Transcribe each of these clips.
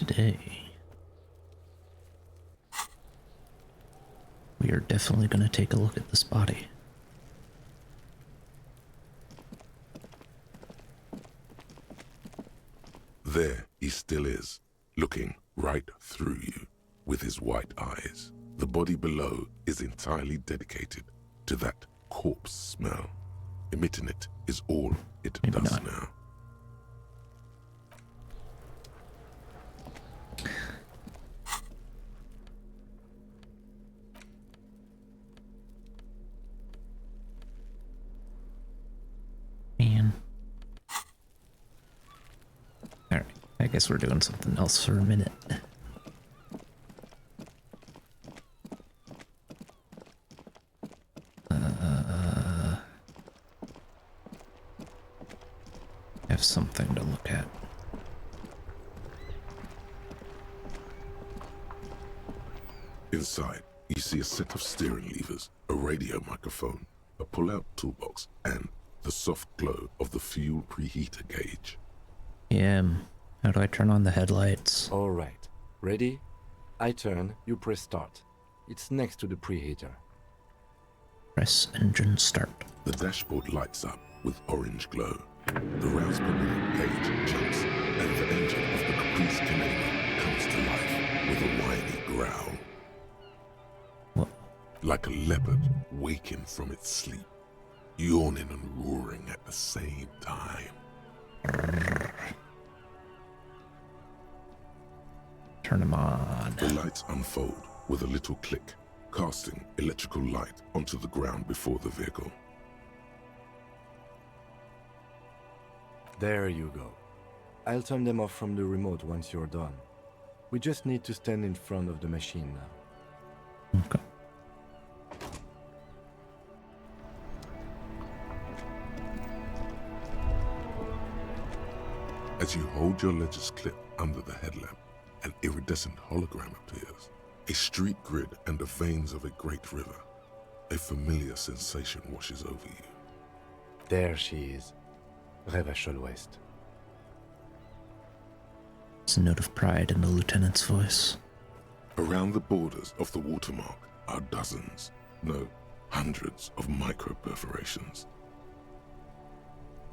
today, we are definitely going to take a look at this body. There he still is, looking right through you with his white eyes. The body below is entirely dedicated to that corpse smell. Emitting it is all it Maybe does not. now. Man. Alright, I guess we're doing something else for a minute. Have something to look at. Inside, you see a set of steering levers, a radio microphone, a pull-out toolbox, and the soft glow of the fuel preheater gauge. Yeah, how do I turn on the headlights? All right. Ready? I turn, you press start. It's next to the preheater. Press engine start. The dashboard lights up with orange glow. The rounds per minute gauge jumps, and the engine of the Caprice Canadian comes to life with a whiny growl. What? Like a leopard waking from its sleep, yawning and roaring at the same time. Turn them on. The lights unfold with a little click, casting electrical light onto the ground before the vehicle. There you go. I'll turn them off from the remote once you're done. We just need to stand in front of the machine now. Okay. As you hold your ledger's clip under the headlamp, an iridescent hologram appears. A street grid and the veins of a great river. A familiar sensation washes over you. There she is. Revachol West. It's a note of pride in the lieutenant's voice. Around the borders of the watermark are dozens, no, hundreds of micro-perforations.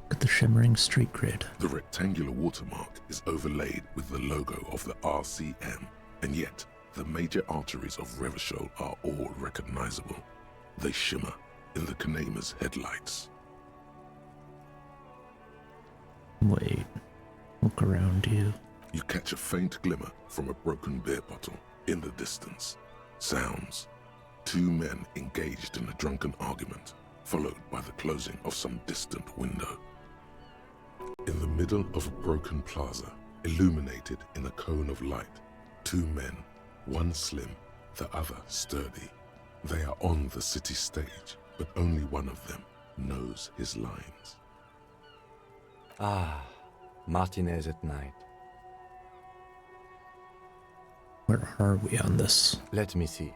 Look at the shimmering street grid. The rectangular watermark is overlaid with the logo of the RCM, and yet the major arteries of Revachol are all recognizable. They shimmer in the Kanema's headlights. Wait. Look around you. You catch a faint glimmer from a broken beer bottle in the distance. Sounds. Two men engaged in a drunken argument, followed by the closing of some distant window. In the middle of a broken plaza, illuminated in a cone of light, two men, one slim, the other sturdy. They are on the city stage, but only one of them knows his lines. Ah, Martinez at night. Where are we on this? Let me see.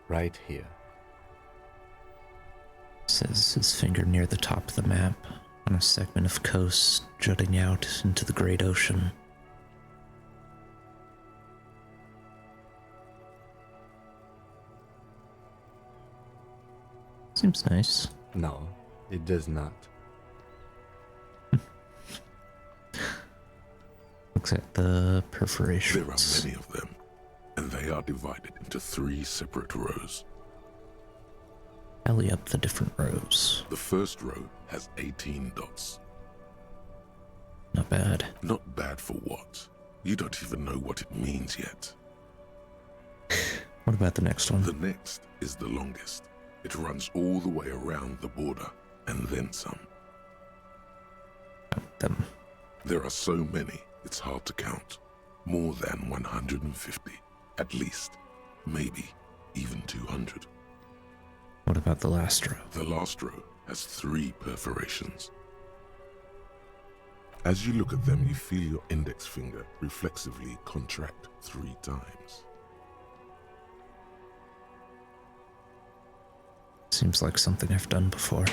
Right here. Says his finger near the top of the map, on a segment of coast jutting out into the great ocean. Seems nice. No, it does not. Looks at the perforations. There are many of them, and they are divided into three separate rows. Tally up the different rows. The first row has 18 dots. Not bad. Not bad for what? You don't even know what it means yet. What about the next one? The next is the longest. It runs all the way around the border, and then some. Count them. There are so many, it's hard to count. More than 150, at least. Maybe even 200. What about the last row? The last row has 3 perforations. As you look at them, you feel your index finger reflexively contract 3 times. Seems like something I've done before.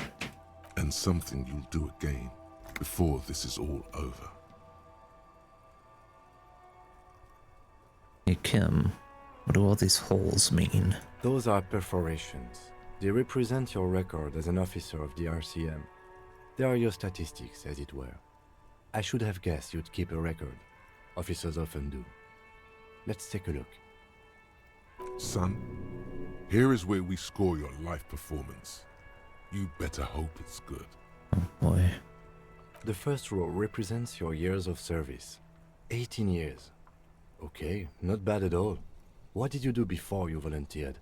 And something you'll do again before this is all over. Hey, Kim, what do all these holes mean? Those are perforations. They represent your record as an officer of the RCM. They are your statistics, as it were. I should have guessed you'd keep a record. Officers often do. Let's take a look. Son, here is where we score your life performance. You better hope it's good. Oh boy. The first row represents your years of service. 18 years. Okay, not bad at all. What did you do before you volunteered?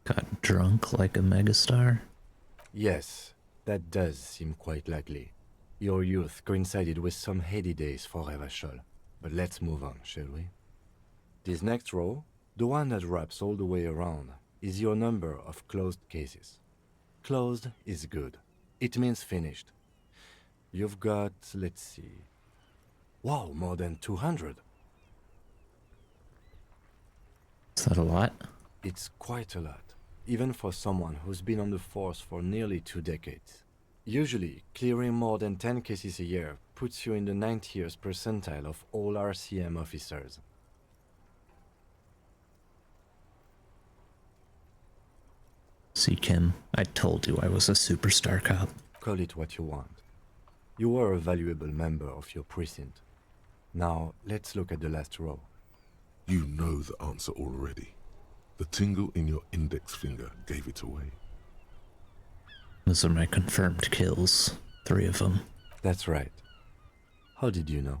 Got drunk like a megastar? Yes, that does seem quite likely. Your youth coincided with some heady days for Revachol. But let's move on, shall we? This next row, the one that wraps all the way around, is your number of closed cases. Closed is good. It means finished. You've got, let's see... Wow, more than 200. Is that a lot? It's quite a lot, even for someone who's been on the force for nearly 2 decades. Usually, clearing more than 10 cases a year puts you in the 90th percentile of all RCM officers. See, Kim, I told you I was a superstar cop. Call it what you want. You were a valuable member of your precinct. Now, let's look at the last row. You know the answer already. The tingle in your index finger gave it away. Those are my confirmed kills. 3 of them. That's right. How did you know?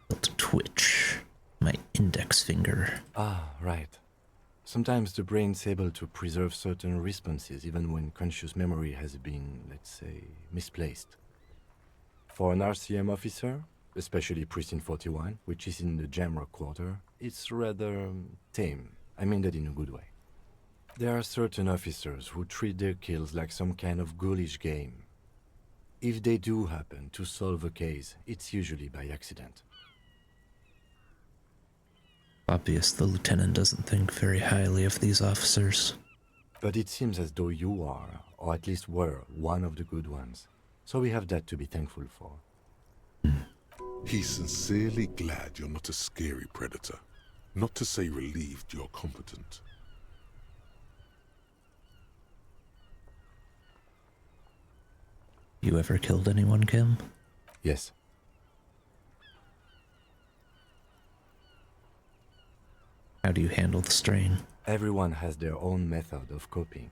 Felt a twitch. My index finger. Ah, right. Sometimes the brain's able to preserve certain responses even when conscious memory has been, let's say, misplaced. For an RCM officer, especially Precinct 41, which is in the Jamrock quarter, it's rather tame. I mean that in a good way. There are certain officers who treat their kills like some kind of ghoulish game. If they do happen to solve a case, it's usually by accident. Obvious the lieutenant doesn't think very highly of these officers. But it seems as though you are, or at least were, one of the good ones. So we have that to be thankful for. He's sincerely glad you're not a scary predator. Not to say relieved you're competent. You ever killed anyone, Kim? Yes. How do you handle the strain? Everyone has their own method of coping.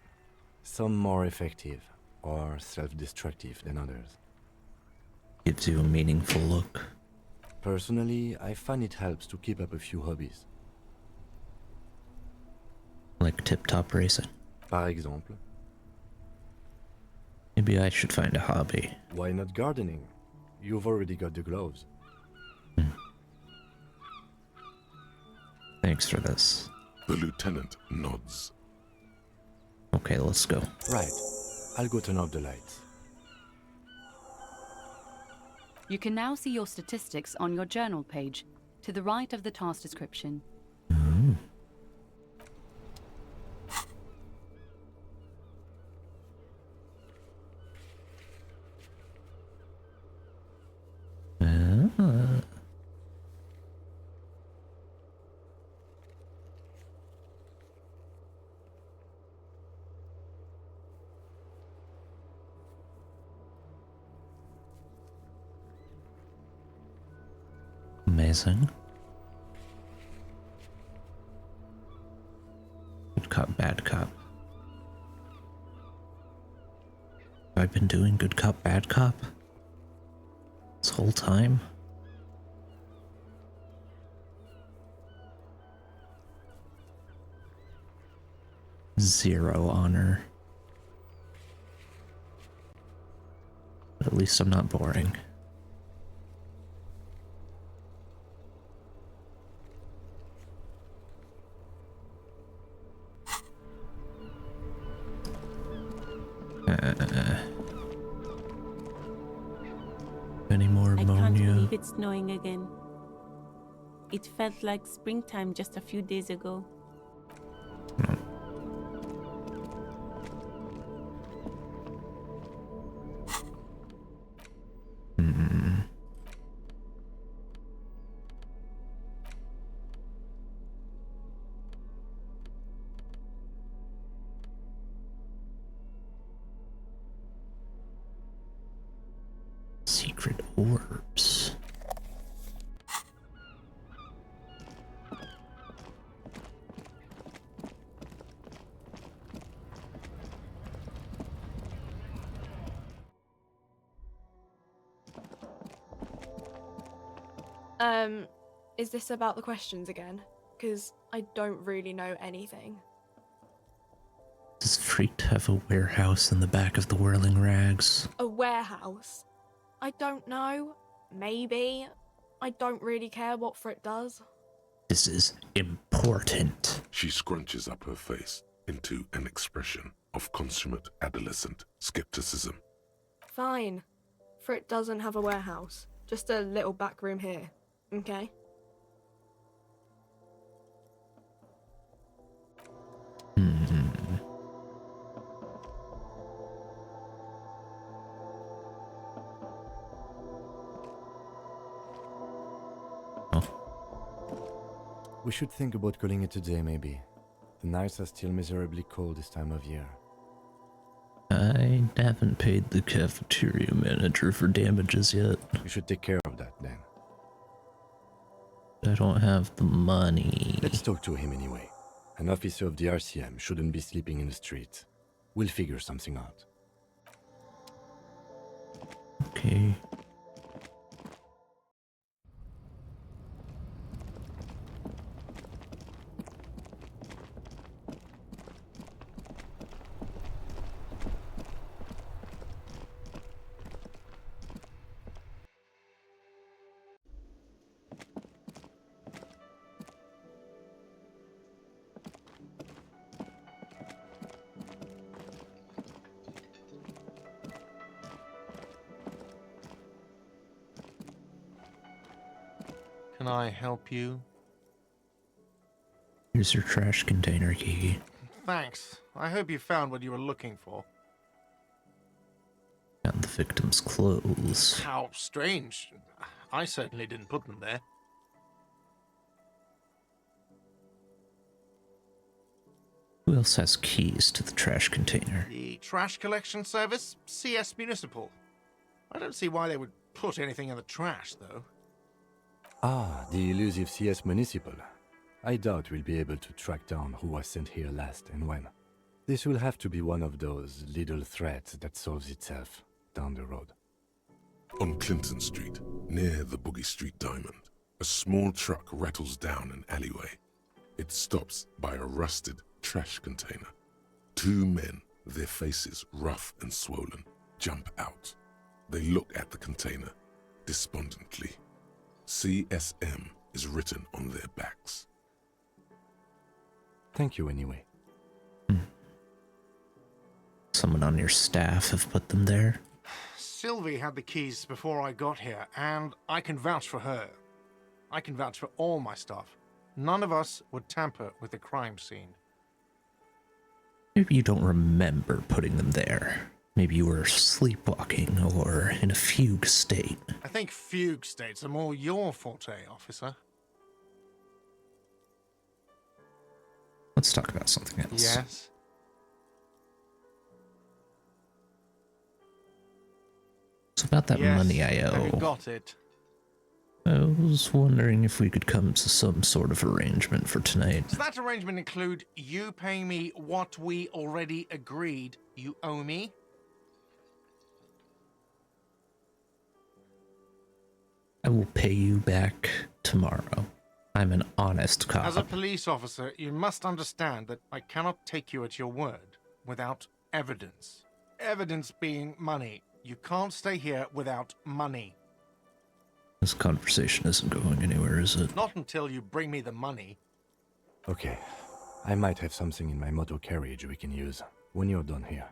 Some more effective or self-destructive than others. Gives you a meaningful look. Personally, I find it helps to keep up a few hobbies. Like tip-top racing. Par exemple, Maybe I should find a hobby. why not gardening? You've already got the gloves. Thanks for this. The lieutenant nods. Okay, let's go. Right. I'll go turn off the lights. You can now see your statistics on your journal page, to the right of the task description. Ah. Amazing. Good cop, bad cop. Have I been doing good cop, bad cop? This whole time? Zero honor. But at least I'm not boring. Any more I can't ammonia? believe it's snowing again. It felt like springtime just a few days ago. Hmm. Secret orbs. Is this about the questions again? Because I don't really know anything. Does Freaked have a warehouse in the back of the Whirling Rags? A warehouse? I don't know. Maybe. I don't really care what Frit does. This is important. She scrunches up her face into an expression of consummate adolescent skepticism. Fine. Frit doesn't have a warehouse. Just a little back room here. Okay? We should think about calling it a day, maybe. The nights are still miserably cold this time of year. I haven't paid the cafeteria manager for damages yet. We should take care of that then. I don't have the money. Let's talk to him anyway. An officer of the RCM shouldn't be sleeping in the street. We'll figure something out. Okay. Can I help you? Here's your trash container key. Thanks. I hope you found what you were looking for. And the victim's clothes. How strange. I certainly didn't put them there. Who else has keys to the trash container? The trash collection service? CS Municipal. I don't see why they would put anything in the trash, though. Ah, the elusive CS Municipal. I doubt we'll be able to track down who was sent here last and when. This will have to be one of those little threats that solves itself down the road. On Clinton Street, near the Boogie Street Diamond, a small truck rattles down an alleyway. It stops by a rusted trash container. Two men, their faces rough and swollen, jump out. They look at the container despondently. CSM is written on their backs. Thank you anyway. Someone on your staff have put them there? Sylvie had the keys before I got here, and I can vouch for her. I can vouch for all my staff. None of us would tamper with the crime scene. Maybe you don't remember putting them there. Maybe you were sleepwalking or in a fugue state. I think fugue states are more your forte, officer. Let's talk about something else. Yes? It's about that Yes. money I Have you owe. got it? I was wondering if we could come to some sort of arrangement for tonight. Does that arrangement include you paying me what we already agreed you owe me? I will pay you back tomorrow. I'm an honest cop. As a police officer, you must understand that I cannot take you at your word without evidence. Evidence being money. You can't stay here without money. This conversation isn't going anywhere, is it? Not until you bring me the money. Okay, I might have something in my motor carriage we can use when you're done here.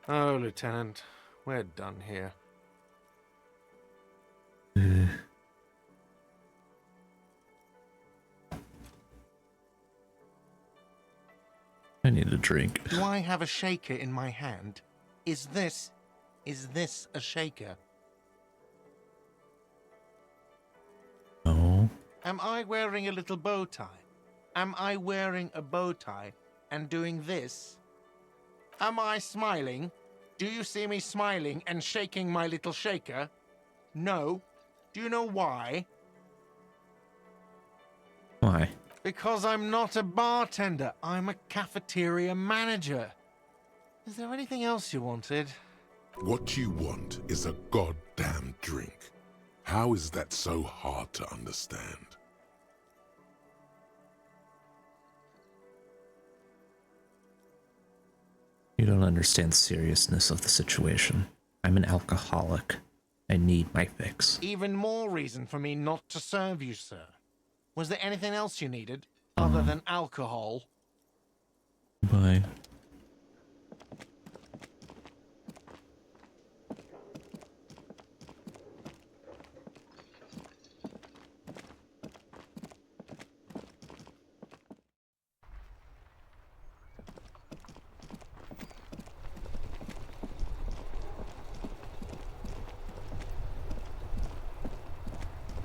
Oh, Lieutenant, we're done here. I need a drink. Do I have a shaker in my hand? Is this a shaker? Oh, Am I wearing a little bow tie? Am I wearing a bow tie and doing this? Am I smiling? Do you see me smiling and shaking my little shaker? No. Do you know why? why? Because I'm not a bartender. I'm a cafeteria manager. Is there anything else you wanted? What you want is a goddamn drink. How is that so hard to understand? You don't understand the seriousness of the situation. I'm an alcoholic. I need my fix. Even more reason for me not to serve you, sir. Was there anything else you needed, other than alcohol? Bye.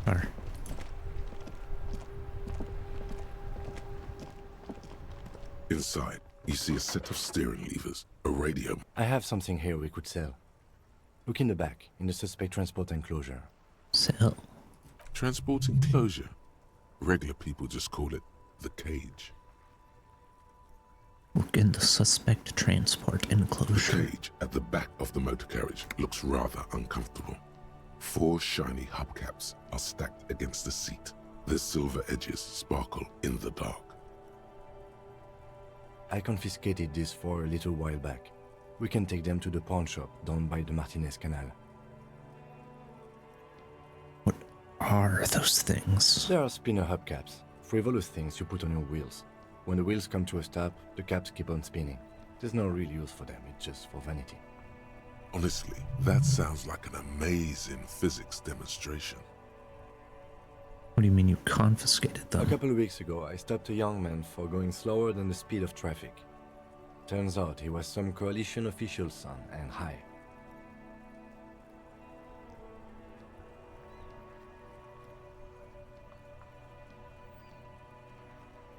Car. Inside, you see a set of steering levers, a radio. I have something here we could sell. Look in the back, in the suspect transport enclosure. Sell. Transport enclosure. Regular people just call it the cage. Look in the suspect transport The enclosure. cage at the back of the motor carriage looks rather uncomfortable. 4 shiny hubcaps are stacked against the seat. Their silver edges sparkle in the dark. I confiscated these 4 a little while back. We can take them to the pawn shop down by the Martinez Canal. What are those things? There are spinner hubcaps, frivolous things you put on your wheels. When the wheels come to a stop, the caps keep on spinning. There's no real use for them, it's just for vanity. Honestly, that sounds like an amazing physics demonstration. What do you mean you confiscated A them? couple of weeks ago, I stopped a young man for going slower than the speed of traffic. Turns out he was some coalition official's son and high.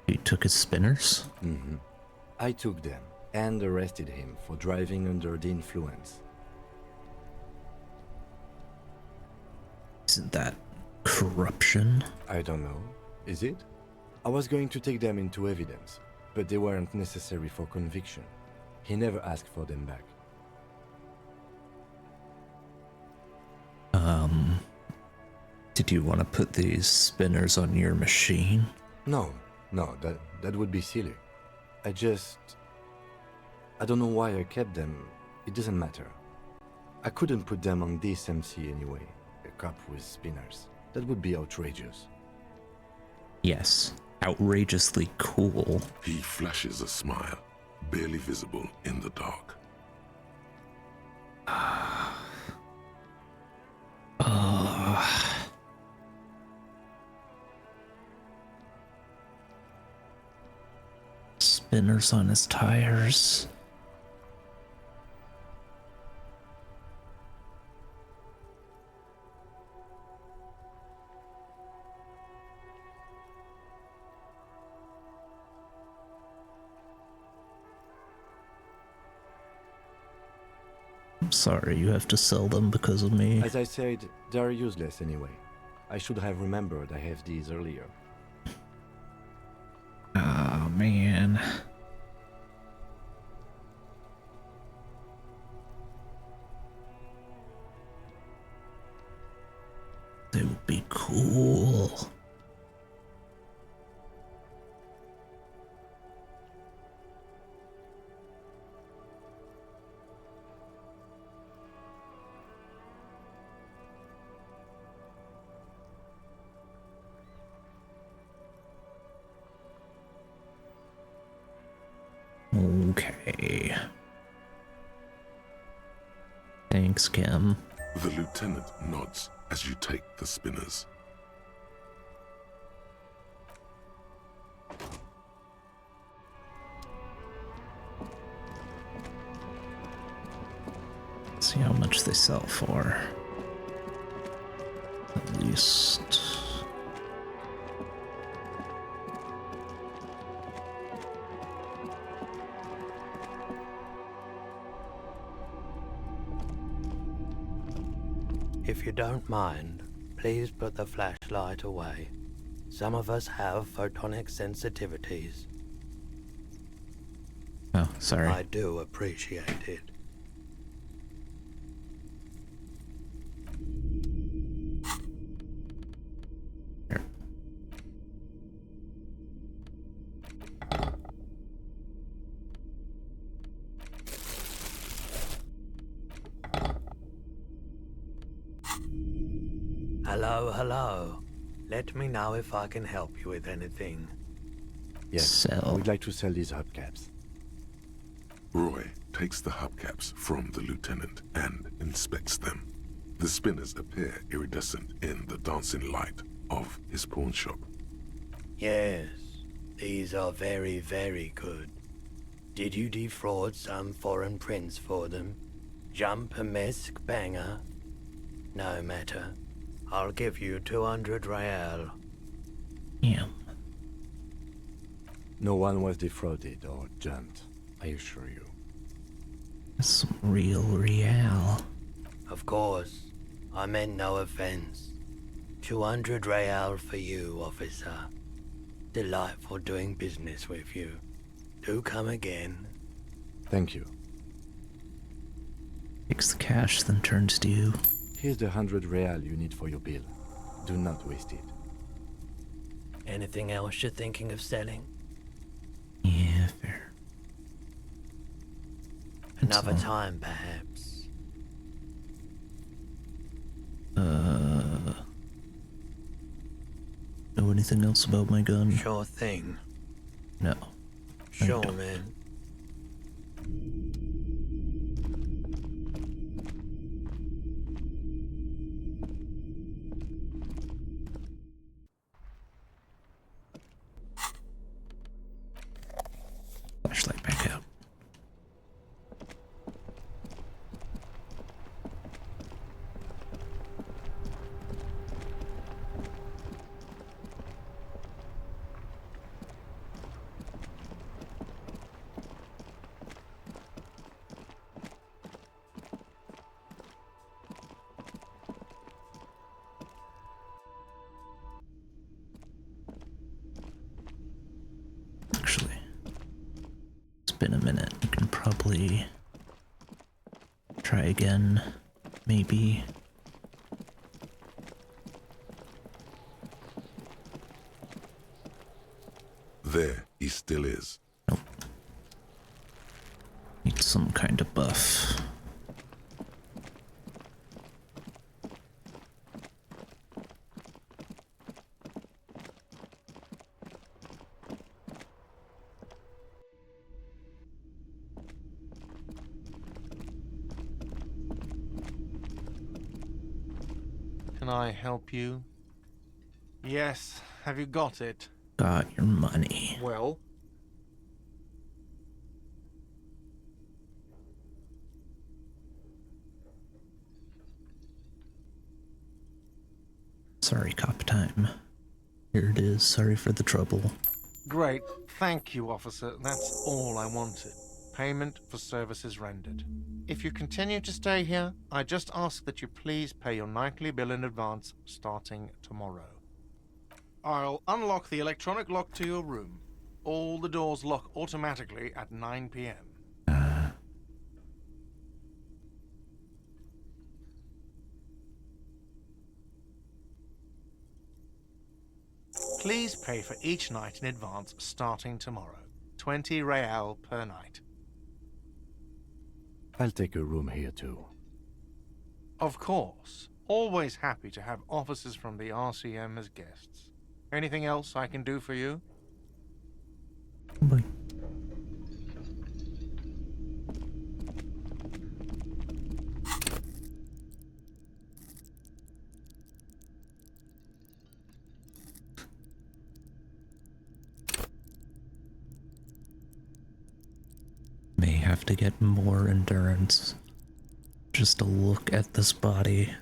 He took his spinners? I took them and arrested him for driving under the influence. Isn't that corruption? I don't know. Is it? I was going to take them into evidence, but they weren't necessary for conviction. He never asked for them back. Did you want to put these spinners on your machine? No, that would be silly. I don't know why I kept them. It doesn't matter. I couldn't put them on this MC anyway. A cop with spinners. That would be outrageous. Yes. Outrageously cool. He flashes a smile, barely visible in the dark. Spinners on his tires. I'm sorry you have to sell them because of me. As I said, they are useless anyway. I should have remembered I have these earlier. Oh, man. They would be cool. Okay. Thanks, Cam. The lieutenant nods as you take the spinners. See how much they sell for. At least. If you don't mind, please put the flashlight away. Some of us have photonic sensitivities. Oh, sorry. I do appreciate it. Here. Hello, hello. Let me know if I can help you with anything. Yes, Sell. we'd like to sell these hubcaps. Roy takes the hubcaps from the lieutenant and inspects them. The spinners appear iridescent in the dancing light of his pawn shop. Yes, these are very, very good. Did you defraud some foreign prince for them? Jump-a-mesque banger? No matter. I'll give you 200 real. Yeah. No one was defrauded or jumped, I assure you. That's some real. Of course, I meant no offense. 200 real for you, officer. Delightful doing business with you. Do come again. Thank you. Takes the cash, then turns to you. Here's the 100 real you need for your bill. Do not waste it. Anything else you're thinking of selling? Yeah, fair. That's Another all. time, perhaps. Know anything else about my gun? Sure thing. No. I Sure, don't. man. Flashlight back out. Actually, it's been a minute. You can probably try again, maybe. There he still is. Nope. Need some kind of buff. Can I help you? Yes, have you got it? Got your money. Well, Sorry, cop time. Here it is. Sorry for the trouble. great. Thank you, officer. That's all I wanted. Payment for services rendered. If you continue to stay here, I just ask that you please pay your nightly bill in advance starting tomorrow. I'll unlock the electronic lock to your room. All the doors lock automatically at 9 p.m. Please pay for each night in advance starting tomorrow. 20 real per night. I'll take a room here too. Of course. Always happy to have officers from the RCM as guests. Anything else I can do for you? Bye. have to get more endurance just to look at this body.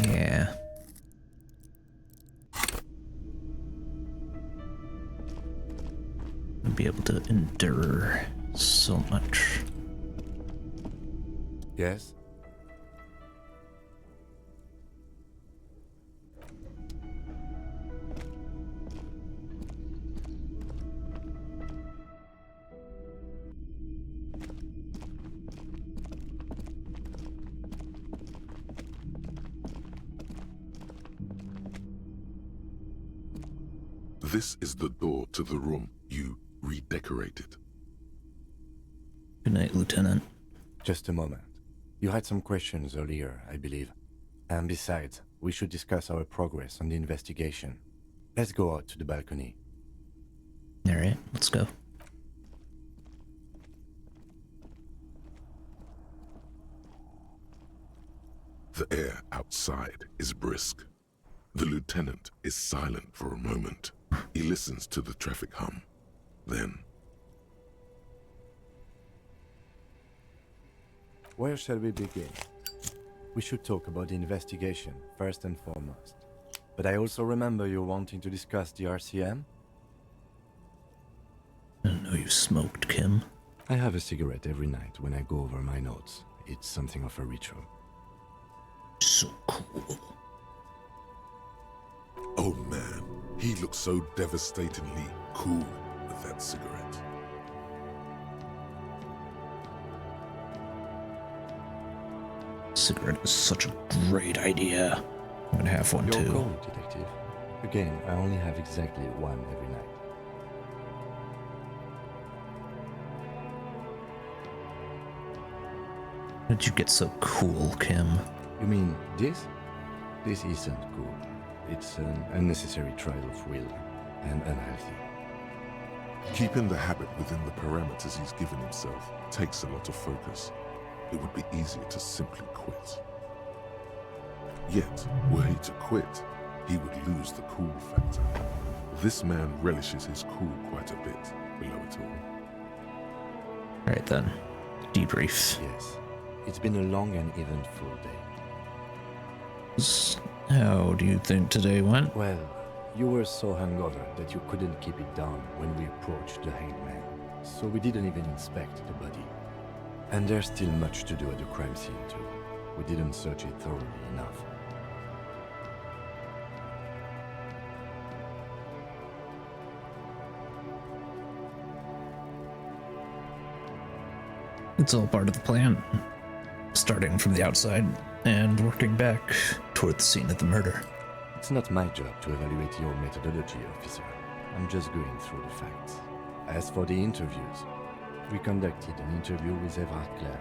Yeah. I'll be able to endure so much. Yes? This is the door to the room you redecorated. Good night, Lieutenant. Just a moment. You had some questions earlier, I believe. And besides, we should discuss our progress on the investigation. Let's go out to the balcony. Alright, let's go. The air outside is brisk. The lieutenant is silent for a moment. He listens to the traffic hum. Then, Where shall we begin? We should talk about the investigation, first and foremost. But I also remember you wanting to discuss the RCM? I didn't know you smoked, Kim. I have a cigarette every night when I go over my notes. It's something of a ritual. So cool. oh man, he looks so devastatingly cool with that cigarette. Cigarette is such a great idea. I'm gonna have one You're too. cold, detective. Again, I only have exactly one every night. How did you get so cool, Kim? You mean this? This isn't cool. It's an unnecessary trial of will and unhealthy. Keeping the habit within the parameters he's given himself takes a lot of focus. It would be easier to simply quit. Yet, were he to quit, he would lose the cool factor. This man relishes his cool quite a bit below it all. Alright then. Debrief. Yes, it's been a long and eventful day. How do you think today went? Well, you were so hungover that you couldn't keep it down when we approached the hanged man, so we didn't even inspect the body. And there's still much to do at the crime scene too. We didn't search it thoroughly enough. It's all part of the plan. Starting from the outside and working back toward the scene of the murder. It's not my job to evaluate your methodology, officer. I'm just going through the facts. As for the interviews, we conducted an interview with Everard Clare.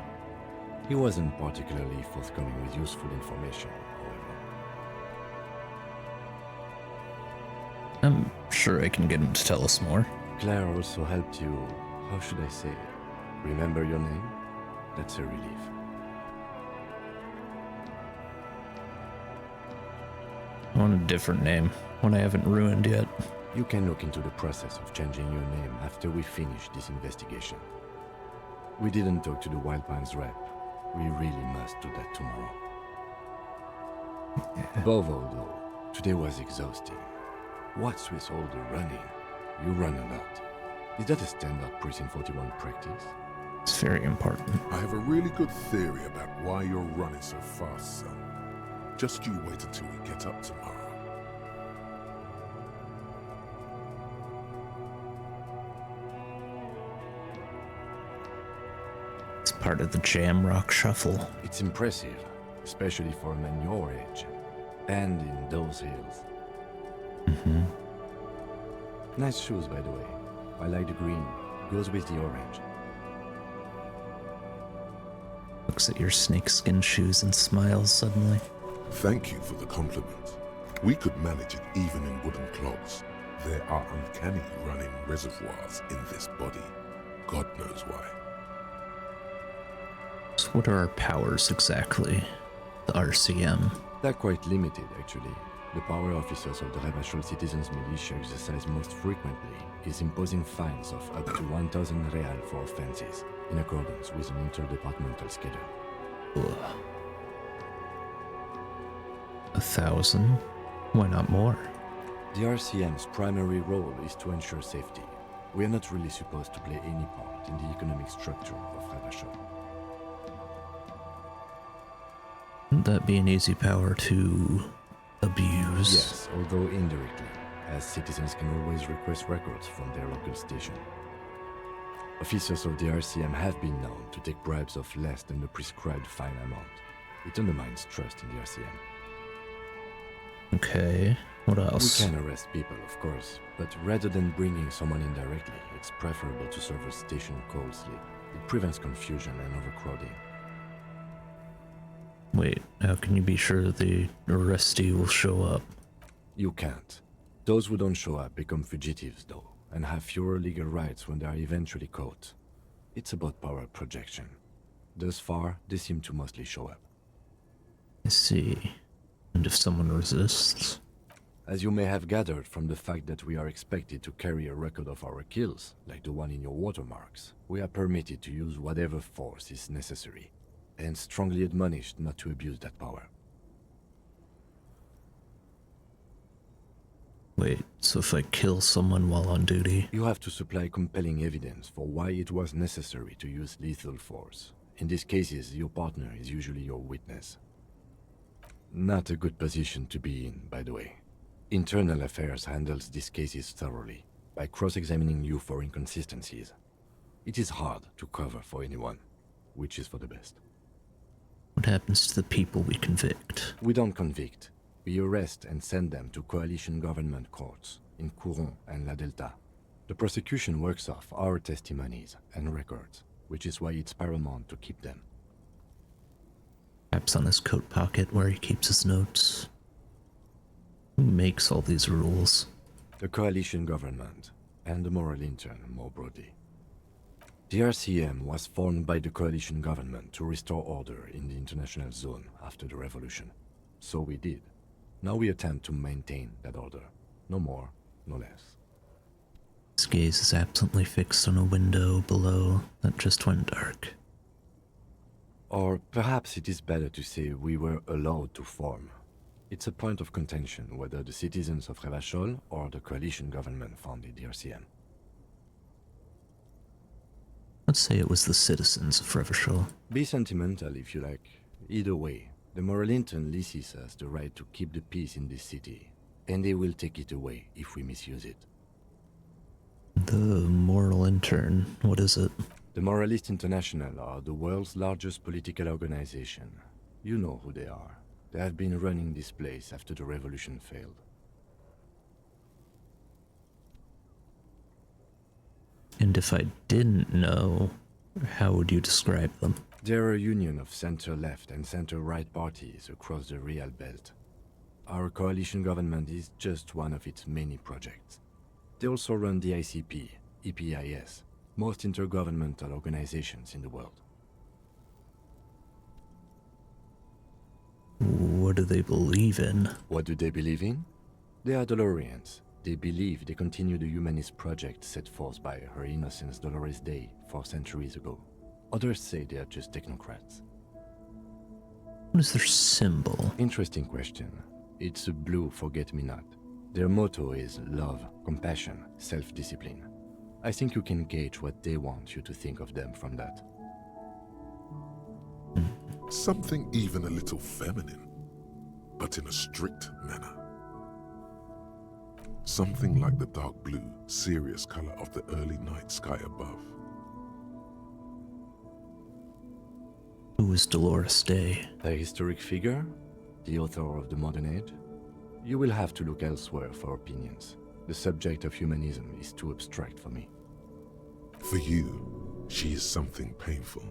He wasn't particularly forthcoming with useful information, however. I'm sure I can get him to tell us more. Claire also helped you, how should I say, remember your name? That's a relief. I want a different name, one I haven't ruined yet. You can look into the process of changing your name after we finish this investigation. We didn't talk to the Wild Pines rep. We really must do that tomorrow. Above all, though, today was exhausting. What's with all the running? You run a lot. Is that a standard Precinct 41 practice? It's very important. I have a really good theory about why you're running so fast, son. Just you wait until we get up tomorrow. It's Part of the Jam Rock Shuffle. It's impressive, especially for a man your age. And in those hills. Mm-hmm. Nice shoes, by the way. I like the green. Goes with the orange. Looks at your snakeskin shoes and smiles suddenly. Thank you for the compliment. We could manage it even in wooden clogs. There are uncanny running reservoirs in this body. God knows why. So what are our powers exactly? The RCM. They're quite limited, actually. The power officers of the Rebachol Citizens Militia exercise most frequently is imposing fines of up to 1,000 real for offenses, in accordance with an interdepartmental schedule. Ugh. 1,000? Why not more? The RCM's primary role is to ensure safety. We are not really supposed to play any part in the economic structure of Rebachol. Wouldn't that be an easy power to abuse? Yes, although indirectly, as citizens can always request records from their local station. Officers of the RCM have been known to take bribes of less than the prescribed fine amount. It undermines trust in the RCM. Okay, what else? We can arrest people, of course, but rather than bringing someone in directly, it's preferable to serve a station coldly. It prevents confusion and overcrowding. Wait, how can you be sure the arrestee will show up? You can't. Those who don't show up become fugitives, though, and have fewer legal rights when they are eventually caught. It's about power projection. Thus far, they seem to mostly show up. I see. And if someone resists? As you may have gathered from the fact that we are expected to carry a record of our kills, like the one in your watermarks, we are permitted to use whatever force is necessary, and strongly admonished not to abuse that power. Wait, so if I kill someone while on duty? You have to supply compelling evidence for why it was necessary to use lethal force. In these cases, your partner is usually your witness. Not a good position to be in, by the way. Internal Affairs handles these cases thoroughly, by cross-examining you for inconsistencies. It is hard to cover for anyone, which is for the best. What happens to the people we convict? We don't convict. We arrest and send them to coalition government courts in Couron and La Delta. The prosecution works off our testimonies and records, which is why it's paramount to keep them. Perhaps on his coat pocket where he keeps his notes. Who makes all these rules? The coalition government, and the moral intern more broadly. The RCM was formed by the coalition government to restore order in the international zone after the revolution. So we did. Now we attempt to maintain that order. No more, no less. His gaze is absently fixed on a window below that just went dark. Or perhaps it is better to say we were allowed to form. It's a point of contention whether the citizens of Rebachol or the coalition government founded the RCM. Let's say it was the citizens of Revachol. Be sentimental if you like. Either way, the moral intern leases us the right to keep the peace in this city, and they will take it away if we misuse it. The moral intern, what is it? The Moralist International are the world's largest political organization. You know who they are. They have been running this place after the revolution failed. And if I didn't know, how would you describe them? They're a union of center-left and center-right parties across the Real Belt. Our coalition government is just one of its many projects. They also run the ICP, EPIS, most intergovernmental organizations in the world. What do they believe in? What do they believe in? They are Dolorians. They believe they continue the humanist project set forth by Her Innocence Dolores Day 4 centuries ago. Others say they are just technocrats. What is their symbol? Interesting question. It's a blue forget-me-not. Their motto is love, compassion, self-discipline. I think you can gauge what they want you to think of them from that. Something even a little feminine, but in a strict manner. Something like the dark blue, serious color of the early night sky above. Who was Dolores Day? A historic figure? The author of the modern age? You will have to look elsewhere for opinions. The subject of humanism is too abstract for me. For you, she is something painful,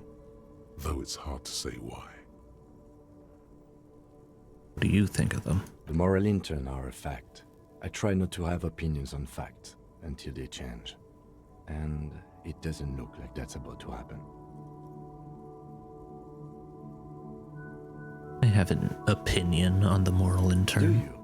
though it's hard to say why. What do you think of them? The moral intern are a fact. I try not to have opinions on facts until they change. And it doesn't look like that's about to happen. I have an opinion on the moral intern. Do you?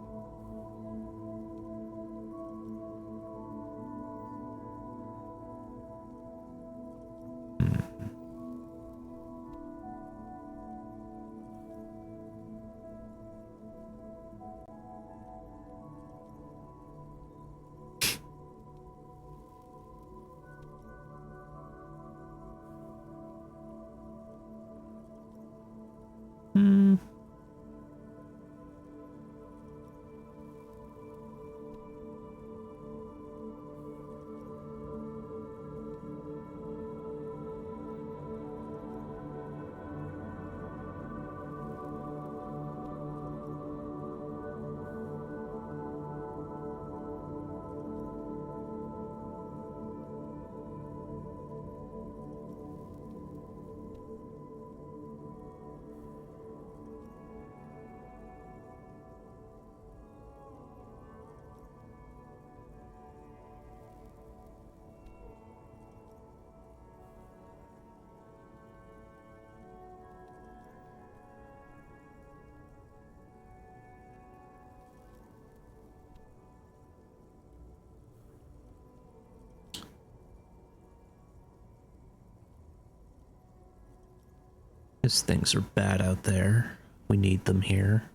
Because things are bad out there. We need them here.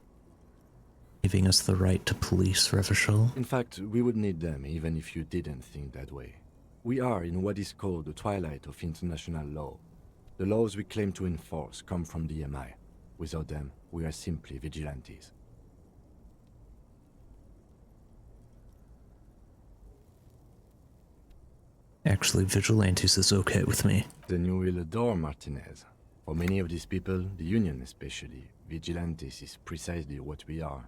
Giving us the right to police Revachol. In fact, we would need them even if you didn't think that way. We are in what is called the twilight of international law. The laws we claim to enforce come from the MI. Without them, we are simply vigilantes. Actually, vigilantes is okay with me. Then you will adore Martinez. For many of these people, the Union especially, vigilantes is precisely what we are.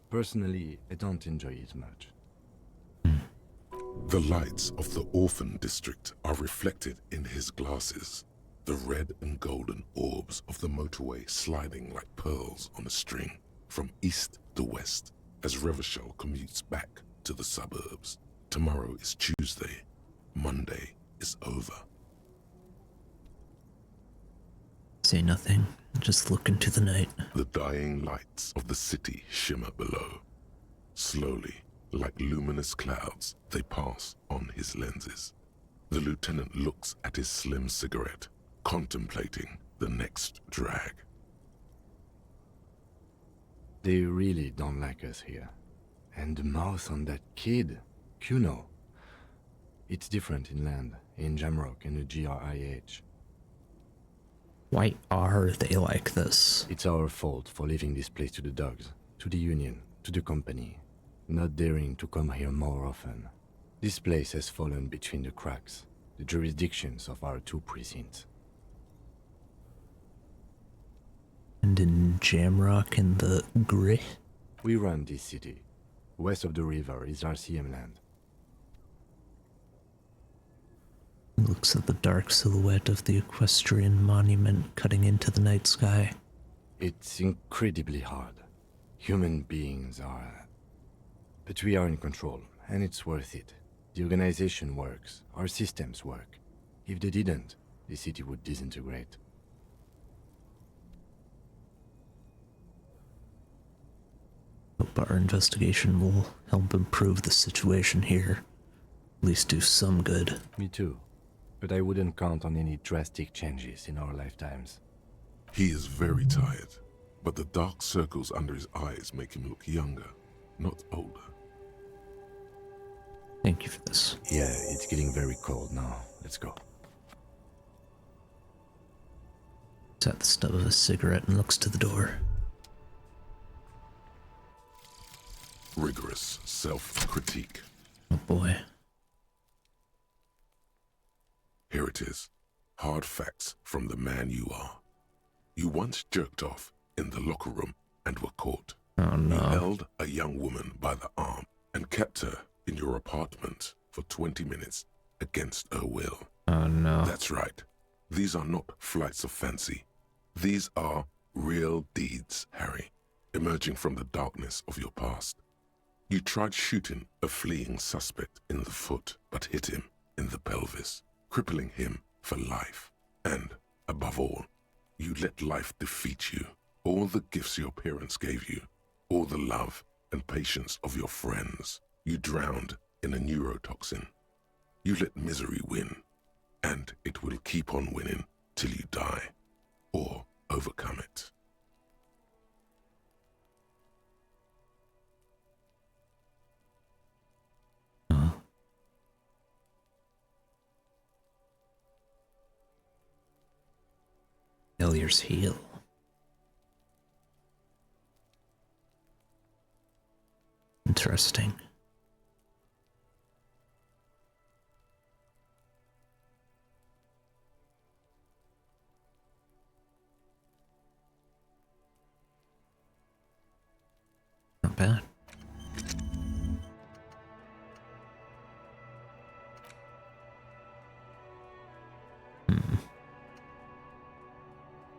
Personally, I don't enjoy it much. The lights of the orphan district are reflected in his glasses. The red and golden orbs of the motorway sliding like pearls on a string from east to west as Revachol commutes back to the suburbs. Tomorrow is Tuesday. Monday is over. Say nothing. Just look into the night. The dying lights of the city shimmer below. Slowly, like luminous clouds, they pass on his lenses. The lieutenant looks at his slim cigarette, contemplating the next drag. They really don't like us here. And the mouth on that kid, Kuno. It's different inland, in Jamrock and the GRIH. Why are they like this? It's our fault for leaving this place to the dogs, to the Union, to the company, not daring to come here more often. This place has fallen between the cracks, the jurisdictions of our two precincts. And in Jamrock and the Grit? We run this city. West of the river is RCM land. Looks at the dark silhouette of the equestrian monument cutting into the night sky. It's incredibly hard. Human beings are... But we are in control, and it's worth it. The organization works, our systems work. If they didn't, the city would disintegrate. Hope our investigation will help improve the situation here. At least do some good. Me too. But I wouldn't count on any drastic changes in our lifetimes. He is very tired, but the dark circles under his eyes make him look younger, not older. Thank you for this. Yeah, it's getting very cold now. Let's go. He's at the stub of a cigarette and looks to the door. Rigorous self-critique. Oh boy. Here it is. Hard facts from the man you are. You once jerked off in the locker room and were caught. Oh You no. held a young woman by the arm and kept her in your apartment for 20 minutes against her will. Oh no. That's right. These are not flights of fancy. These are real deeds, Harry, emerging from the darkness of your past. You tried shooting a fleeing suspect in the foot, but hit him in the pelvis, crippling him for life. And, above all, you let life defeat you. All the gifts your parents gave you, all the love and patience of your friends, you drowned in a neurotoxin. You let misery win, and it will keep on winning till you die, or overcome it. Failures heal. Interesting. Not bad.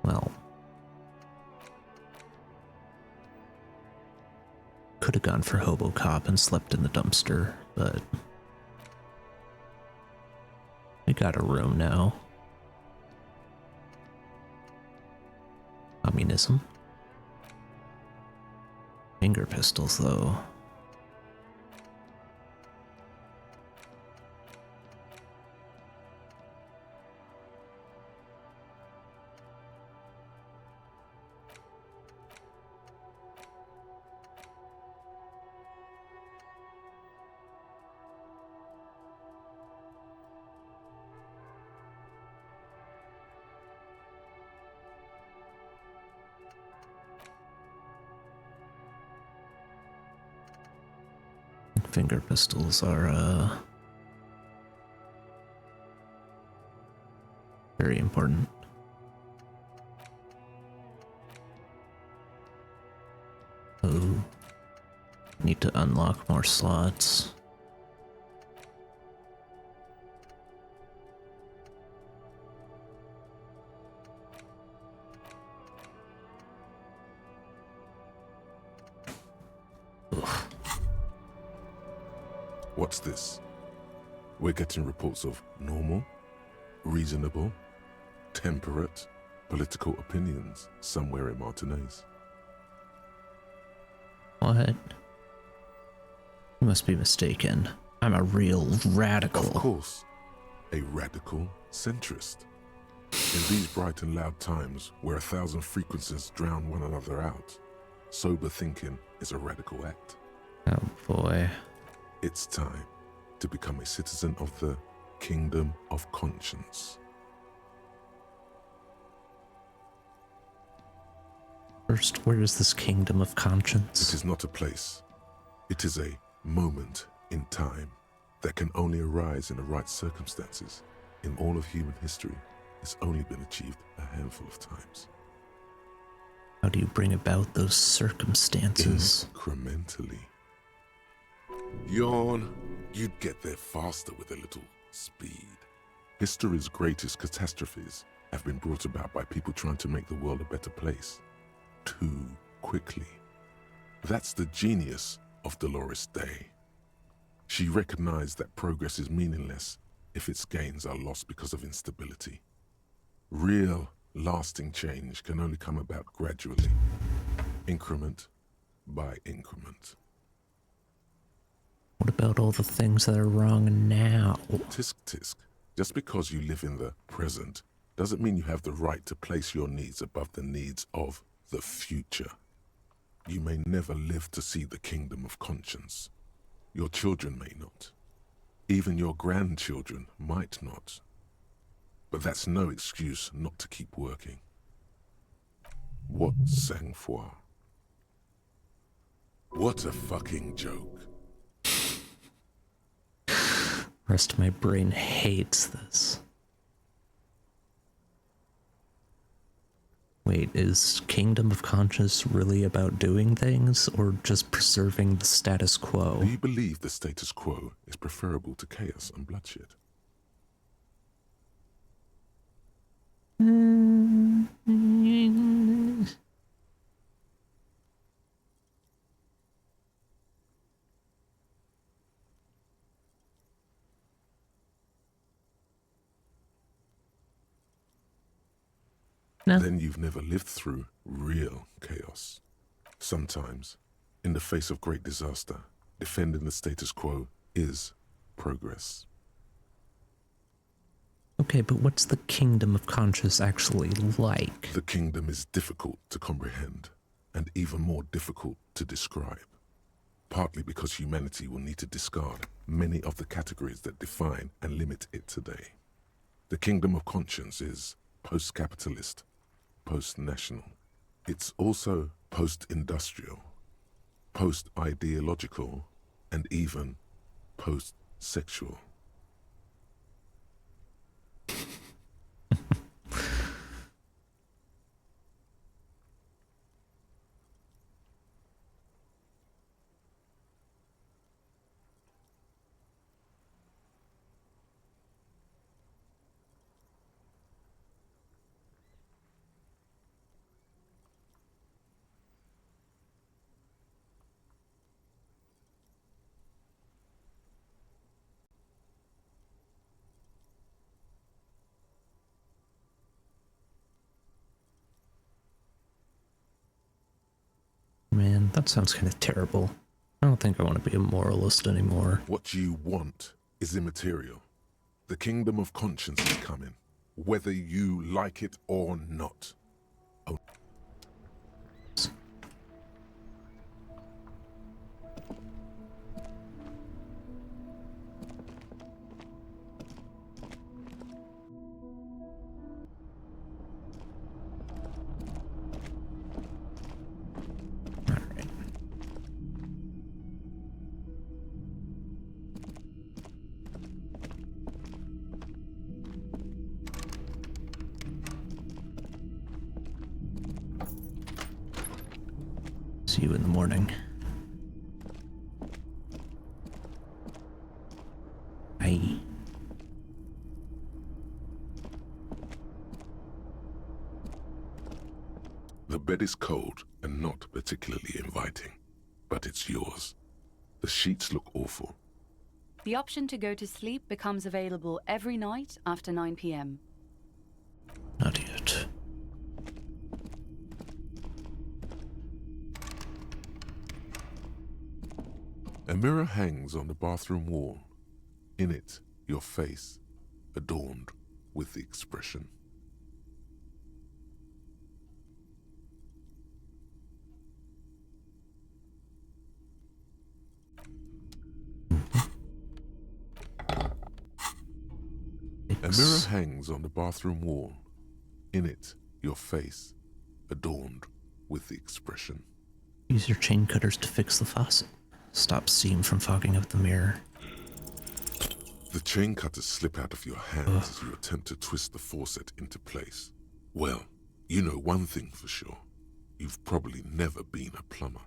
Well, could have gone for Hobo Cop and slept in the dumpster, but we got a room now. Communism. Finger pistols, though. Finger pistols are, very important. Oh, need to unlock more slots. What's this? We're getting reports of normal, reasonable, temperate political opinions somewhere in Martinez. What? You must be mistaken. I'm a real radical. Of course, a radical centrist. In these bright and loud times where 1,000 frequencies drown one another out, sober thinking is a radical act. Oh boy. It's time to become a citizen of the Kingdom of Conscience. First, where is this kingdom of conscience? It is not a place. It is a moment in time that can only arise in the right circumstances. In all of human history, it's only been achieved a handful of times. How do you bring about those circumstances? Incrementally. Yawn. You'd get there faster with a little speed. History's greatest catastrophes have been brought about by people trying to make the world a better place. Too quickly. That's the genius of Dolores Day. She recognized that progress is meaningless if its gains are lost because of instability. Real, lasting change can only come about gradually, increment by increment. What about all the things that are wrong now? Tisk tisk. Just because you live in the present doesn't mean you have the right to place your needs above the needs of the future. You may never live to see the kingdom of conscience. Your children may not. Even your grandchildren might not. But that's no excuse not to keep working. What sang-froid? What a fucking joke. Rest of my brain hates this. Wait, is Kingdom of Conscience really about doing things or just preserving the status quo? Do you believe the status quo is preferable to chaos and bloodshed? No. Then you've never lived through real chaos. Sometimes, in the face of great disaster, defending the status quo is progress. Okay, but what's the Kingdom of Conscience actually like? The kingdom is difficult to comprehend, and even more difficult to describe. Partly because humanity will need to discard many of the categories that define and limit it today. The Kingdom of Conscience is post-capitalist, post-national. It's also post-industrial, post-ideological, and even post-sexual. Man, that sounds kind of terrible. I don't think I want to be a moralist anymore. What you want is immaterial. The Kingdom of Conscience is coming, whether you like it or not. Oh. Alright. See you in the morning. Bye. The bed is cold and not particularly inviting, but it's yours. The sheets look awful. The option to go to sleep becomes available every night after 9 p.m. Not yet. A mirror hangs on the bathroom wall. In it, your face, adorned with the expression. A mirror hangs on the bathroom wall. In it, your face, adorned with the expression. Use your chain cutters to fix the faucet. Stop steam from fogging up the mirror. The chain cutters slip out of your hands as you attempt to twist the faucet into place. Well, you know one thing for sure. You've probably never been a plumber.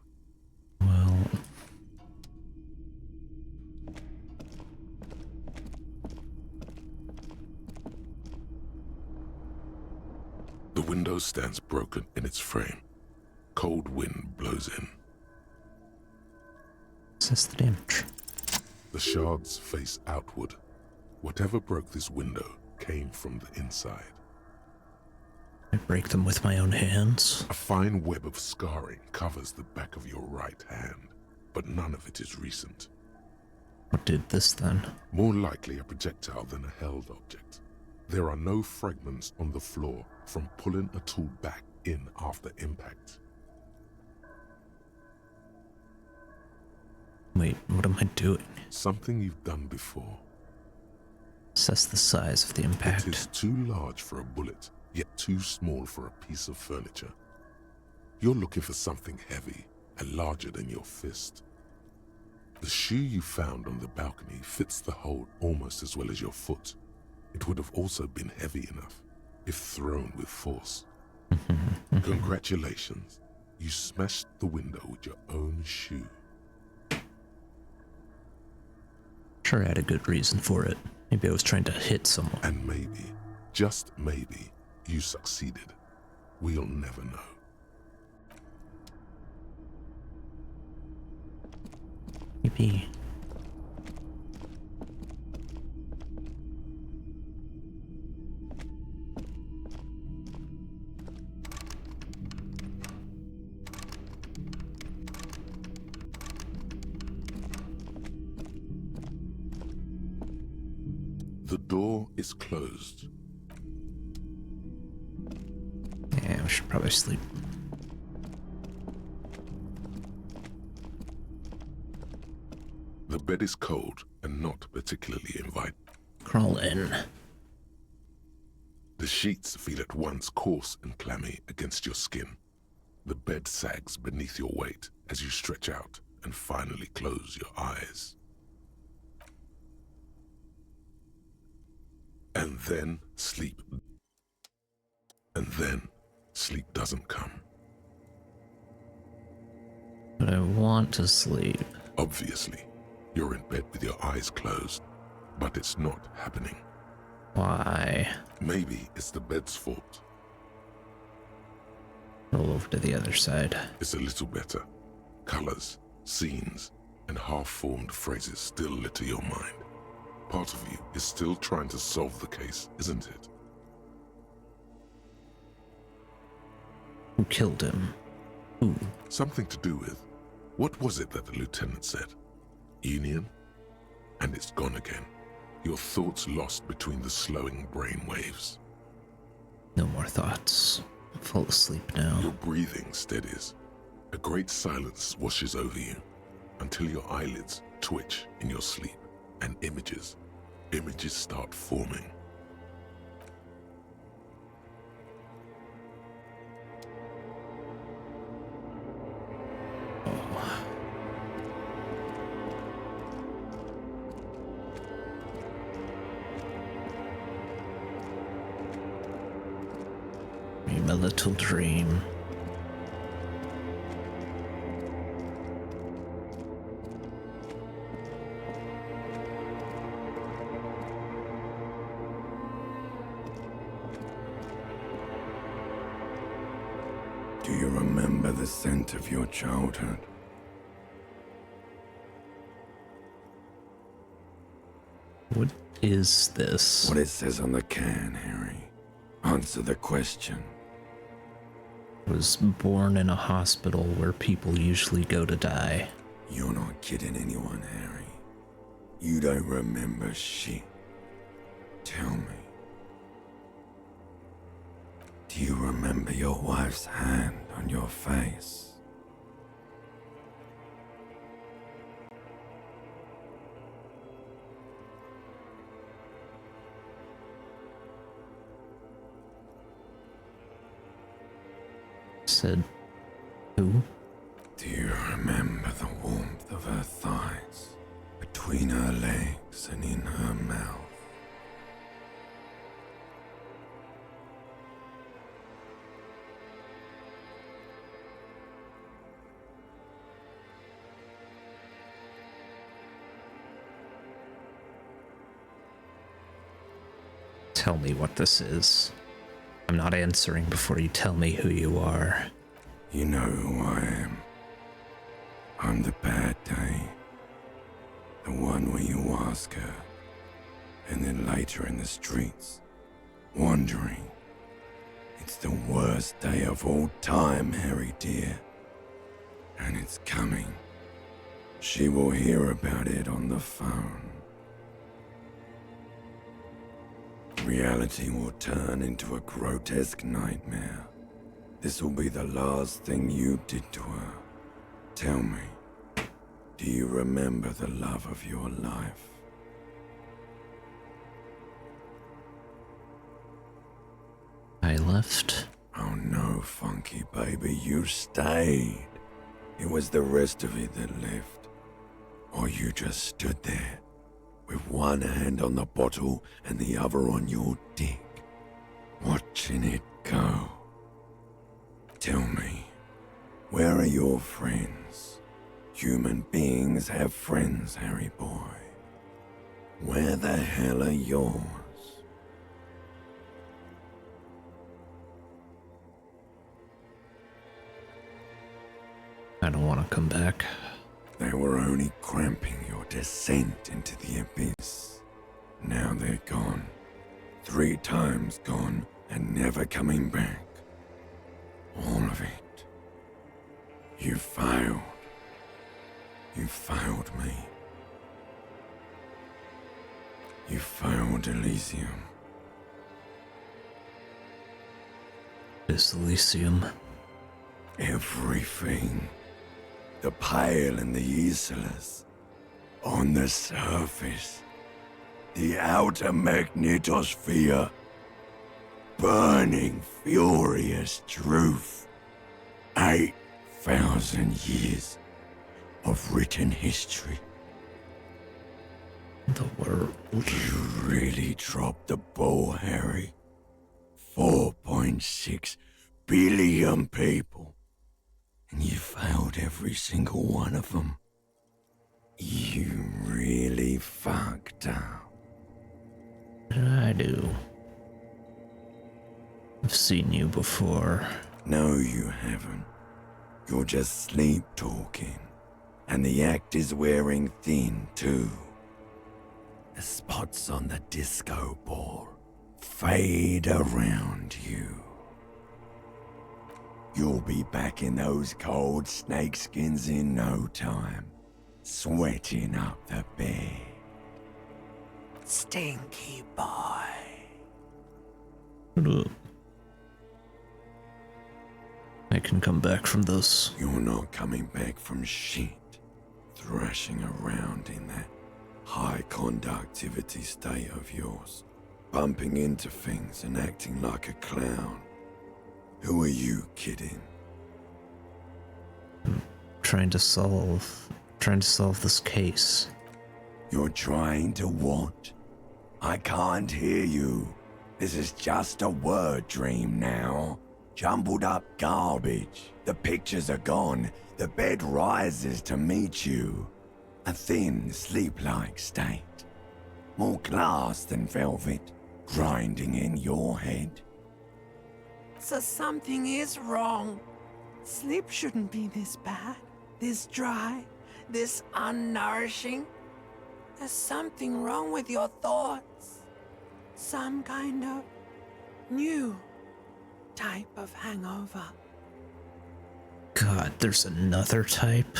Well, The window stands broken in its frame. Cold wind blows in. assess the damage. The shards face outward. Whatever broke this window came from the inside. I break them with my own hands. A fine web of scarring covers the back of your right hand, but none of it is recent. What did this then? More likely a projectile than a held object. There are no fragments on the floor from pulling a tool back in after impact. Wait, what am I doing? Something you've done before. Assess the size of the impact. It is too large for a bullet, yet too small for a piece of furniture. You're looking for something heavy and larger than your fist. The shoe you found on the balcony fits the hold almost as well as your foot. It would have also been heavy enough if thrown with force. Congratulations. You smashed the window with your own shoe. Sure, I had a good reason for it. Maybe I was trying to hit someone. And maybe, just maybe, you succeeded. We'll never know. Maybe. The door is closed. Yeah, we should probably sleep. The bed is cold and not particularly inviting. Crawl in. The sheets feel at once coarse and clammy against your skin. The bed sags beneath your weight as you stretch out and finally close your eyes. And then sleep. And then sleep doesn't come. But I want to sleep. Obviously, you're in bed with your eyes closed, but it's not happening. Why? Maybe it's the bed's fault. Roll over to the other side. It's a little better. Colors, scenes, and half-formed phrases still litter your mind. Part of you is still trying to solve the case, isn't it? Who killed him? Who? Something to do with... What was it that the lieutenant said? Union? And it's gone again. Your thoughts lost between the slowing brain waves. No more thoughts. I'm full asleep now. Your breathing steadies. A great silence washes over you until your eyelids twitch in your sleep and images start forming. Dream a little dream. Do you remember the scent of your childhood? What is this? What it says on the can, Harry. Answer the question. Was born in a hospital where people usually go to die. You're not kidding anyone, Harry. You don't remember shit. Tell me. Do you remember your wife's hand on your face? Said, who? Do you remember the warmth of her thighs, between her legs and in her mouth? Tell me what this is. I'm not answering before you tell me who you are. You know who I am. I'm the bad day. The one where you ask her, and then later in the streets, wandering. It's the worst day of all time, Harry dear. And it's coming. She will hear about it on the phone. Reality will turn into a grotesque nightmare. This will be the last thing you did to her. Tell me, do you remember the love of your life? I left. Oh no, Funky baby, you stayed. It was the rest of it that left. Or you just stood there, with one hand on the bottle and the other on your dick, watching it go. Tell me, where are your friends? Human beings have friends, Harry boy. Where the hell are yours? I don't want to come back. They were only cramping your descent into the abyss. Now they're gone. 3 times gone and never coming back. All of it. You failed. You failed me. You failed Elysium. This Elysium. Everything. The Pale and the Islas. On the surface. The outer magnetosphere. Burning, furious truth. 8,000 years of written history. The world. You really dropped the ball, Harry. 4.6 billion people. And you failed every single one of them. You really fucked up. I do. I've seen you before. No, you haven't. You're just sleep talking. And the act is wearing thin, too. The spots on the disco ball fade around you. You'll be back in those cold snakeskins in no time, sweating up the bed. Stinky boy. Shut up. I can come back from this. You're not coming back from shit, thrashing around in that high conductivity state of yours, bumping into things and acting like a clown. Who are you kidding? Trying to solve this case. You're trying to what? I can't hear you. This is just a word dream now. Jumbled up garbage. The pictures are gone. The bed rises to meet you. A thin, sleep-like state. More glass than velvet, grinding in your head. So something is wrong. Sleep shouldn't be this bad, this dry, this unnourishing. There's something wrong with your thoughts. Some kind of new type of hangover. God, there's another type?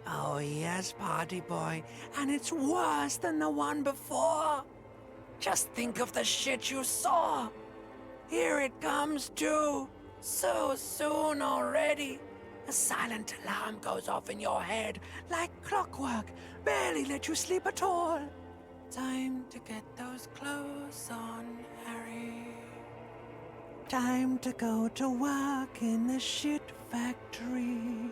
Oh yes, party boy, and it's worse than the one before. Just think of the shit you saw. Here it comes too. So soon already. A silent alarm goes off in your head like clockwork. Barely let you sleep at all. Time to get those clothes on, Harry. Time to go to work in the shit factory.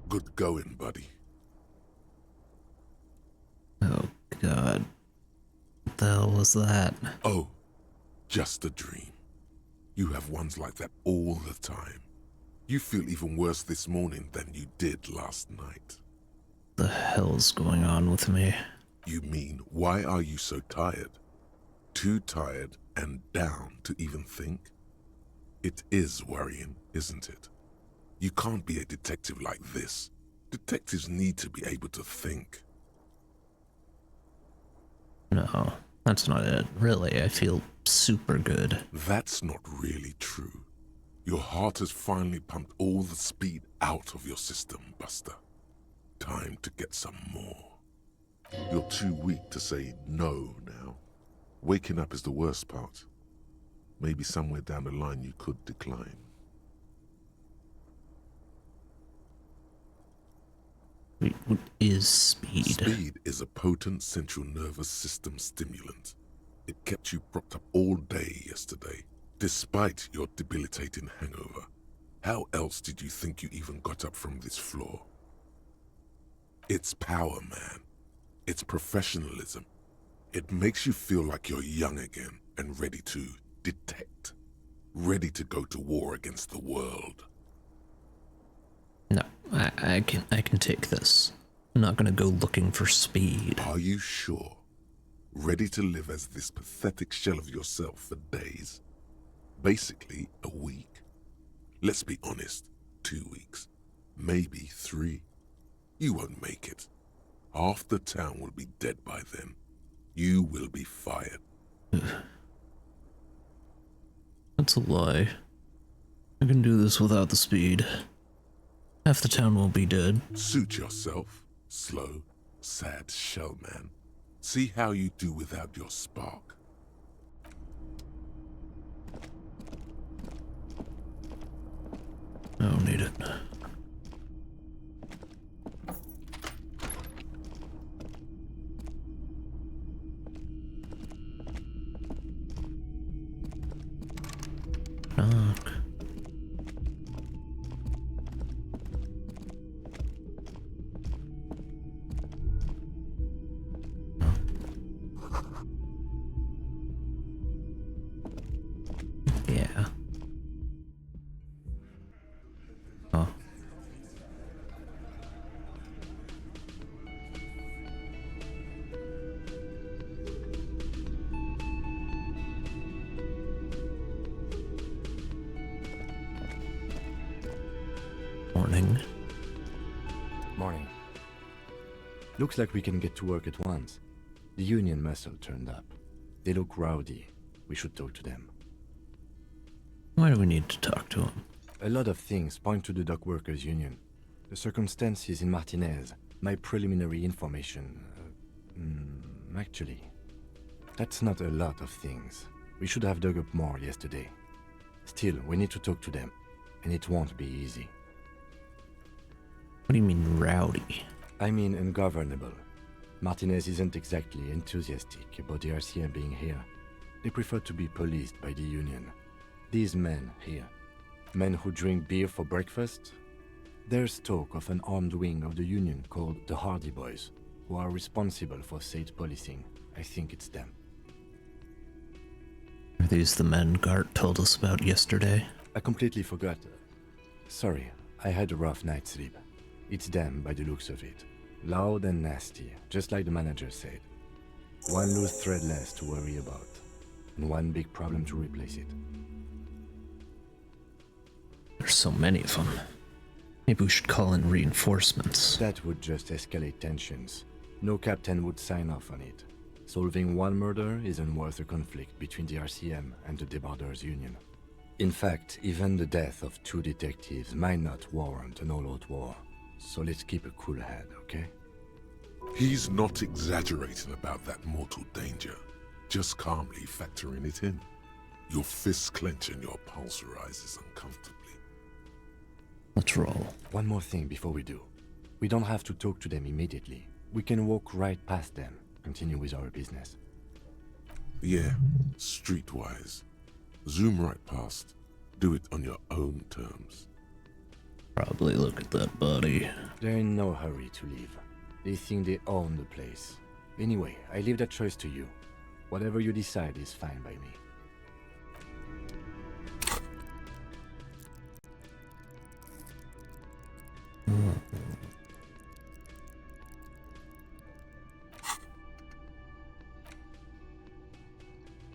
Good going, buddy. Oh, God. What the hell was that? Oh, just a dream. You have ones like that all the time. You feel even worse this morning than you did last night. The hell's going on with me? You mean, why are you so tired? Too tired and down to even think? It is worrying, isn't it? You can't be a detective like this. Detectives need to be able to think. No, that's not it. Really, I feel super good. That's not really true. Your heart has finally pumped all the speed out of your system, Buster. Time to get some more. You're too weak to say no now. Waking up is the worst part. Maybe somewhere down the line you could decline. Wait, what is speed? Speed is a potent central nervous system stimulant. It kept you propped up all day yesterday, despite your debilitating hangover. How else did you think you even got up from this floor? It's power, man. It's professionalism. It makes you feel like you're young again and ready to detect. Ready to go to war against the world. No, I can take this. I'm not gonna go looking for speed. Are you sure? Ready to live as this pathetic shell of yourself for days? Basically, a week. Let's be honest, 2 weeks. Maybe 3. You won't make it. Half the town will be dead by then. You will be fired. That's a lie. I can do this without the speed. Half the town will be dead. Suit yourself, slow, sad shell man. See how you do without your spark. I don't need it. Knock. Yeah. Oh. Morning. Morning. Looks like we can get to work at once. The Union muscle turned up. They look rowdy. We should talk to them. Why do we need to talk to him? A lot of things point to the dock workers union. The circumstances in Martinez, my preliminary information. Actually, that's not a lot of things. We should have dug up more yesterday. Still, we need to talk to them, and it won't be easy. What do you mean rowdy? I mean ungovernable. Martinez isn't exactly enthusiastic about the RCM being here. They prefer to be policed by the Union. These men here, men who drink beer for breakfast, there's talk of an armed wing of the Union called the Hardy Boys, who are responsible for state policing. I think it's them. Are these the men Gart told us about yesterday? I completely forgot. Sorry, I had a rough night's sleep. It's them by the looks of it. Loud and nasty, just like the manager said. One loose thread less to worry about, and one big problem to replace it. There's so many of them. Maybe we should call in reinforcements. That would just escalate tensions. No captain would sign off on it. Solving one murder isn't worth a conflict between the RCM and the Debarders Union. In fact, even the death of 2 detectives might not warrant an all-out war. So let's keep a cool head, okay? He's not exaggerating about that mortal danger, just calmly factoring it in. Your fists clench and your pulse rises uncomfortably. Let's roll. One more thing before we do. We don't have to talk to them immediately. We can walk right past them, continue with our business. Yeah, streetwise. Zoom right past. Do it on your own terms. Probably look at that body. They're in no hurry to leave. They think they own the place. Anyway, I leave that choice to you. Whatever you decide is fine by me.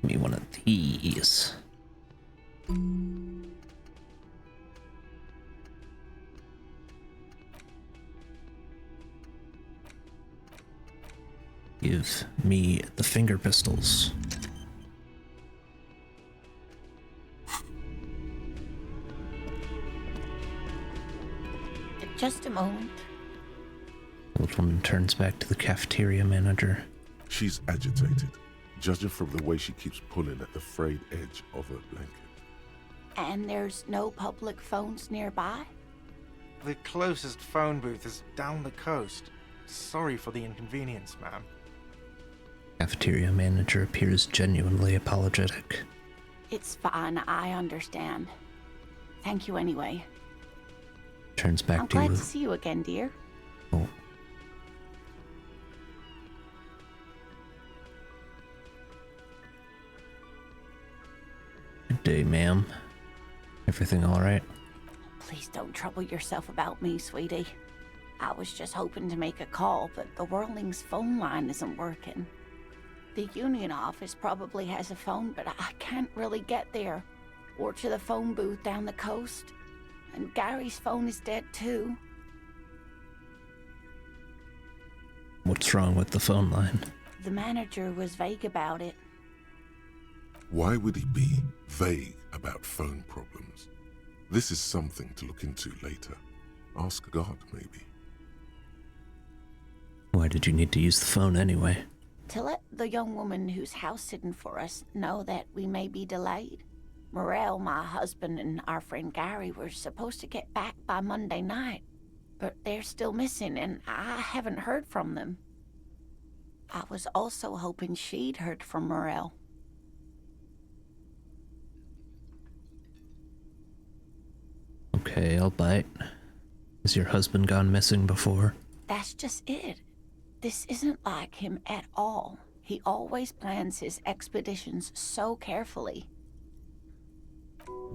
Give me one of these. Give me the finger pistols. Just a moment. The old woman turns back to the cafeteria manager. She's agitated, judging from the way she keeps pulling at the frayed edge of her blanket. And there's no public phones nearby? The closest phone booth is down the coast. Sorry for the inconvenience, ma'am. Cafeteria manager appears genuinely apologetic. It's fine, I understand. Thank you anyway. Turns back I'm to glad you. to see you again, dear. Oh. Good day, ma'am. Everything all right? Please don't trouble yourself about me, sweetie. I was just hoping to make a call, but the Whirling's phone line isn't working. The union office probably has a phone, but I can't really get there. Or to the phone booth down the coast. And Gary's phone is dead too. What's wrong with the phone line? The manager was vague about it. Why would he be vague about phone problems? This is something to look into later. Ask God, maybe. Why did you need to use the phone anyway? To let the young woman who's house-sitting for us know that we may be delayed. Morel, my husband, and our friend Gary were supposed to get back by Monday night, but they're still missing, and I haven't heard from them. I was also hoping she'd heard from Morel. Okay, I'll bite. Has your husband gone missing before? That's just it. This isn't like him at all. He always plans his expeditions so carefully.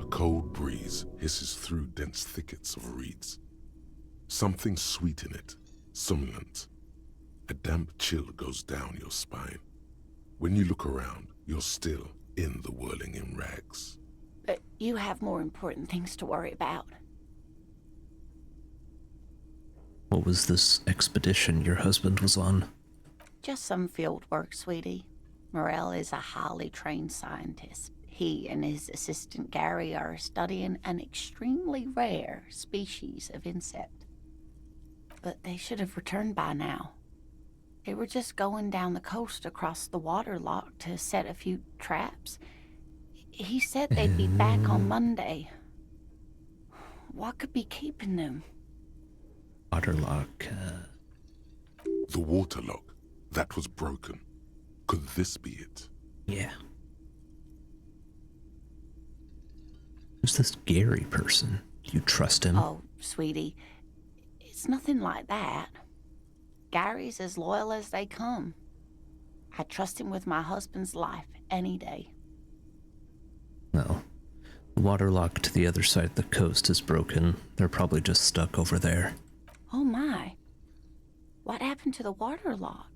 A cold breeze hisses through dense thickets of reeds. Something sweet in it, somnolent. A damp chill goes down your spine. When you look around, you're still in the whirling in rags. But you have more important things to worry about. What was this expedition your husband was on? Just some field work, sweetie. Morel is a highly trained scientist. He and his assistant Gary are studying an extremely rare species of insect. But they should have returned by now. They were just going down the coast across the water lock to set a few traps. He said they'd be back on Monday. What could be keeping them? Waterlock, The waterlock, that was broken. Could this be it? yeah. Who's this Gary person? Do you trust him? Oh, sweetie, it's nothing like that. Gary's as loyal as they come. I trust him with my husband's life any day. No. The waterlock to the other side of the coast is broken. They're probably just stuck over there. Oh my. What happened to the water lock?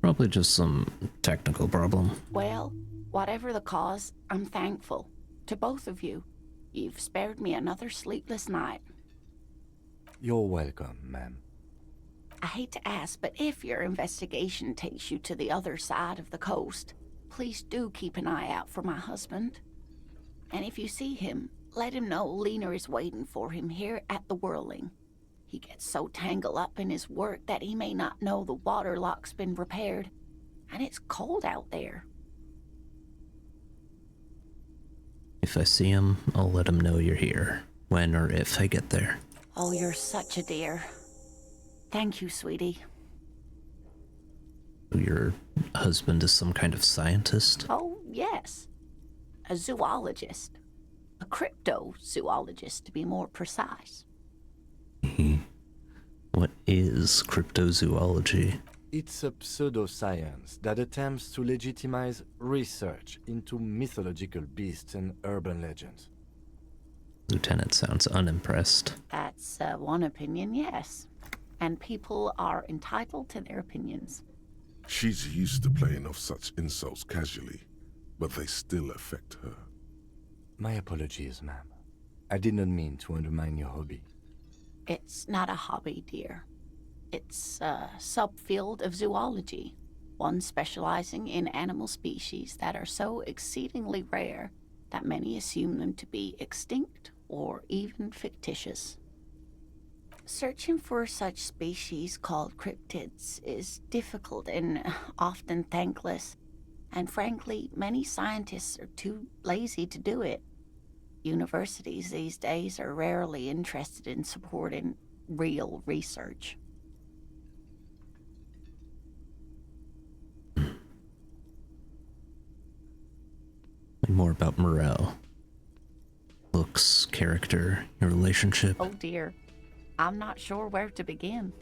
Probably just some technical problem. Well, whatever the cause, I'm thankful. To both of you. You've spared me another sleepless night. You're welcome, ma'am. I hate to ask, but if your investigation takes you to the other side of the coast, please do keep an eye out for my husband. And if you see him, let him know Lena is waiting for him here at the Whirling. He gets so tangled up in his work that he may not know the water lock's been repaired, and it's cold out there. If I see him, I'll let him know you're here, when or if I get there. Oh, you're such a dear. Thank you, sweetie. Your husband is some kind of scientist? Oh, yes. A zoologist. A cryptozoologist, to be more precise. What is cryptozoology? It's a pseudoscience that attempts to legitimize research into mythological beasts and urban legends. Lieutenant sounds unimpressed. That's one opinion, yes. And people are entitled to their opinions. She's used to playing off such insults casually, but they still affect her. My apologies, ma'am. I did not mean to undermine your hobby. It's not a hobby, dear. It's a subfield of zoology, one specializing in animal species that are so exceedingly rare that many assume them to be extinct or even fictitious. Searching for such species called cryptids is difficult and often thankless, and frankly, many scientists are too lazy to do it. Universities these days are rarely interested in supporting real research. More about Morel. Looks, character, your relationship. Oh dear. I'm not sure where to begin.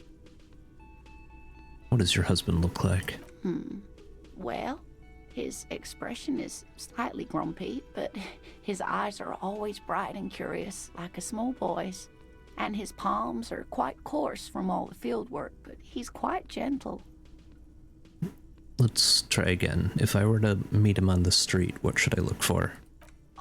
What does your husband look like? Well, his expression is slightly grumpy, but his eyes are always bright and curious, like a small boy's. And his palms are quite coarse from all the field work, but he's quite gentle. Let's try again. If I were to meet him on the street, what should I look for?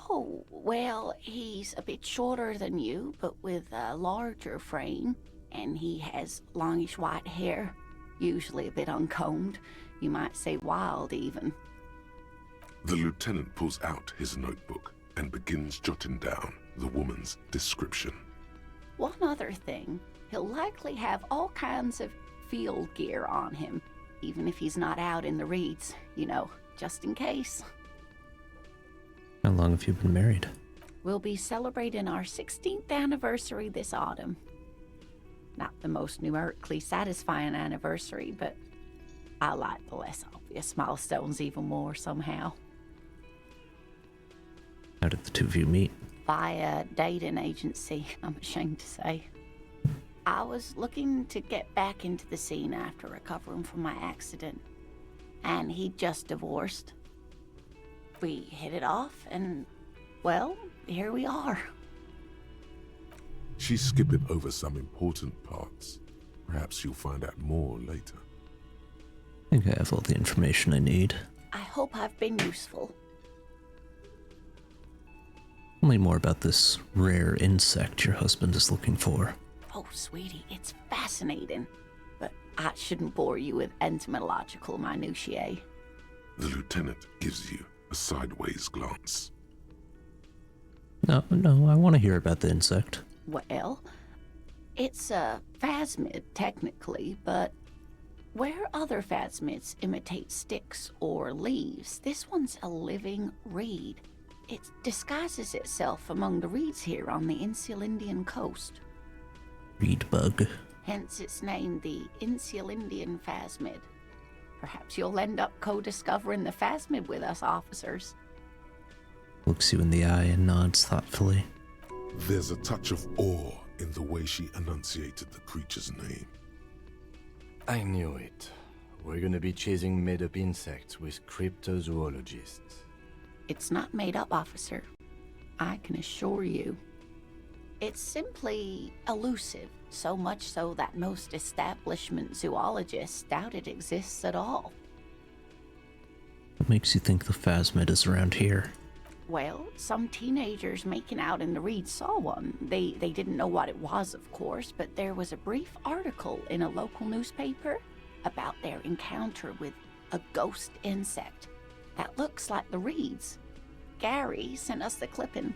Oh, well, he's a bit shorter than you, but with a larger frame, and he has longish white hair, usually a bit uncombed. You might say wild, even. The lieutenant pulls out his notebook and begins jotting down the woman's description. One other thing, he'll likely have all kinds of field gear on him, even if he's not out in the reeds, just in case. How long have you been married? We'll be celebrating our 16th anniversary this autumn. Not the most numerically satisfying anniversary, but I like the less obvious milestones even more somehow. How did the two of you meet? Via dating agency, I'm ashamed to say. I was looking to get back into the scene after recovering from my accident, and he'd just divorced. We hit it off, and, well, here we are. She's skipping over some important parts. Perhaps you'll find out more later. I think I have all the information I need. I hope I've been useful. Tell me more about this rare insect your husband is looking for. Oh, sweetie, it's fascinating, but I shouldn't bore you with entomological minutiae. The lieutenant gives you a sideways glance. No, I want to hear about the insect. Well, it's a phasmid, technically, but where other phasmids imitate sticks or leaves, this one's a living reed. It disguises itself among the reeds here on the Insular Indian coast. Reed bug. Hence its name, the Insular Indian phasmid. Perhaps you'll end up co-discovering the phasmid with us officers. Looks you in the eye and nods thoughtfully. There's a touch of awe in the way she enunciated the creature's name. I knew it. We're gonna be chasing made-up insects with cryptozoologists. It's not made up, officer. I can assure you. It's simply elusive, so much so that most establishment zoologists doubt it exists at all. What makes you think the phasmid is around here? Well, some teenagers making out in the reeds saw one. They didn't know what it was, of course, but there was a brief article in a local newspaper about their encounter with a ghost insect that looks like the reeds. Gary sent us the clipping.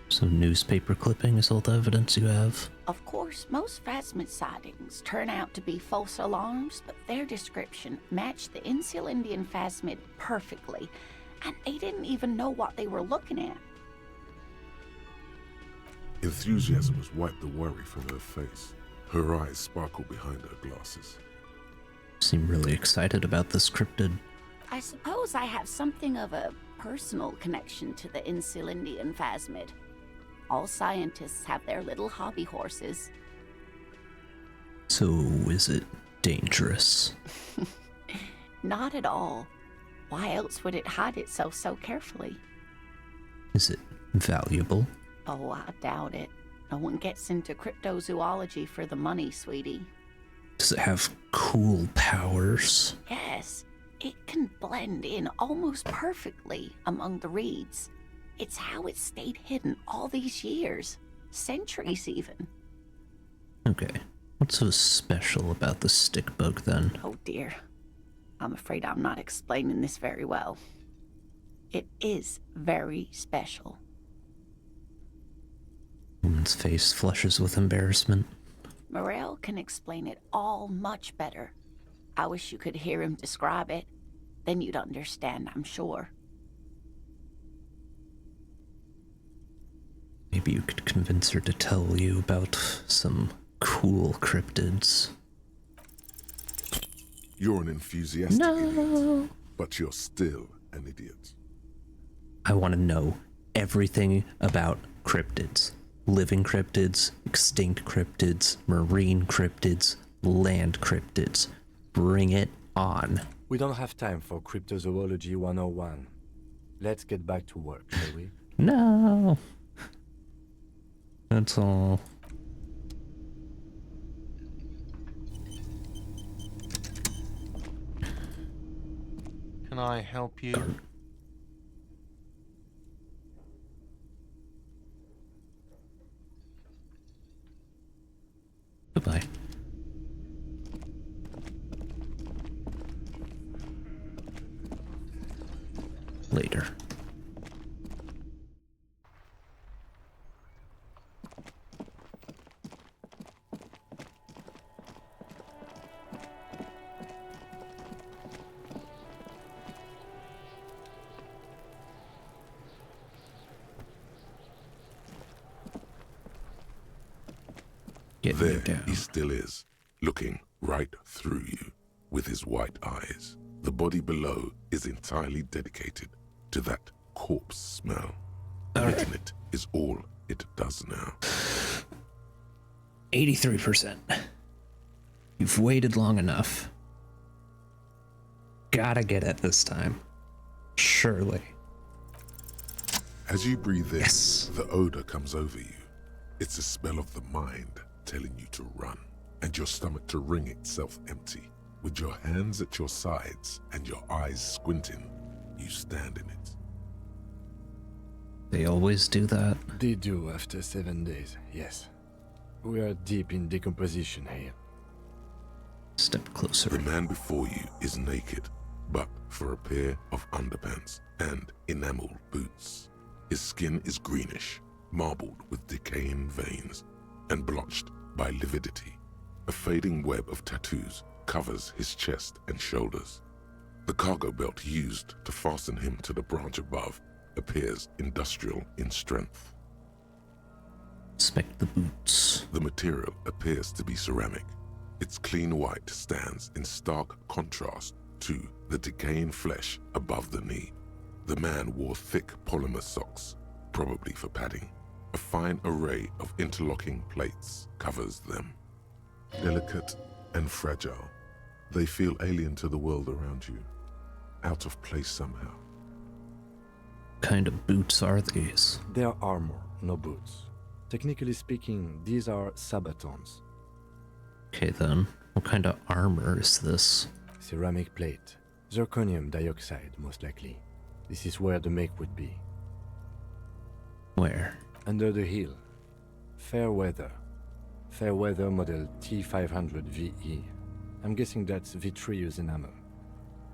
So newspaper clipping is all the evidence you have? Of course, most phasmid sightings turn out to be false alarms, but their description matched the Insular Indian phasmid perfectly, and they didn't even know what they were looking at. Enthusiasm has wiped the worry from her face. Her eyes sparkle behind her glasses. Seem really excited about this cryptid. I suppose I have something of a personal connection to the Insular Indian phasmid. All scientists have their little hobby horses. So is it dangerous? Not at all. Why else would it hide itself so carefully? Is it valuable? Oh, I doubt it. No one gets into cryptozoology for the money, sweetie. Does it have cool powers? Yes, it can blend in almost perfectly among the reeds. It's how it stayed hidden all these years, centuries even. Okay, what's so special about the stick bug then? Oh dear, I'm afraid I'm not explaining this very well. It is very special. Woman's face flushes with embarrassment. Morel can explain it all much better. I wish you could hear him describe it. Then you'd understand, I'm sure. Maybe you could convince her to tell you about some cool cryptids. You're an enthusiastic idiot, but you're still an idiot. I want to know everything about cryptids. Living cryptids, extinct cryptids, marine cryptids, land cryptids. Bring it on. We don't have time for Cryptozoology 101. Let's get back to work, shall we? No. That's all. Can I help you? Goodbye. Later. There he still is, looking right through you with his white eyes. The body below is entirely dedicated to that corpse smell. Hitting it is all it does now. 83%. You've waited long enough. Gotta get it this time. Surely. As you breathe in, Yes. the odor comes over you. It's a smell of the mind telling you to run, and your stomach to wring itself empty. With your hands at your sides and your eyes squinting, you stand in it. They always do that. They do after 7 days, yes. We are deep in decomposition here. Step closer. The man before you is naked, but for a pair of underpants and enamel boots. His skin is greenish, marbled with decaying veins, and blotched by lividity. A fading web of tattoos covers his chest and shoulders. The cargo belt used to fasten him to the branch above appears industrial in strength. Inspect the boots. The material appears to be ceramic. Its clean white stands in stark contrast to the decaying flesh above the knee. The man wore thick polymer socks, probably for padding. A fine array of interlocking plates covers them. Delicate and fragile, they feel alien to the world around you, out of place somehow. What kind of boots are these? They are armor, no boots. Technically speaking, these are sabatons. Okay then, what kind of armor is this? Ceramic plate. Zirconium dioxide, most likely. This is where the make would be. Where? Under the heel. Fair weather. Fair weather model T500 VE. I'm guessing that's vitreous enamel.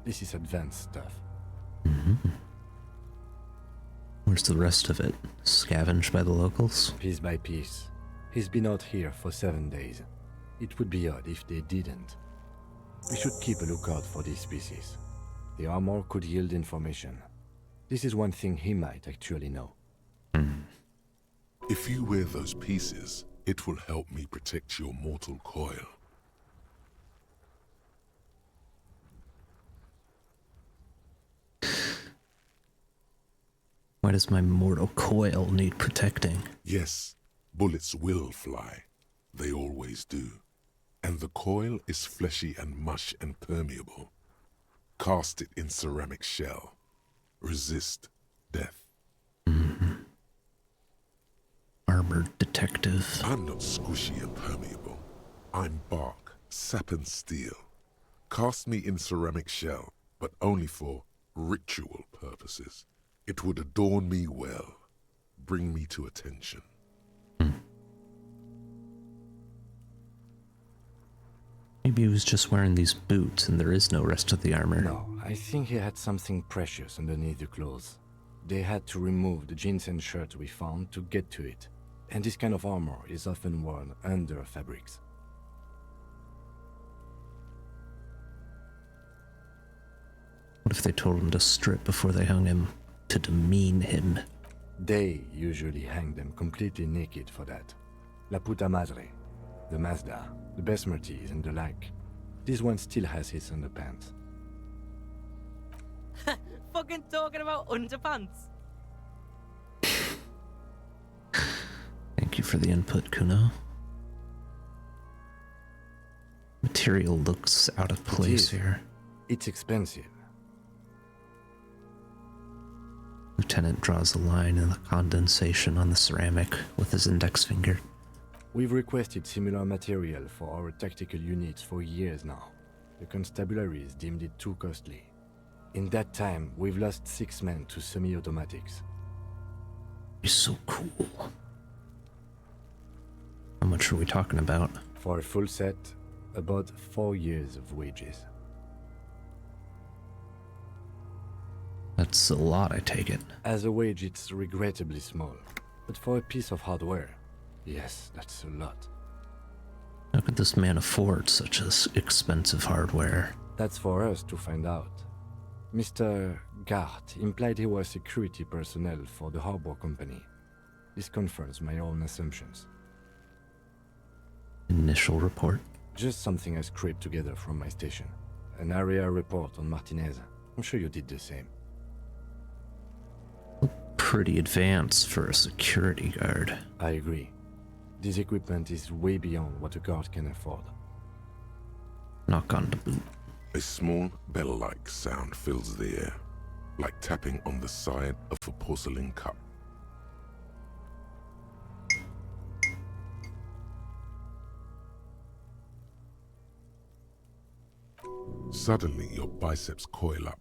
This is advanced stuff. Where's the rest of it? Scavenged by the locals? Piece by piece. He's been out here for 7 days. It would be odd if they didn't. We should keep a lookout for these species. The armor could yield information. This is one thing he might actually know. If you wear those pieces, it will help me protect your mortal coil. Why does my mortal coil need protecting? Yes, bullets will fly. They always do. And the coil is fleshy and mush and permeable. Cast it in ceramic shell. Resist death. Armored detective. I'm not squishy and permeable. I'm bark, sap and steel. Cast me in ceramic shell, but only for ritual purposes. It would adorn me well, bring me to attention. Maybe he was just wearing these boots and there is no rest of the armor. No, I think he had something precious underneath the clothes. They had to remove the jeans and shirt we found to get to it. And this kind of armor is often worn under fabrics. What if they told him to strip before they hung him? To demean him? They usually hang them completely naked for that. La puta madre, the Mazda, the Besmerties, and the like. This one still has his underpants. Fucking talking about underpants. Thank you for the input, Kuno. Material looks out of place here. It's expensive. Lieutenant draws a line in the condensation on the ceramic with his index finger. We've requested similar material for our tactical units for years now. The constabularies deemed it too costly. In that time, we've lost 6 men to semi-automatics. You're so cool. How much are we talking about? For a full set, about 4 years of wages. That's a lot, I take it. As a wage, it's regrettably small. But for a piece of hardware, yes, that's a lot. How could this man afford such expensive hardware? That's for us to find out. Mr. Gart implied he was security personnel for the harbor company. This confirms my own assumptions. Initial report? Just something I scraped together from my station. An area report on Martinez. I'm sure you did the same. Pretty advanced for a security guard. I agree. This equipment is way beyond what a guard can afford. Knock on the boot. A small bell-like sound fills the air, like tapping on the side of a porcelain cup. Suddenly, your biceps coil up.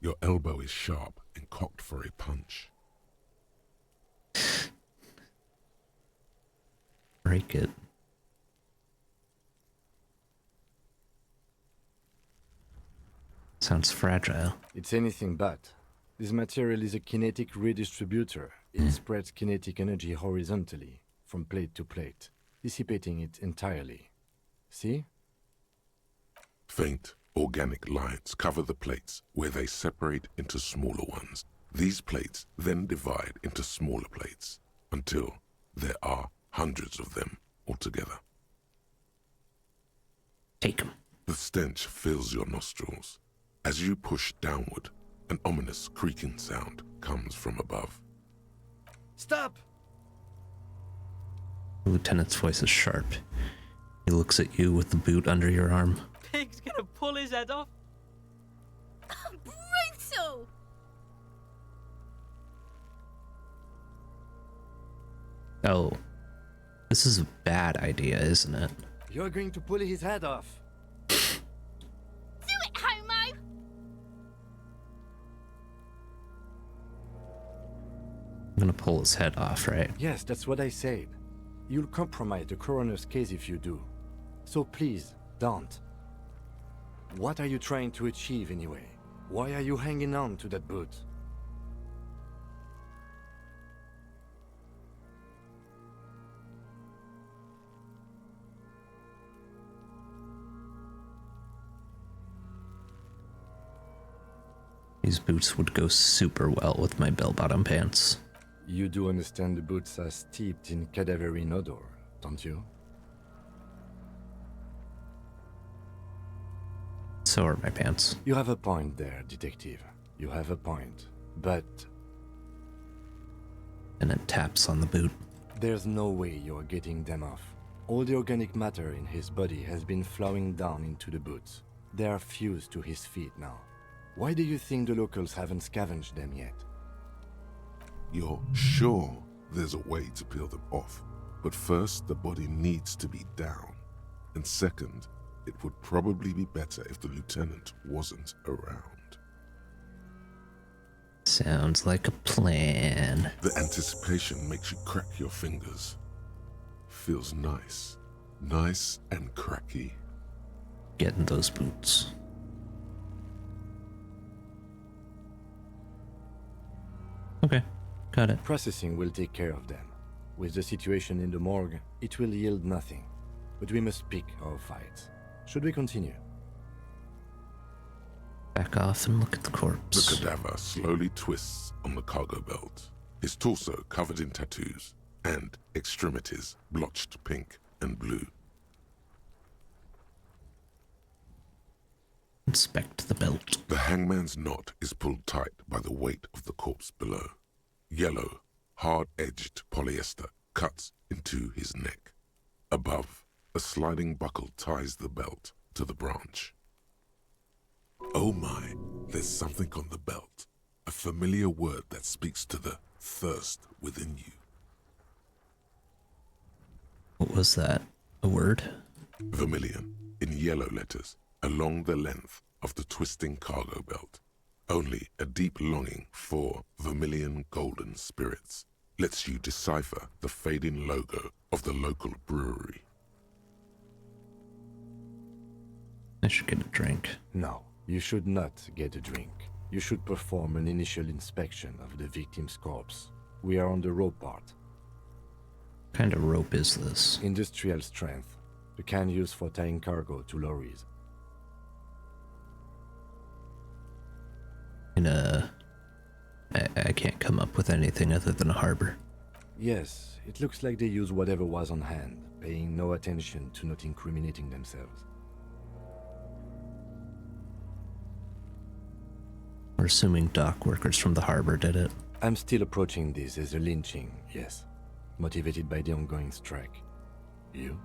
Your elbow is sharp and cocked for a punch. Break it. Sounds fragile. It's anything but. This material is a kinetic redistributor. It spreads kinetic energy horizontally, from plate to plate, dissipating it entirely. See? Faint, organic lines cover the plates where they separate into smaller ones. These plates then divide into smaller plates until there are hundreds of them altogether. Take 'em. The stench fills your nostrils. As you push downward, an ominous creaking sound comes from above. Stop! The lieutenant's voice is sharp. He looks at you with the boot under your arm. Pig's gonna pull his head off. Brutal! Oh. This is a bad idea, isn't it? You're going to pull his head off. Do it, homo! I'm gonna pull his head off, right? Yes, that's what I said. You'll compromise the coroner's case if you do. So please, don't. What are you trying to achieve anyway? Why are you hanging on to that boot? These boots would go super well with my bell-bottom pants. You do understand the boots are steeped in cadaverine odor, don't you? So are my pants. You have a point there, detective. You have a point. But And it taps on the boot. there's no way you're getting them off. All the organic matter in his body has been flowing down into the boots. They are fused to his feet now. Why do you think the locals haven't scavenged them yet? You're sure there's a way to peel them off, but first the body needs to be down. And second, it would probably be better if the lieutenant wasn't around. Sounds like a plan. The anticipation makes you crack your fingers. Feels nice. Nice and cracky. Get in those boots. Okay, got it. Processing will take care of them. With the situation in the morgue, it will yield nothing. But we must pick our fights. Should we continue? Back off and look at the The corpse. cadaver slowly twists on the cargo belt. his torso covered in tattoos and extremities blotched pink and blue. Inspect the belt. The hangman's knot is pulled tight by the weight of the corpse below. Yellow, hard-edged polyester cuts into his neck. Above, a sliding buckle ties the belt to the branch. Oh my, there's something on the belt. A familiar word that speaks to the thirst within you. What was that? A word? Vermilion, in yellow letters, along the length of the twisting cargo belt. Only a deep longing for vermilion golden spirits lets you decipher the fading logo of the local brewery. I should get a drink. No, you should not get a drink. You should perform an initial inspection of the victim's corpse. We are on the rope part. What kind of rope is this? Industrial strength. The kind used for tying cargo to lorries. I can't come up with anything other than a harbor. Yes, it looks like they used whatever was on hand, paying no attention to not incriminating themselves. We're assuming dock workers from the harbor did it. I'm still approaching this as a lynching, yes. Motivated by the ongoing strike. You?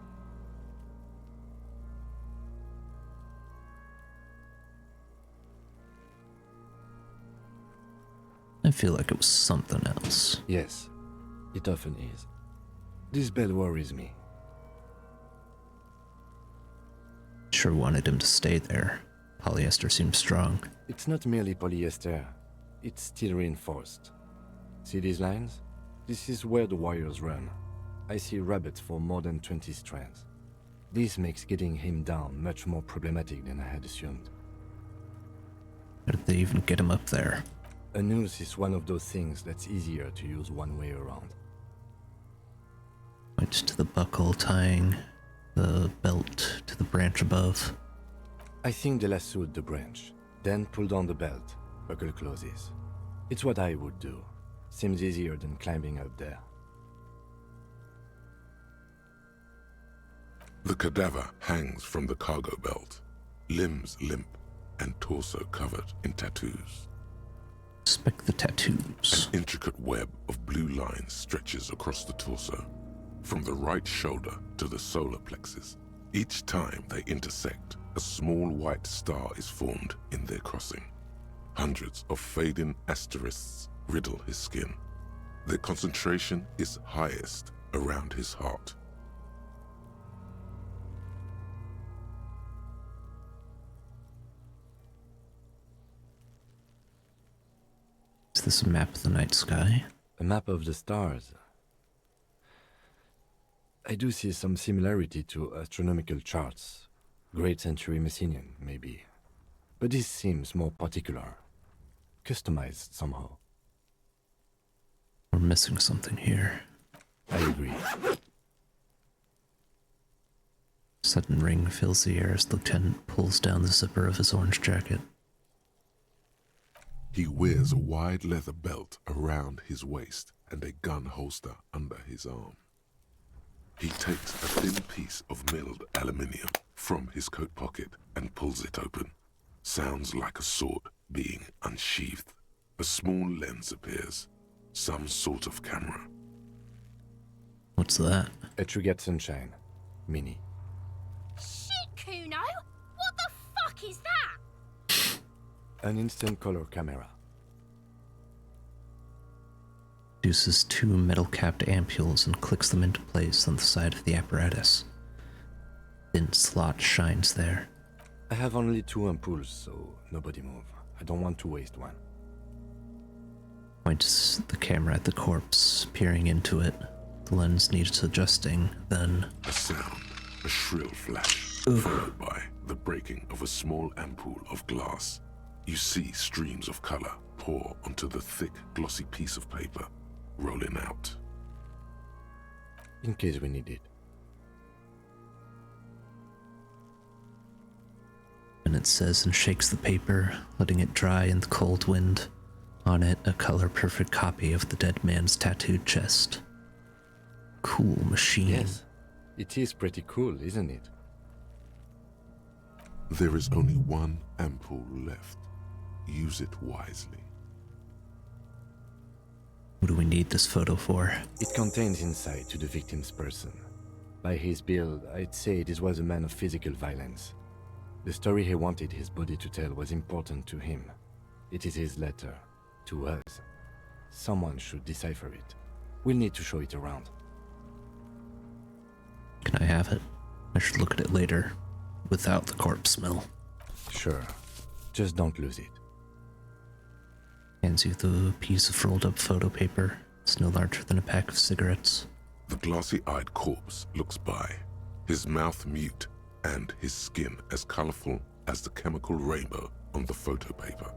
I feel like it was something else. Yes, it often is. This bell worries me. Sure wanted him to stay there. Polyester seems strong. It's not merely polyester. It's steel reinforced. See these lines? This is where the wires run. I see rabbits for more than 20 strands. This makes getting him down much more problematic than I had assumed. How did they even get him up there? A noose is one of those things that's easier to use one way around. Points to the buckle tying the belt to the branch above. I think they lassoed the branch, then pulled on the belt. Buckle closes. It's what I would do. Seems easier than climbing up there. The cadaver hangs from the cargo belt, limbs limp and torso covered in tattoos. Inspect the tattoos. An intricate web of blue lines stretches across the torso, from the right shoulder to the solar plexus. Each time they intersect, a small white star is formed in their crossing. Hundreds of fading asterisks riddle his skin. Their concentration is highest around his heart. Is this a map of the night sky? A map of the stars. I do see some similarity to astronomical charts. Great Century Messinian, maybe. But this seems more particular. Customized somehow. We're missing something here. I agree. Sudden ring fills the air as the lieutenant pulls down the zipper of his orange jacket. He wears a wide leather belt around his waist and a gun holster under his arm. He takes a thin piece of milled aluminium from his coat pocket and pulls it open. Sounds like a sword being unsheathed. A small lens appears. Some sort of camera. What's that? A Trigat Sunshine. Mini. Shit, Kuno! What the fuck is that? An instant color camera. Produces two metal-capped ampules and clicks them into place on the side of the apparatus. Thin slot shines there. I have only 2 ampoules, so nobody move. I don't want to waste one. Points the camera at the corpse, peering into it. The lens needs adjusting, then... A sound, a shrill flash, followed by the breaking of a small ampoule of glass. You see streams of color pour onto the thick, glossy piece of paper, rolling out. In case we need it. And it says and shakes the paper, letting it dry in the cold wind. On it, a color-perfect copy of the dead man's tattooed chest. Cool machine. Yes, it is pretty cool, isn't it? There is only one ampoule left. Use it wisely. What do we need this photo for? It contains insight to the victim's person. By his build, I'd say this was a man of physical violence. The story he wanted his body to tell was important to him. It is his letter. To us. Someone should decipher it. We'll need to show it around. Can I have it? I should look at it later, without the corpse smell. Sure. Just don't lose it. Hands you the piece of rolled up photo paper. It's no larger than a pack of cigarettes. The glassy-eyed corpse looks by, his mouth mute and his skin as colorful as the chemical rainbow on the photo paper,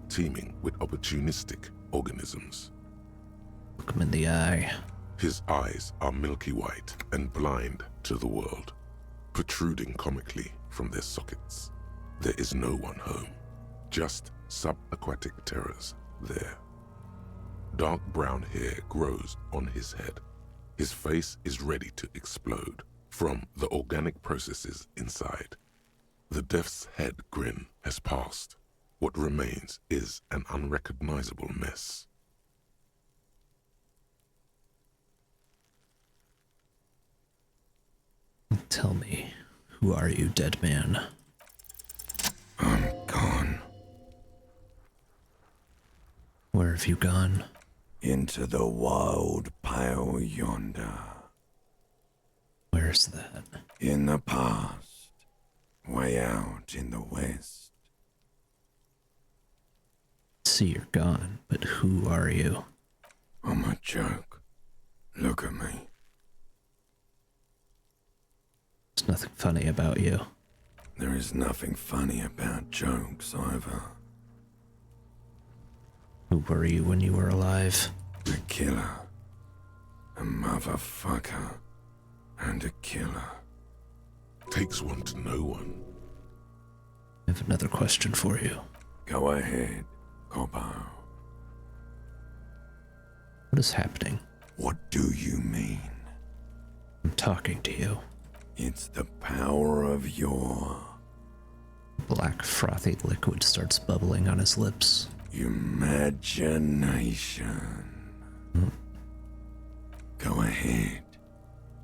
teeming with opportunistic organisms. Look him in the eye. His eyes are milky white and blind to the world, protruding comically from their sockets. There is no one home, just subaquatic terrors there. Dark brown hair grows on his head. His face is ready to explode from the organic processes inside. The death's head grin has passed. What remains is an unrecognizable mess. Tell me, who are you, dead man? I'm gone. Where have you gone? Into the wild pale yonder. Where's that? In the past. Way out in the west. See, you're gone, but who are you? I'm a joke. Look at me. There's nothing funny about you. There is nothing funny about jokes either. Who were you when you were alive? A killer. A motherfucker. And a killer. Takes one to know one. I have another question for you. Go ahead, Coppo. What is happening? What do you mean? I'm talking to you. It's the power of your... Black frothy liquid starts bubbling on his lips. Imagination. Go ahead.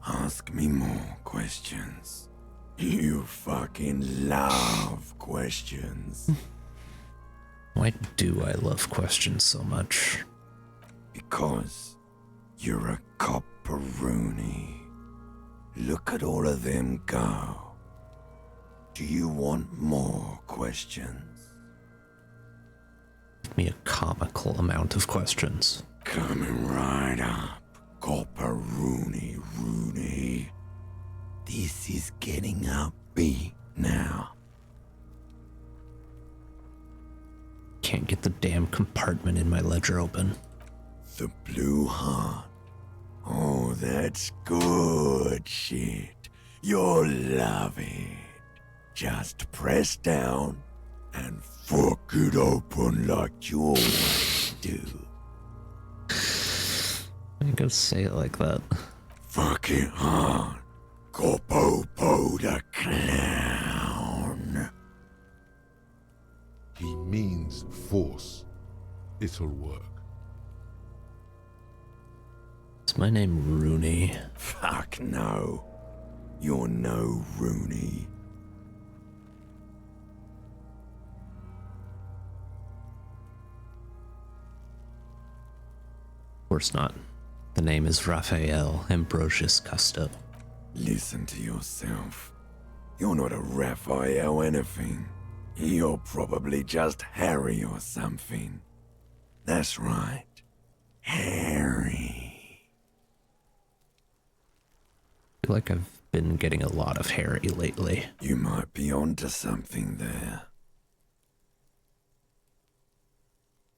Ask me more questions. You fucking love questions. Why do I love questions so much? Because you're a copperoonie. Look at all of them go. Do you want more questions? Give me a comical amount of questions. Coming right up, copperoonie Rooney. This is getting upbeat now. Can't get the damn compartment in my ledger open. The blue heart. Oh, that's good shit. You'll love it. Just press down and fuck it open like you always do. I ain't gonna say it like that. Fuck it hard. Copopo the clown. He means force. It'll work. Is my name Rooney? Fuck no. You're no Rooney. Of course not. The name is Raphael Ambrosius Custo. Listen to yourself. You're not a Raphael anything. You're probably just Harry or something. That's right. Harry. I feel like I've been getting a lot of Harry lately. You might be onto something there.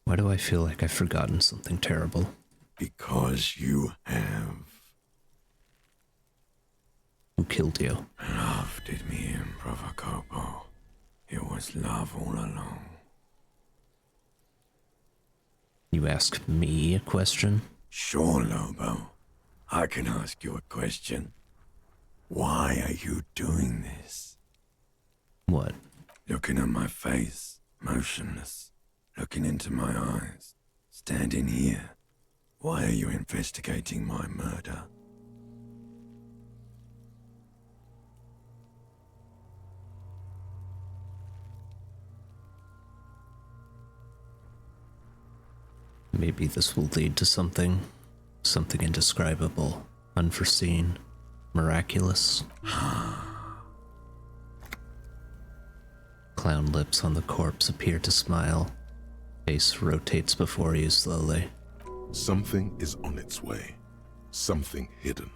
Why do I feel like I've forgotten something terrible? Because you have. Who killed you? Love did me in, Brother Copo. It was love all along. You ask me a question? Sure, Lobo. I can ask you a question. Why are you doing this? What? Looking at my face, motionless. Looking into my eyes, standing here. Why are you investigating my murder? Maybe this will lead to something indescribable, unforeseen, miraculous. Clown lips on the corpse appear to smile. Face rotates before you slowly. Something is on its way. Something hidden.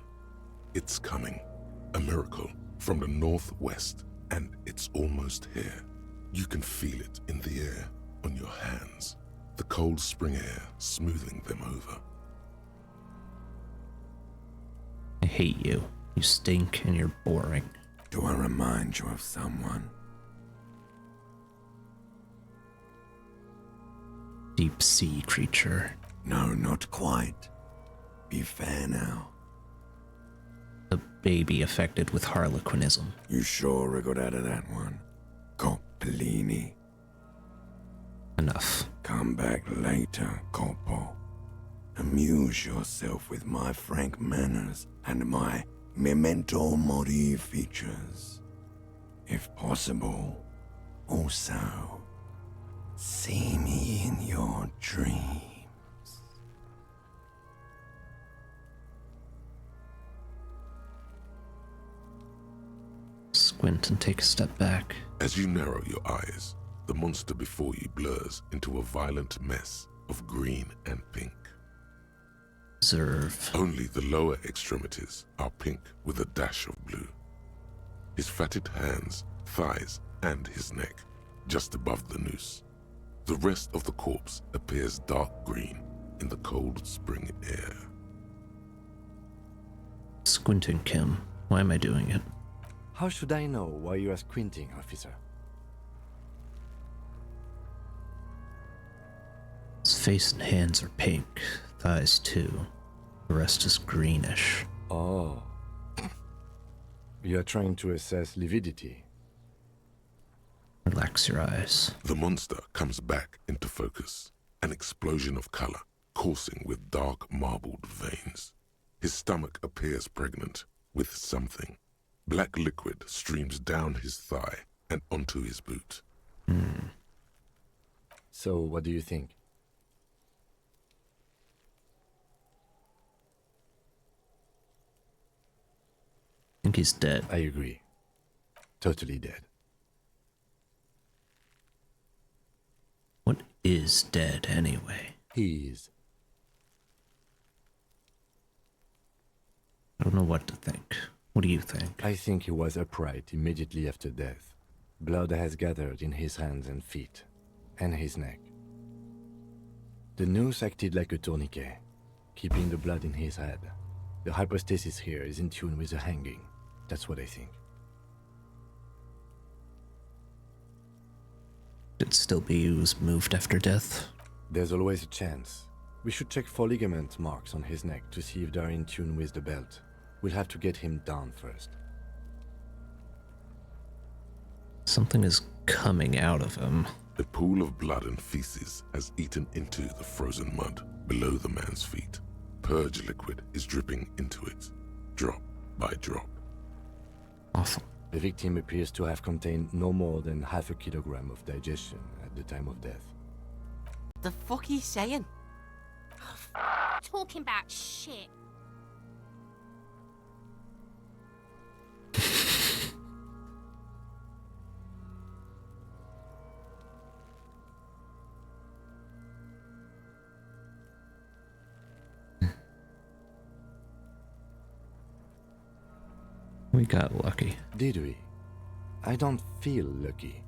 It's coming. A miracle from the northwest, and it's almost here. You can feel it in the air, on your hands. The cold spring air smoothing them over. I hate you. You stink and you're boring. Do I remind you of someone? Deep sea creature. No, not quite. Be fair now. A baby affected with harlequinism. You sure I got out of that one? Coppellini. Enough. Come back later, Coppo. Amuse yourself with my frank manners and my memento mori features. If possible, also, see me in your dreams. Squint and take a step back. As you narrow your eyes, the monster before you blurs into a violent mess of green and pink. Observe. Only the lower extremities are pink with a dash of blue. His fatted hands, thighs, and his neck, just above the noose. The rest of the corpse appears dark green in the cold spring air. Squinting, Kim. Why am I doing it? How should I know why you are squinting, officer? His face and hands are pink, thighs too. The rest is greenish. Oh. You are trying to assess lividity. Relax your eyes. The monster comes back into focus, an explosion of color, coursing with dark marbled veins. His stomach appears pregnant with something. Black liquid streams down his thigh and onto his boot. So, what do you think? I think he's dead. I agree. Totally dead. What is dead anyway? He is. I don't know what to think. What do you think? I think he was upright immediately after death. Blood has gathered in his hands and feet, and his neck. The noose acted like a tourniquet, keeping the blood in his head. The hypostasis here is in tune with the hanging. That's what I think. Could still be used moved after death. There's always a chance. We should check for ligament marks on his neck to see if they're in tune with the belt. We'll have to get him down first. Something is coming out of him. A pool of blood and feces has eaten into the frozen mud below the man's feet. Purge liquid is dripping into it, drop by drop. Awful. The victim appears to have contained no more than half a kilogram of digestion at the time of death. The fuck he's saying? Talking about shit. We got lucky. Did we? I don't feel lucky.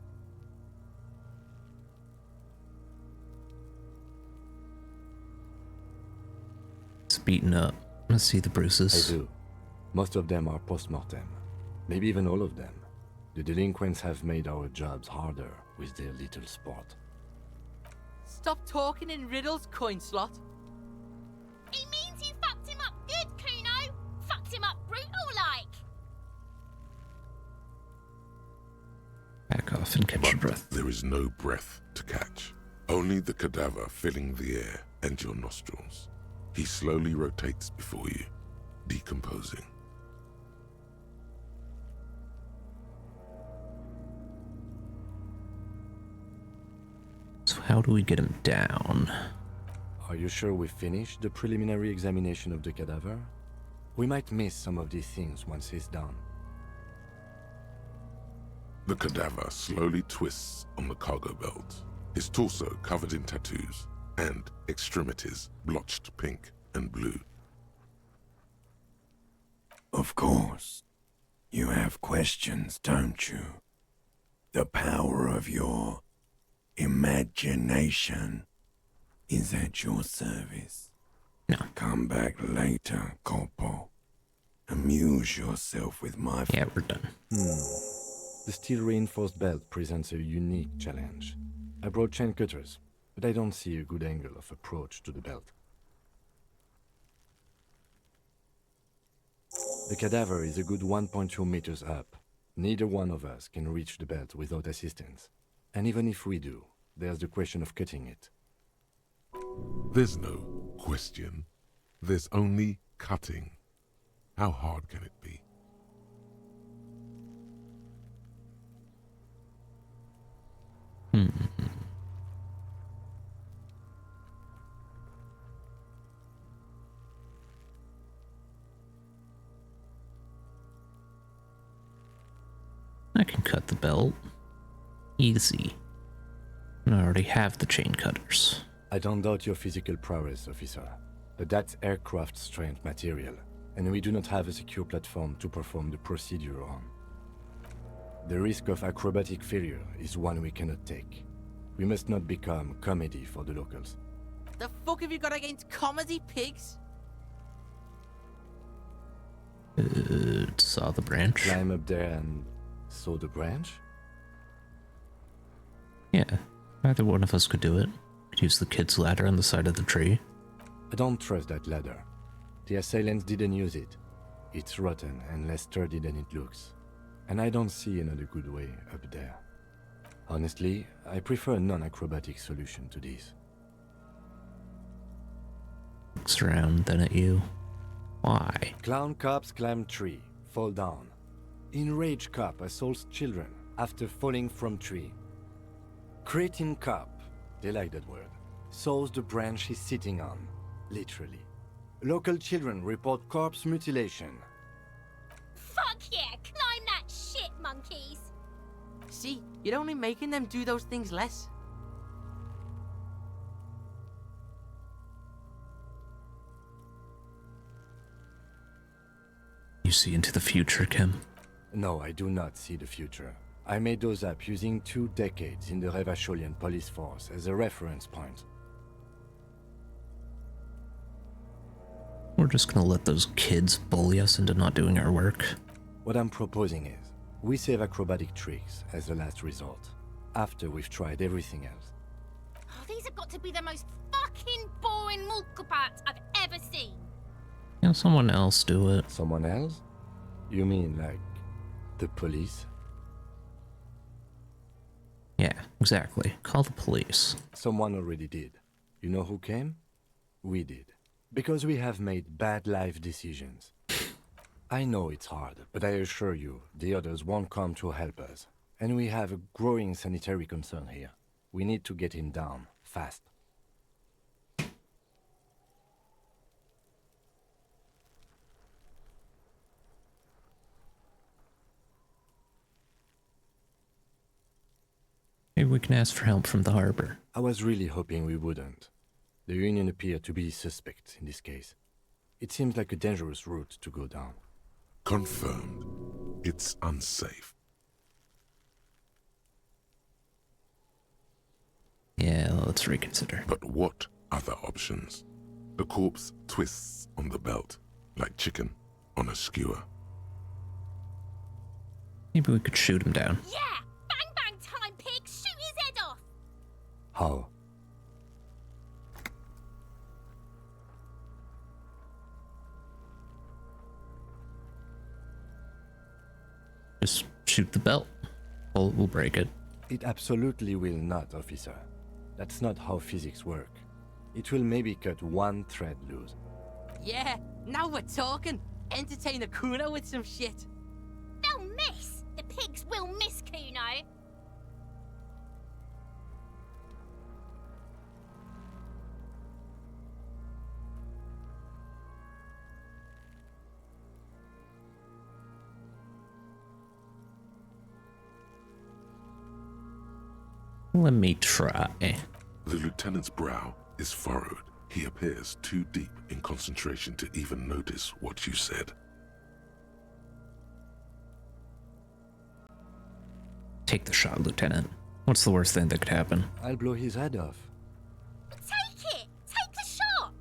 It's beaten up. Let's see the bruises. I do. Most of them are post-mortem. Maybe even all of them. The delinquents have made our jobs harder with their little sport. Stop talking in riddles, coin slot. He means you fucked him up good, Kuno. Fucked him up brutal like. Back off and catch your breath. There is no breath to catch. Only the cadaver filling the air and your nostrils. He slowly rotates before you, decomposing. So how do we get him down? Are you sure we finished the preliminary examination of the cadaver? We might miss some of these things once he's done. The cadaver slowly twists on the cargo belt, his torso covered in tattoos, and extremities blotched pink and blue. Of course. You have questions, don't you? The power of your imagination is at your service. No. Come back later, Corpo. Amuse yourself with my... Yeah, we're done. The steel-reinforced belt presents a unique challenge. I brought chain cutters, but I don't see a good angle of approach to the belt. The cadaver is a good 1.2 meters up. Neither one of us can reach the belt without assistance. And even if we do, there's the question of cutting it. There's no question. There's only cutting. How hard can it be? I can cut the belt. Easy. And I already have the chain cutters. I don't doubt your physical prowess, officer, but that's aircraft-strength material, and we do not have a secure platform to perform the procedure on. The risk of acrobatic failure is one we cannot take. We must not become comedy for the locals. The fuck have you got against comedy, pigs? Saw the branch. Climb up there and saw the branch? Yeah, either one of us could do it. Could use the kid's ladder on the side of the tree. I don't trust that ladder. The assailants didn't use it. It's rotten and less sturdy than it looks. And I don't see another good way up there. Honestly, I prefer a non-acrobatic solution to this. Looks around, then at you. Why? Clown cops climb tree, fall down. Enraged cop assaults children after falling from tree. Cretin cop, they like that word, saws the branch he's sitting on, literally. Local children report corpse mutilation. Fuck yeah, climb that shit, monkeys. See, you're only making them do those things less. You see into the future, Kim? No, I do not see the future. I made those up using 2 decades in the Revacholian police force as a reference point. We're just gonna let those kids bully us into not doing our work. What I'm proposing is, we save acrobatic tricks as a last resort, after we've tried everything else. Oh, these have got to be the most fucking boring mulkapats I've ever seen. You know, someone else do it. Someone else? You mean like the police? Yeah, exactly. Call the police. Someone already did. You know who came? We did. Because we have made bad life decisions. I know it's hard, but I assure you, the others won't come to help us. And we have a growing sanitary concern here. We need to get him down, fast. Maybe we can ask for help from the harbor. I was really hoping we wouldn't. The Union appeared to be suspect in this case. It seems like a dangerous route to go down. Confirmed. It's unsafe. Yeah, let's reconsider. But what other options? The corpse twists on the belt, like chicken on a skewer. Maybe we could shoot him down. Yeah! Bang bang time, pig! Shoot his head off! How? Just shoot the belt. We'll break it. It absolutely will not, officer. That's not how physics work. It will maybe cut one thread loose. Yeah, now we're talking. Entertain a Kuno with some shit. They'll miss. The pigs will miss Kuno. Let me try. The lieutenant's brow is furrowed. He appears too deep in concentration to even notice what you said. Take the shot, Lieutenant. What's the worst thing that could happen? I'll blow his head off. Take it. Take the shot.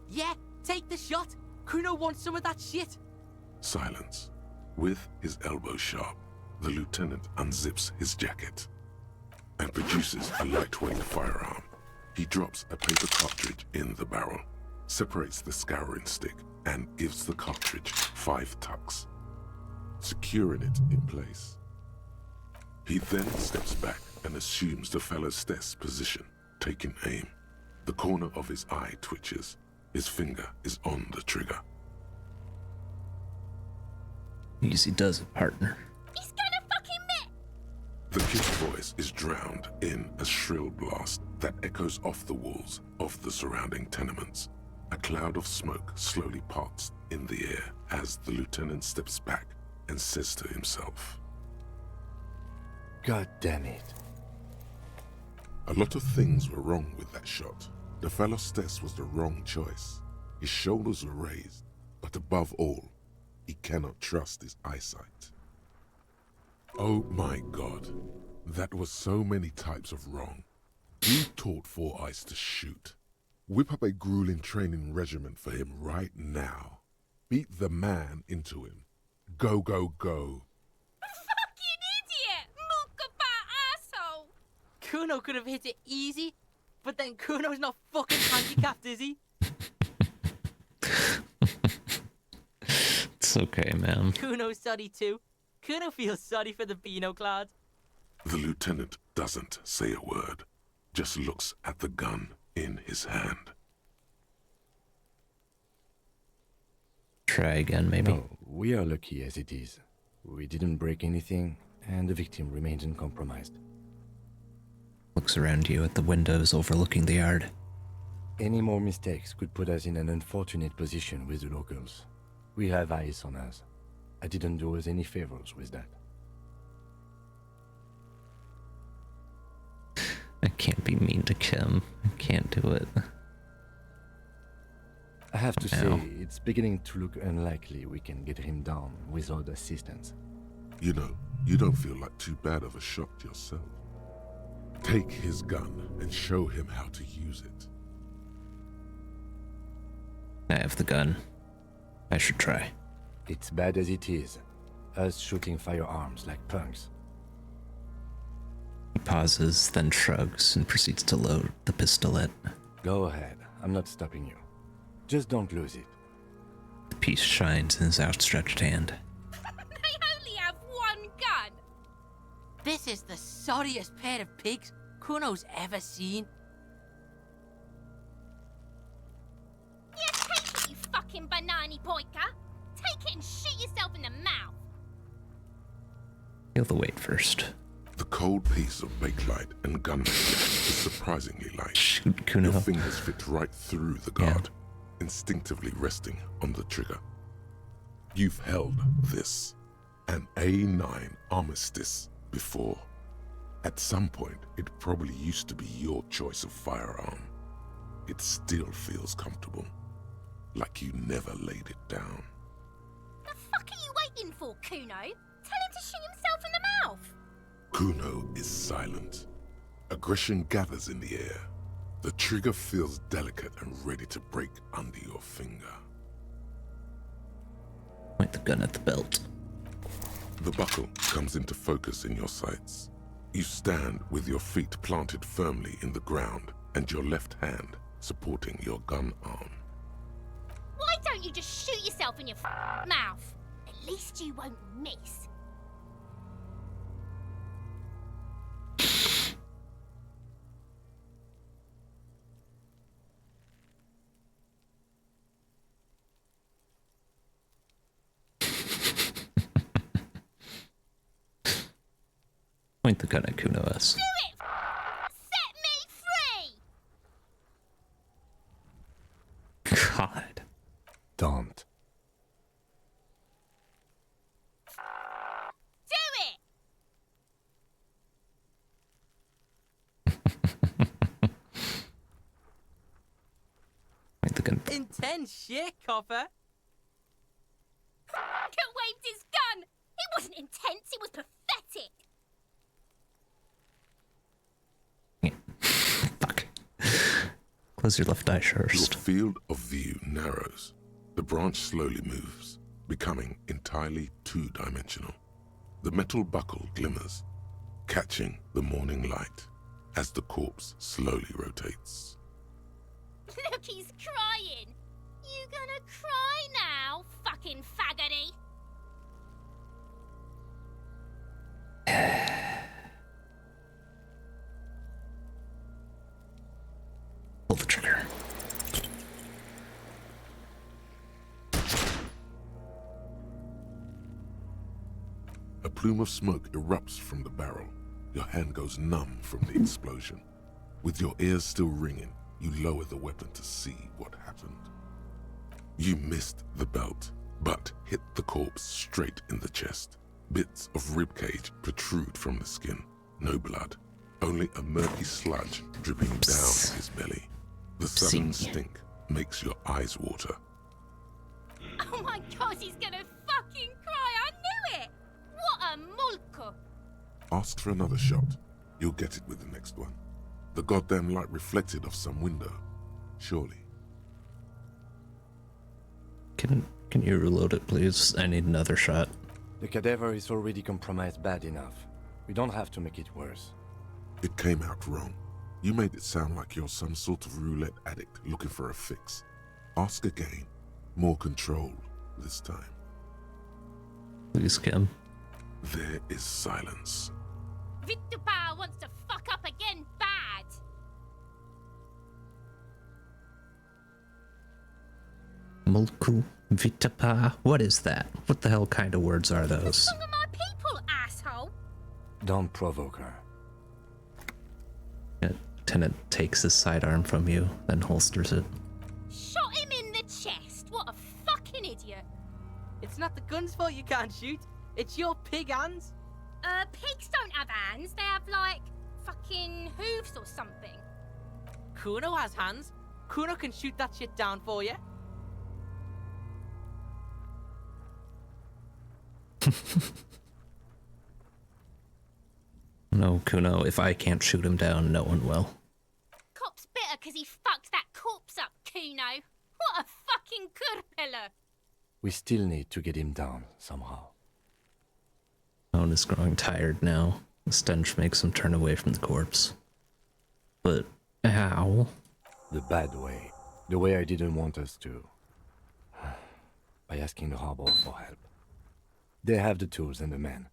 Yeah, take the shot. Kuno wants some of that shit. Silence. With his elbow sharp, the lieutenant unzips his jacket and produces a lightweight firearm. He drops a paper cartridge in the barrel, separates the scouring stick, and gives the cartridge 5 tucks, securing it in place. He then steps back and assumes the fellow's desk position, taking aim. The corner of his eye twitches. His finger is on the trigger. Easy does it, partner. He's gonna fucking miss. The kid's voice is drowned in a shrill blast that echoes off the walls of the surrounding tenements. A cloud of smoke slowly parts in the air as the lieutenant steps back and says to himself, God damn it. a lot of things were wrong with that shot. The fellow's test was the wrong choice. His shoulders were raised, but above all, he cannot trust his eyesight. Oh my God, that was so many types of wrong. You taught Four Eyes to shoot. Whip up a grueling training regimen for him right now. Beat the man into him. Go, go, go. Fucking idiot. Mookaba asshole. Kuno could have hit it easy, but then Kuno's not fucking handicapped, is he? It's okay, man. Kuno's sorry too. Kuno feels sorry for the Beano Clad. The lieutenant doesn't say a word, just looks at the gun in his hand. Try again, maybe. No, we are lucky as it is. We didn't break anything, and the victim remains uncompromised. Looks around you at the windows overlooking the yard. Any more mistakes could put us in an unfortunate position with the locals. We have eyes on us. I didn't do us any favors with that. I can't be mean to Kim. I can't do it. I have to No. say, it's beginning to look unlikely we can get him down without assistance. You know, you don't feel like too bad of a shot yourself. Take his gun and show him how to use it. I have the gun. I should try. It's bad as it is. Us shooting firearms like punks. He pauses, then shrugs and proceeds to load the pistolet. Go ahead. I'm not stopping you. Just don't lose it. The piece shines in his outstretched hand. They only have one gun. This is the sorriest pair of pigs Kuno's ever seen. Yeah, take it, you fucking banani poika. Take it and shoot yourself in the mouth. Feel the weight first. The cold piece of bakelite and gunmetal is surprisingly light. Shoot, Kuno. Your fingers fit right through the guard, instinctively resting on the trigger. You've held this, an A9 armistice, before. At some point, it probably used to be your choice of firearm. It still feels comfortable, like you never laid it down. The fuck are you waiting for, Kuno? Tell him to shoot himself in the mouth. Kuno is silent. Aggression gathers in the air. The trigger feels delicate and ready to break under your finger. Point the gun at the belt. The buckle comes into focus in your sights. You stand with your feet planted firmly in the ground and your left hand supporting your gun arm. Why don't you just shoot yourself in your mouth? At least you won't miss. Ain't the kind of Kuno is. Do it! Set me free! God. Don't. Do it! Ain't the kind Intense shit, Copper. Kurt waved his gun! It wasn't intense, it was pathetic! Fuck. Close your left eye Your first. field of view narrows. The branch slowly moves, becoming entirely two-dimensional. The metal buckle glimmers, catching the morning light as the corpse slowly rotates. Look, he's crying! You gonna cry now, fucking faggoty? Pull the trigger. A plume of smoke erupts from the barrel. Your hand goes numb from the explosion. With your ears still ringing, you lower the weapon to see what happened. You missed the belt, but hit the corpse straight in the chest. Bits of ribcage protrude from the skin. No blood, only a murky sludge dripping down his belly. The sudden stink makes your eyes water. Oh my god, he's gonna fucking cry! I knew it! What a mulko! Ask for another shot. You'll get it with the next one. The goddamn light reflected off some window. Surely. Can you reload it, please? I need another shot. The cadaver is already compromised bad enough. We don't have to make it worse. It came out wrong. You made it sound like you're some sort of roulette addict looking for a fix. Ask again. More control this time. Please, Kim. There is silence. Vitupa wants to fuck up again bad! Mulku Vitapa. What is that? What the hell kind of words are those? Some of my people, asshole! Don't provoke her. Lieutenant takes his sidearm from you, then holsters it. Shot him in the chest! What a fucking idiot! It's not the gun's fault you can't shoot. It's your pig hands. Pigs don't have hands. They have, like, fucking hooves or something. Kuno has hands. Kuno can shoot that shit down for you. No, Kuno, if I can't shoot him down, no one will. Cop's bitter because he fucked that corpse up, Kuno. What a fucking kurpilla! We still need to get him down somehow. Owen is growing tired now. The stench makes him turn away from the corpse. But how? The bad way. The way I didn't want us to. By asking the harbor for help. They have the tools and the men.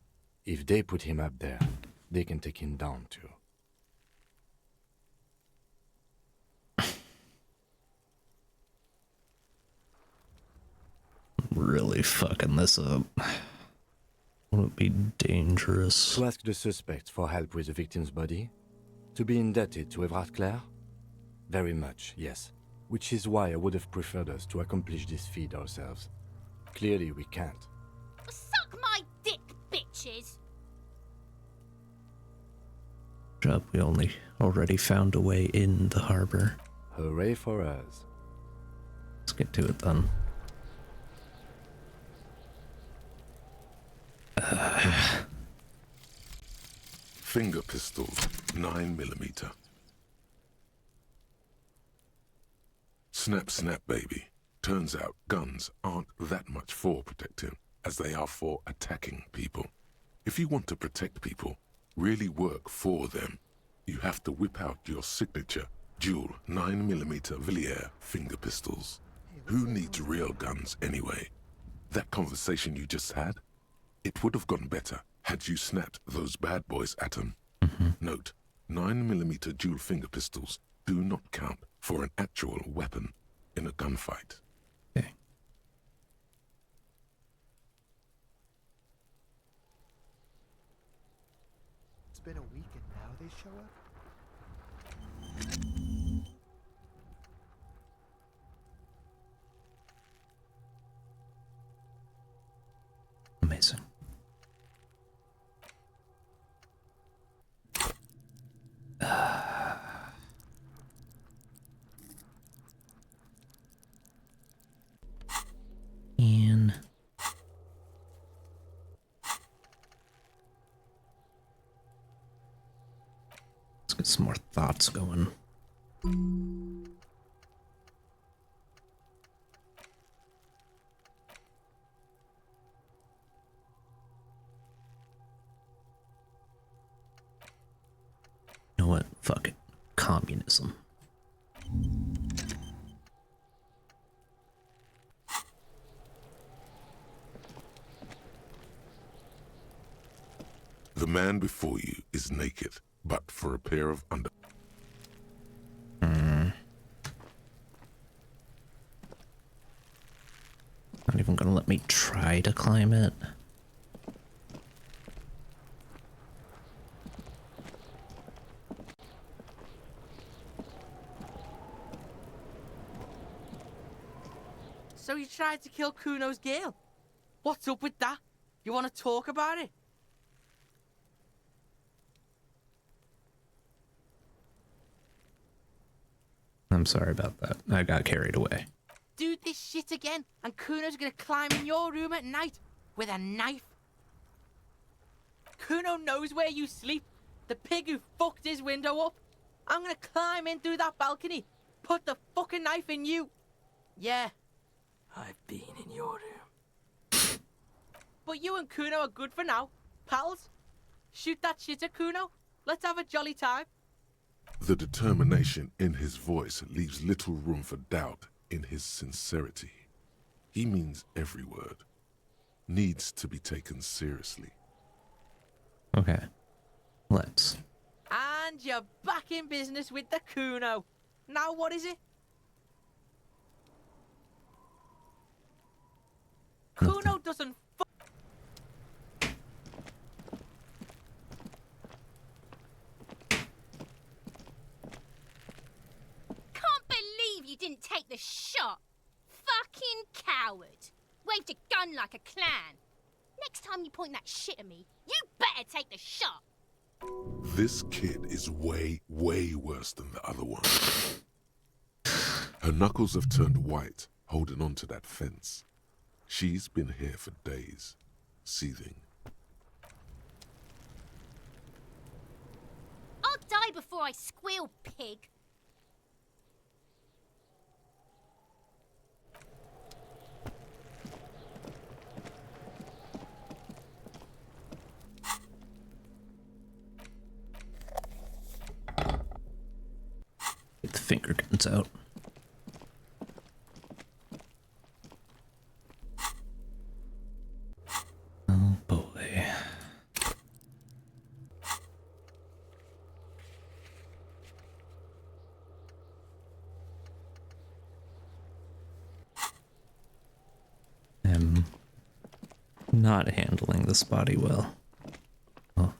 If they put him up there, they can take him down too. Really fucking this up. Would it be dangerous? To ask the suspects for help with the victim's body? To be indebted to Everard Clare? Very much, yes. Which is why I would have preferred us to accomplish this feat ourselves. Clearly we can't. Suck my dick, bitches! Job, we already found a way in the harbor. Hooray for us. Let's get to it then. Finger pistols, 9mm. Snap, snap, baby. Turns out guns aren't that much for protecting as they are for attacking people. If you want to protect people, really work for them, you have to whip out your signature dual 9mm Villiers finger pistols. Who needs real guns anyway? That conversation you just had? It would have gone better had you snapped those bad boys at them. Note, 9mm dual finger pistols do not count for an actual weapon in a gunfight. Okay. been a week and now they show up? Amazing. And let's get some more thoughts going. You know what? Fuck it. Communism. The man before you is naked, but for a pair of under... Not even gonna let me try to climb it. So you tried to kill Kuno's girl? What's up with that? You want to talk about it? I'm sorry about that. I got carried away. Do this shit again, and Kuno's gonna climb in your room at night with a knife. Kuno knows where you sleep. The pig who fucked his window up. I'm gonna climb in through that balcony, put the fucking knife in you. Yeah. I've been in your room. But you and Kuno are good for now. Pals, shoot that shit at Kuno. Let's have a jolly time. The determination in his voice leaves little room for doubt in his sincerity. He means every word. Needs to be taken seriously. Okay. Let's. And you're back in business with the Kuno. Now what is it? Kuno doesn't Can't believe you didn't take the shot. Fucking coward. Waved a gun like a clown. Next time you point that shit at me, you better take the shot. This kid is way, way worse than the other one. Her knuckles have turned white, holding on to that fence. She's been here for days, seething. I'll die before I squeal, pig. Get the finger guns out. Oh boy. I'm not handling this body well. Oh.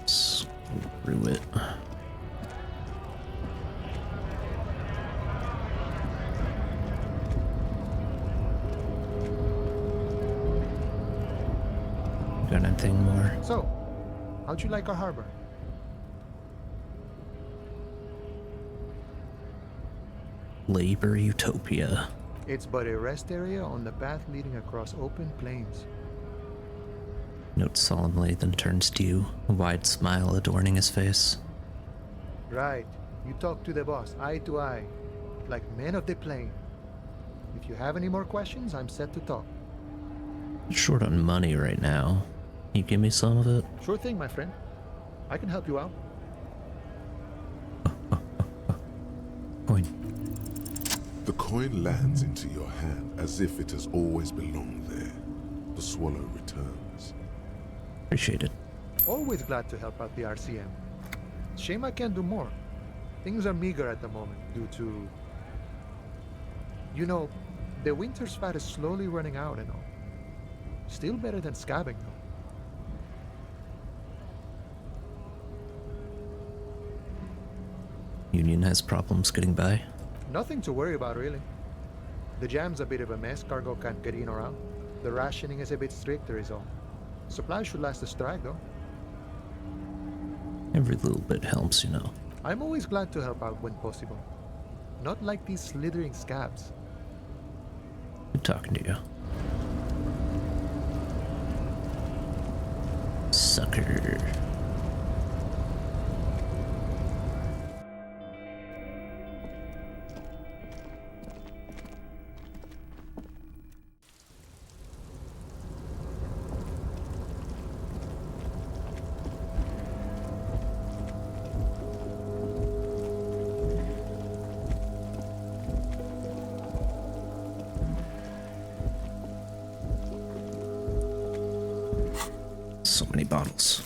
Screw it. Got anything more? So, how'd you like our harbor? Labor utopia. It's but a rest area on the path leading across open plains. Notes solemnly, then turns to you, a wide smile adorning his face. Right. You talk to the boss, eye to eye, like men of the plain. If you have any more questions, I'm set to talk. Short on money right now. Can you give me some of it? Sure thing, my friend. I can help you out. Coin. The coin lands into your hand as if it has always belonged there. The swallow returns. Appreciate it. Always glad to help out the RCM. Shame I can't do more. Things are meager at the moment due to... You know, the winter's fat is slowly running out and all. Still better than scabbing though. Union has problems getting by. Nothing to worry about really. The jam's a bit of a mess, cargo can't get in or out. The rationing is a bit stricter is all. Supplies should last the strike though. Every little bit helps, you know. I'm always glad to help out when possible. Not like these slithering scabs. Good talking to you. Sucker. So many bottles.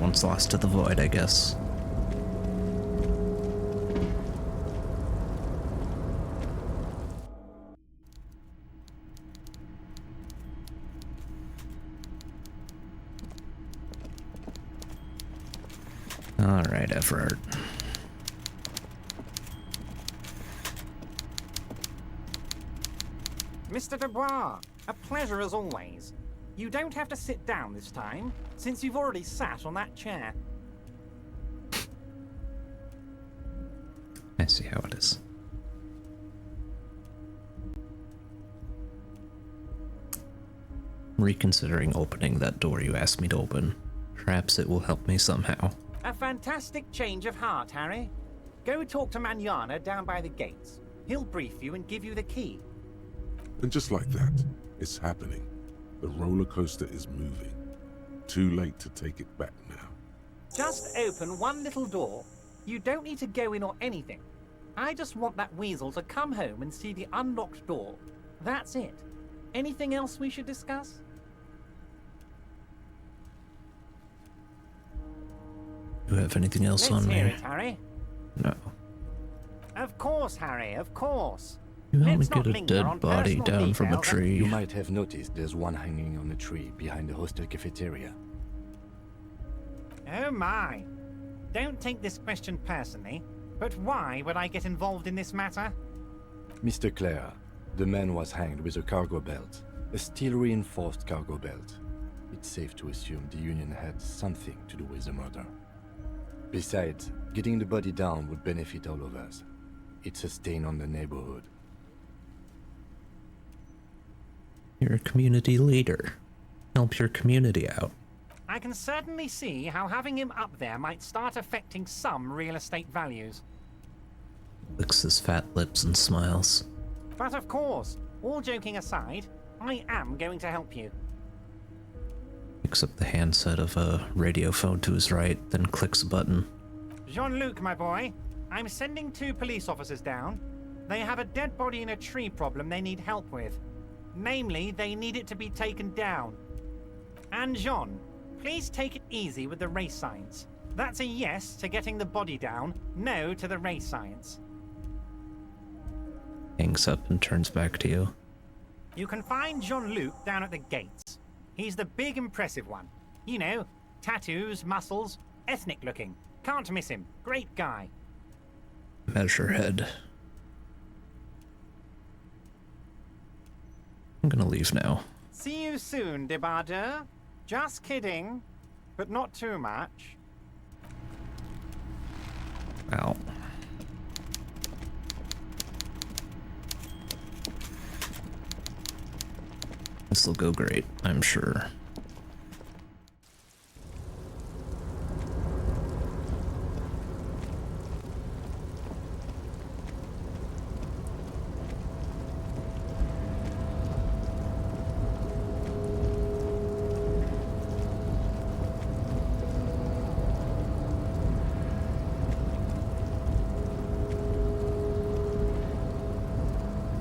One's lost to the void, I guess. All right, Everard. Mr. Dubois, a pleasure as always. You don't have to sit down this time, since you've already sat on that chair. I see how it is. Reconsidering opening that door you asked me to open. Perhaps it will help me somehow. A fantastic change of heart, Harry. Go talk to Manana down by the gates. He'll brief you and give you the key. And just like that, it's happening. The roller coaster is moving. Too late to take it back now. Just open one little door. You don't need to go in or anything. I just want that weasel to come home and see the unlocked door. That's it. Anything else we should discuss? Do you have anything else Let's on hear me? it, Harry. No. Of course, Harry, of course. You help me Let's get not a linger dead on body personal down from a details. tree. You might have noticed there's one hanging on a tree behind the hostel cafeteria. Oh my. Don't take this question personally, but why would I get involved in this matter? Mr. Clare, the man was hanged with a cargo belt, a steel-reinforced cargo belt. It's safe to assume the Union had something to do with the murder. Besides, getting the body down would benefit all of us. It's a stain on the neighborhood. You're a community leader. Help your community out. I can certainly see how having him up there might start affecting some real estate values. Licks his fat lips and smiles. But of course, all joking aside, I am going to help you. Picks up the handset of a radio phone to his right, then clicks a button. Jean-Luc, my boy, I'm sending 2 police officers down. They have a dead body in a tree problem they need help with. Namely, they need it to be taken down. And Jean, please take it easy with the race science. That's a yes to getting the body down, no to the race science. Hangs up and turns back to you. You can find Jean-Luc down at the gates. He's the big, impressive one. You know, tattoos, muscles, ethnic looking. Can't miss him. Great guy. Measurehead. I'm gonna leave now. See you soon, Debardeur. Just kidding, but not too much. Ow. This'll go great, I'm sure.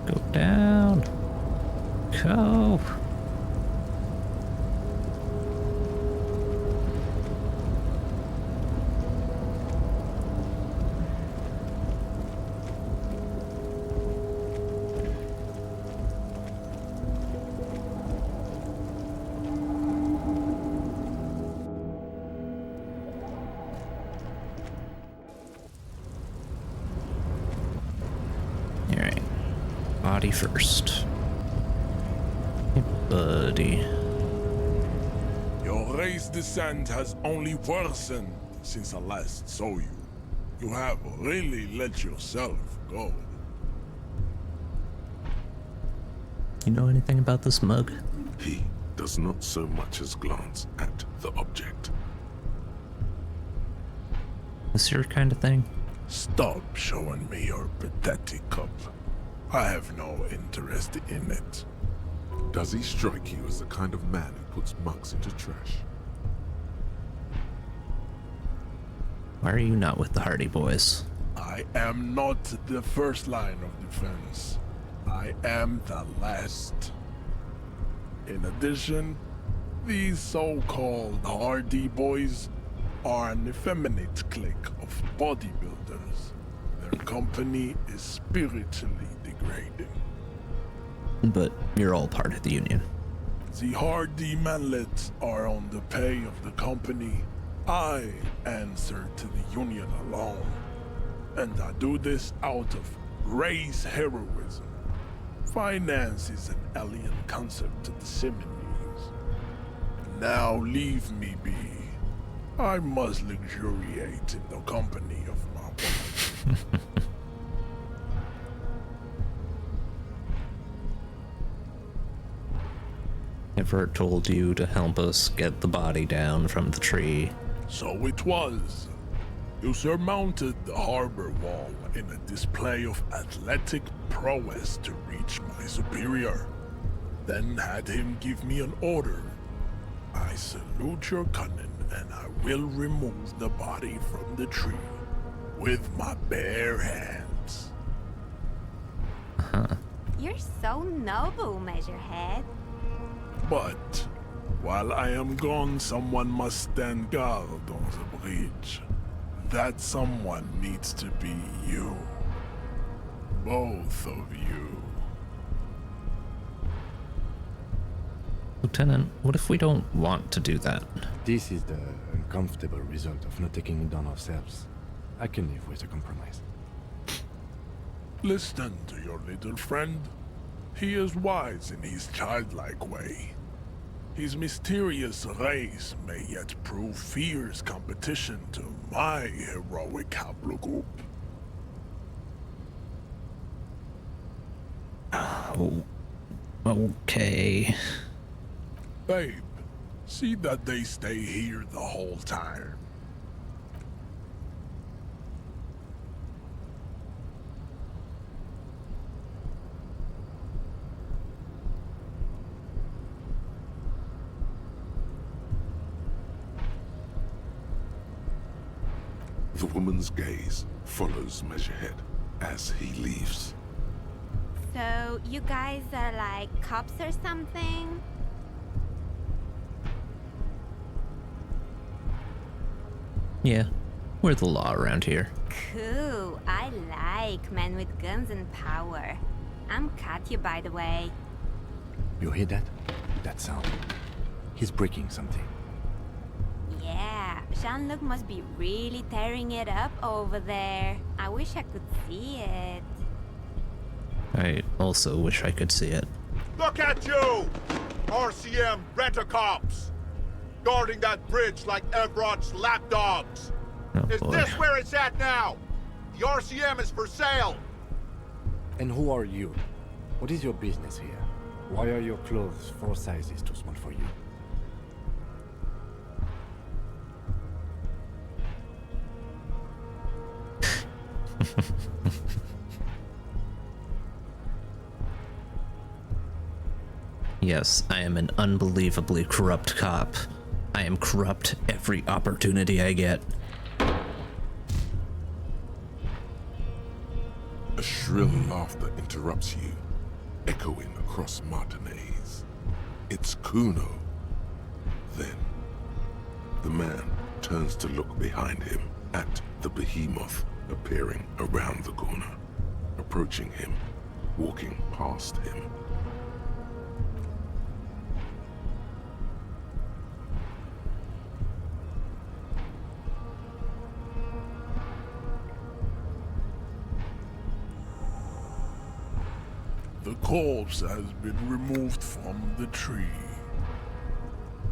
Go down. Go. Alright. Body first. Hey, buddy. Your race descent has only worsened since I last saw you. You have really let yourself go. You know anything about this mug? He does not so much as glance at the object. This your kind of thing? Stop showing me your pathetic cup. I have no interest in it. Does he strike you as the kind of man who puts mugs into trash? Why are you not with the Hardy Boys? I am not the first line of defense. I am the last. In addition, these so-called Hardy Boys are an effeminate clique of bodybuilders. Their company is spiritually degrading. But you're all part of the Union. The Hardy manlets are on the pay of the company. I answer to the Union alone. And I do this out of race heroism. Finance is an alien concept to the Similes. Now leave me be. I must luxuriate in the company of my woman. Everett told you to help us get the body down from the tree. So it was. You surmounted the harbor wall in a display of athletic prowess to reach my superior. Then had him give me an order. I salute your cunning, and I will remove the body from the tree with my bare hands. You're so noble, Measurehead. But while I am gone, someone must stand guard on the bridge. That someone needs to be you. Both of you. Lieutenant, what if we don't want to do that? This is the uncomfortable result of not taking it on ourselves. I can live with a compromise. Listen to your little friend. He is wise in his childlike way. His mysterious race may yet prove fierce competition to my heroic haplogroup. Oh, okay. Babe, see that they stay here the whole time. The woman's gaze follows Measurehead as he leaves. So, you guys are like cops or something? Yeah, we're the law around here. Cool. I like men with guns and power. I'm Katya, by the way. You hear that? That sound. He's breaking something. Yeah, Jean-Luc must be really tearing it up over there. I wish I could see it. I also wish I could see it. Look at you! RCM rent-a-cops! Guarding that bridge like Everott's lapdogs! Oh, Is boy. this where it's at now? The RCM is for sale! And who are you? What is your business here? Why are your clothes 4 sizes too small for you? Yes, I am an unbelievably corrupt cop. I am corrupt every opportunity I get. A shrill laughter interrupts you, echoing across Martinez. It's Kuno. Then, the man turns to look behind him at the behemoth appearing around the corner, approaching him, walking past him. The corpse has been removed from the tree.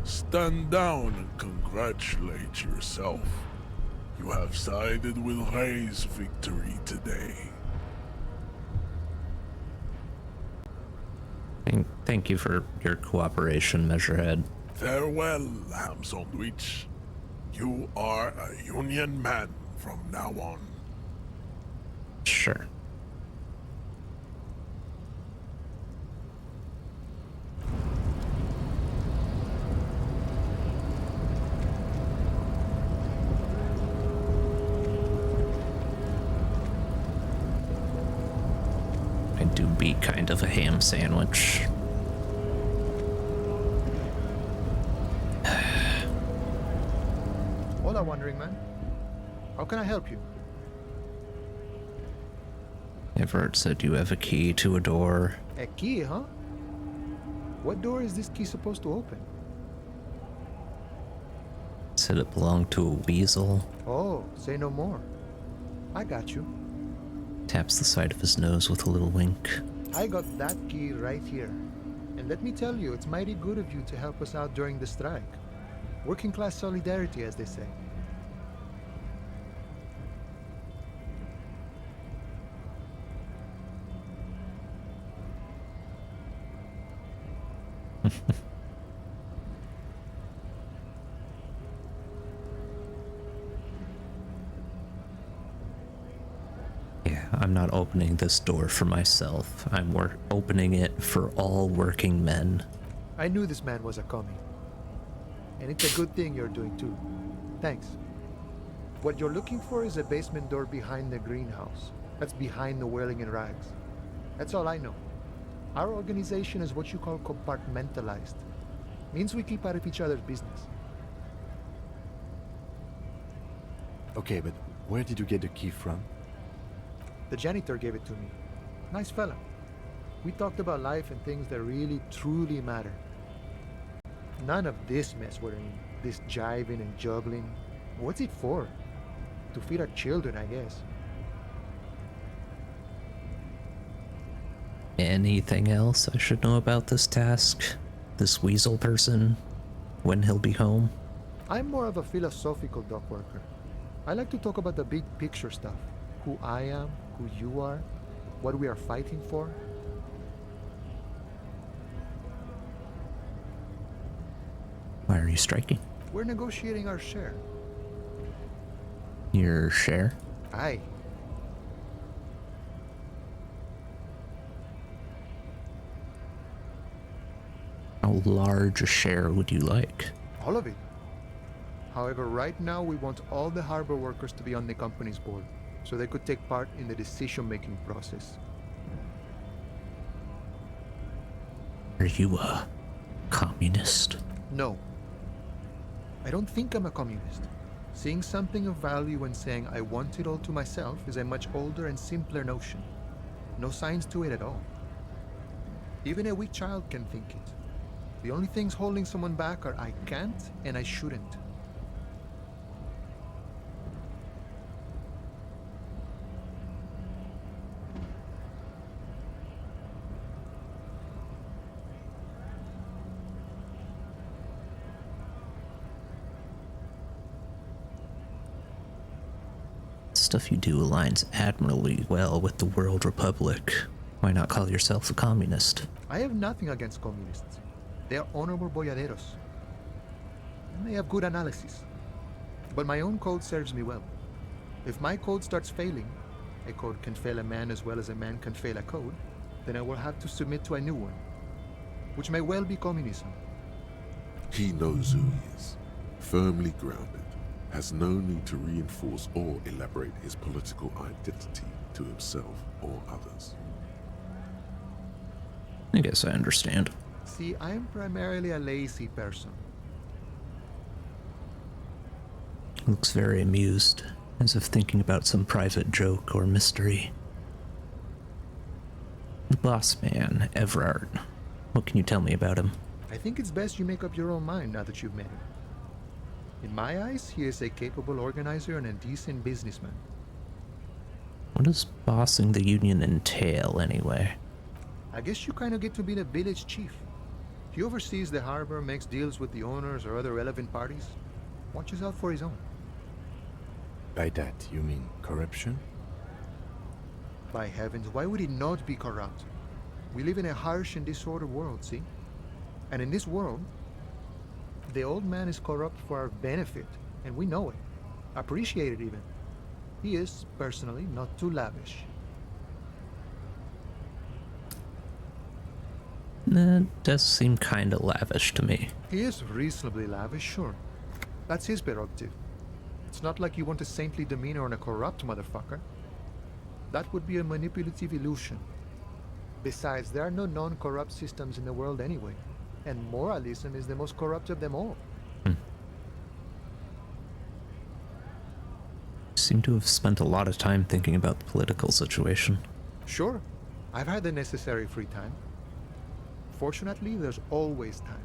Stand down and congratulate yourself. You have sided with Ray's victory today. Thank you for your cooperation, Measurehead. Farewell, ham sandwich. You are a Union man from now on. Sure. I do be kind of a ham sandwich. Hola, wandering man. How can I help you? Everett said you have a key to a door. A key, huh? What door is this key supposed to open? Said it belonged to a weasel. Oh, say no more. I got you. Taps the side of his nose with a little wink. I got that key right here. And let me tell you, it's mighty good of you to help us out during the strike. Working class solidarity, as they say. Yeah, I'm not opening this door for myself. I'm opening it for all working men. I knew this man was a commie. And it's a good thing you're doing too. Thanks. What you're looking for is a basement door behind the greenhouse. That's behind the whirling in rags. That's all I know. Our organization is what you call compartmentalized. Means we keep out of each other's business. Okay, but where did you get the key from? The janitor gave it to me. Nice fella. We talked about life and things that really, truly matter. None of this mess we're in. This jiving and juggling. What's it for? To feed our children, I guess. Anything else I should know about this task? This weasel person? When he'll be home? I'm more of a philosophical dock worker. I like to talk about the big picture stuff. Who I am, who you are, what we are fighting for. Why are you striking? We're negotiating our share. Your share? Aye. How large a share would you like? All of it. However, right now we want all the harbor workers to be on the company's board, so they could take part in the decision-making process. Are you a communist? No. I don't think I'm a communist. Seeing something of value and saying I want it all to myself is a much older and simpler notion. No science to it at all. Even a weak child can think it. The only things holding someone back are I can't and I shouldn't. Stuff you do aligns admirably well with the World Republic. Why not call yourself a communist? I have nothing against communists. They are honorable boyaderos. And they have good analysis. But my own code serves me well. If my code starts failing, a code can fail a man as well as a man can fail a code, then I will have to submit to a new one, which may well be communism. He knows who he is, firmly grounded, has no need to reinforce or elaborate his political identity to himself or others. I guess I understand. See, I am primarily a lazy person. Looks very amused, as if thinking about some private joke or mystery. The boss man, Everard. What can you tell me about him? I think it's best you make up your own mind now that you've met him. In my eyes, he is a capable organizer and a decent businessman. What does bossing the Union entail, anyway? I guess you kind of get to be the village chief. He oversees the harbor, makes deals with the owners or other relevant parties, watches out for his own. By that, you mean corruption? By heavens, why would he not be corrupt? We live in a harsh and disordered world, see? And in this world, the old man is corrupt for our benefit, and we know it. Appreciate it even. He is, personally, not too lavish. That does seem kinda lavish to me. He is reasonably lavish, sure. That's his prerogative. It's not like you want a saintly demeanor on a corrupt motherfucker. That would be a manipulative illusion. Besides, there are no non-corrupt systems in the world anyway, and moralism is the most corrupt of them all. Seem to have spent a lot of time thinking about the political situation. Sure, I've had the necessary free time. Fortunately, there's always time.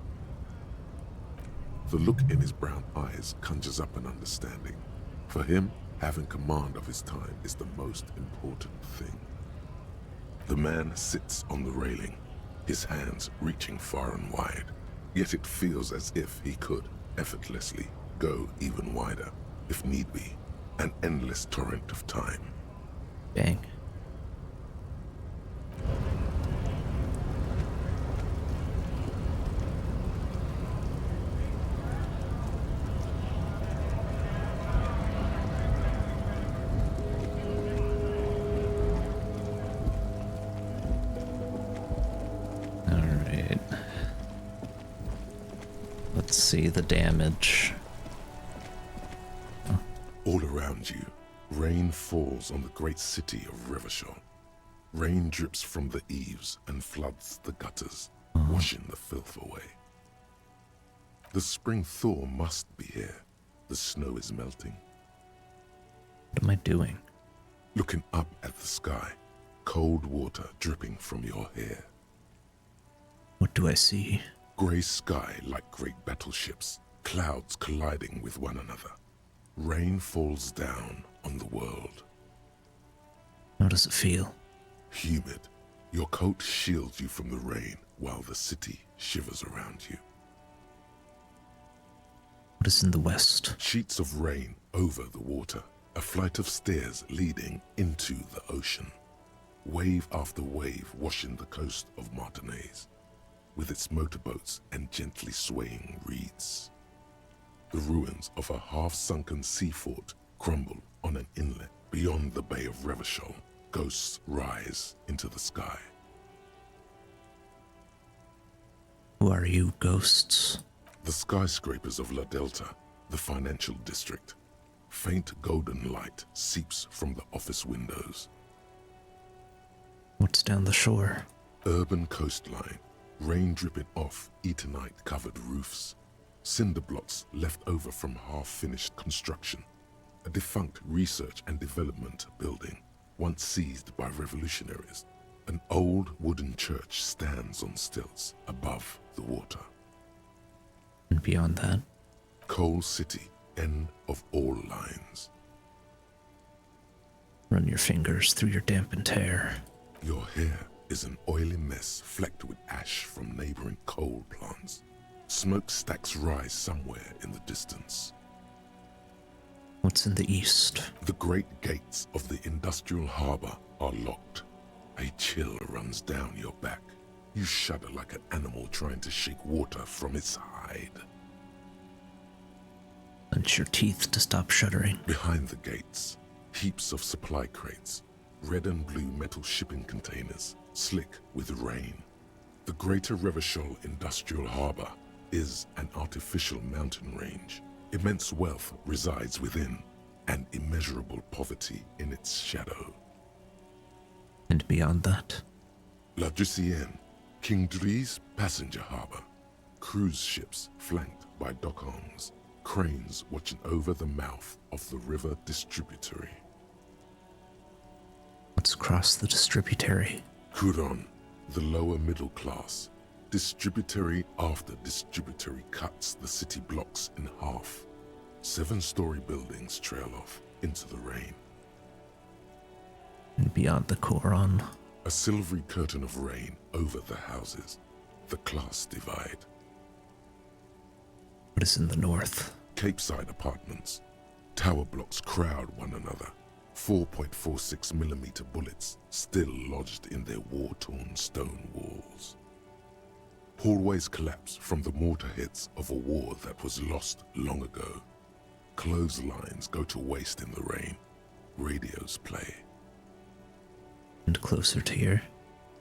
The look in his brown eyes conjures up an understanding. For him, having command of his time is the most important thing. The man sits on the railing, his hands reaching far and wide. Yet it feels as if he could, effortlessly, go even wider, if need be. An endless torrent of time. Bang. Alright. Let's see the damage. All around you, rain falls on the great city of Revachol. Rain drips from the eaves and floods the gutters, washing the filth away. The spring thaw must be here. The snow is melting. What am I doing? Looking up at the sky, cold water dripping from your hair. What do I see? Grey sky like great battleships, clouds colliding with one another. Rain falls down on the world. How does it feel? Humid. Your coat shields you from the rain while the city shivers around you. What is in the west? Sheets of rain over the water. A flight of stairs leading into the ocean. Wave after wave washing the coast of Martinaise, with its motorboats and gently swaying reeds. The ruins of a half-sunken sea fort crumble on an inlet beyond the Bay of Revachol. Ghosts rise into the sky. Who are you, ghosts? The skyscrapers of La Delta, the financial district. Faint golden light seeps from the office windows. What's down the shore? Urban coastline, rain dripping off Eternite-covered roofs. Cinder blocks left over from half-finished construction. A defunct research and development building, once seized by revolutionaries. An old wooden church stands on stilts above the water. And beyond that? Coal City, end of all lines. Run your fingers through your dampened hair. Your hair is an oily mess flecked with ash from neighboring coal plants. Smokestacks rise somewhere in the distance. What's in the east? The great gates of the industrial harbor are locked. A chill runs down your back. You shudder like an animal trying to shake water from its hide. Clench your teeth to stop shuddering. Behind the gates, heaps of supply crates, red and blue metal shipping containers, slick with rain. The Greater Revachol Industrial Harbor is an artificial mountain range. Immense wealth resides within, and immeasurable poverty in its shadow. And beyond that? La Ducienne, King Dri's passenger harbor. Cruise ships flanked by dockhongs, cranes watching over the mouth of the river distributary. What's across the distributary? Couronne, the lower middle class. Distributary after distributary cuts the city blocks in half. 7-story buildings trail off into the rain. And beyond the Couronne? A silvery curtain of rain over the houses. The class divide. What is in the north? Capeside apartments. Tower blocks crowd one another. 4.46mm bullets still lodged in their war-torn stone walls. Hallways collapse from the mortar hits of a war that was lost long ago. Clotheslines go to waste in the rain. Radios play. And closer to here?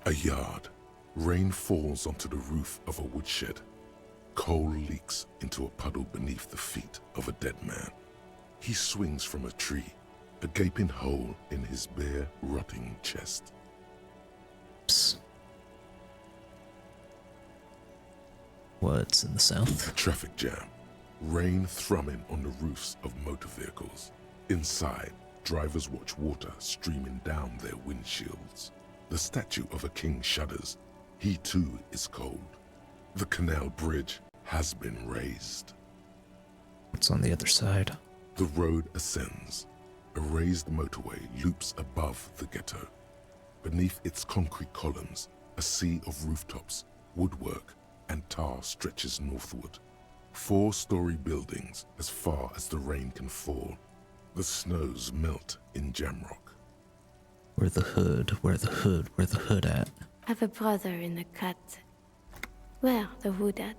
A yard. Rain falls onto the roof of a woodshed. Coal leaks into a puddle beneath the feet of a dead man. He swings from a tree, a gaping hole in his bare, rotting chest. Psst. What's in the south? Traffic jam. Rain thrumming on the roofs of motor vehicles. Inside, drivers watch water streaming down their windshields. The statue of a king shudders. He too is cold. The canal bridge has been raised. What's on the other side? The road ascends. A raised motorway loops above the ghetto. Beneath its concrete columns, a sea of rooftops, woodwork, and tar stretches northward. 4-story buildings as far as the rain can fall. The snows melt in Jamrock. Where the hood at? I've a brother in the cut. Where the hood at?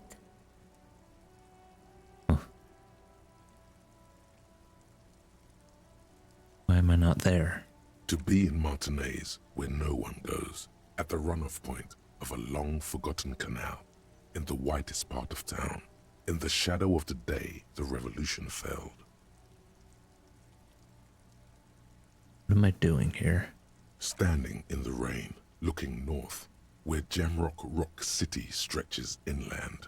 Why am I not there? To be in Martinez, where no one goes, at the runoff point of a long-forgotten canal, in the whitest part of town, in the shadow of the day the revolution failed. What am I doing here? Standing in the rain, looking north, where Jamrock Rock City stretches inland.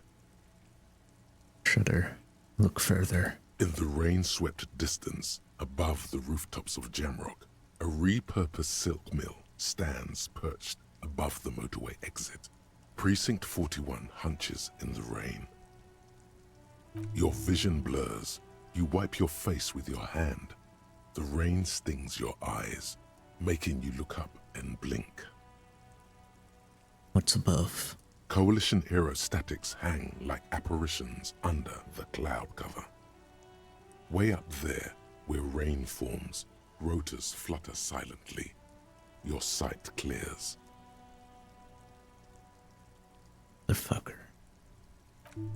Shudder. Look further. In the rain-swept distance, above the rooftops of Jamrock, a repurposed silk mill stands perched above the motorway exit. Precinct 41 hunches in the rain. Your vision blurs. You wipe your face with your hand. The rain stings your eyes, making you look up and blink. What's above? Coalition aerostatics hang like apparitions under the cloud cover. Way up there, where rain forms, rotors flutter silently. Your sight clears. The fucker.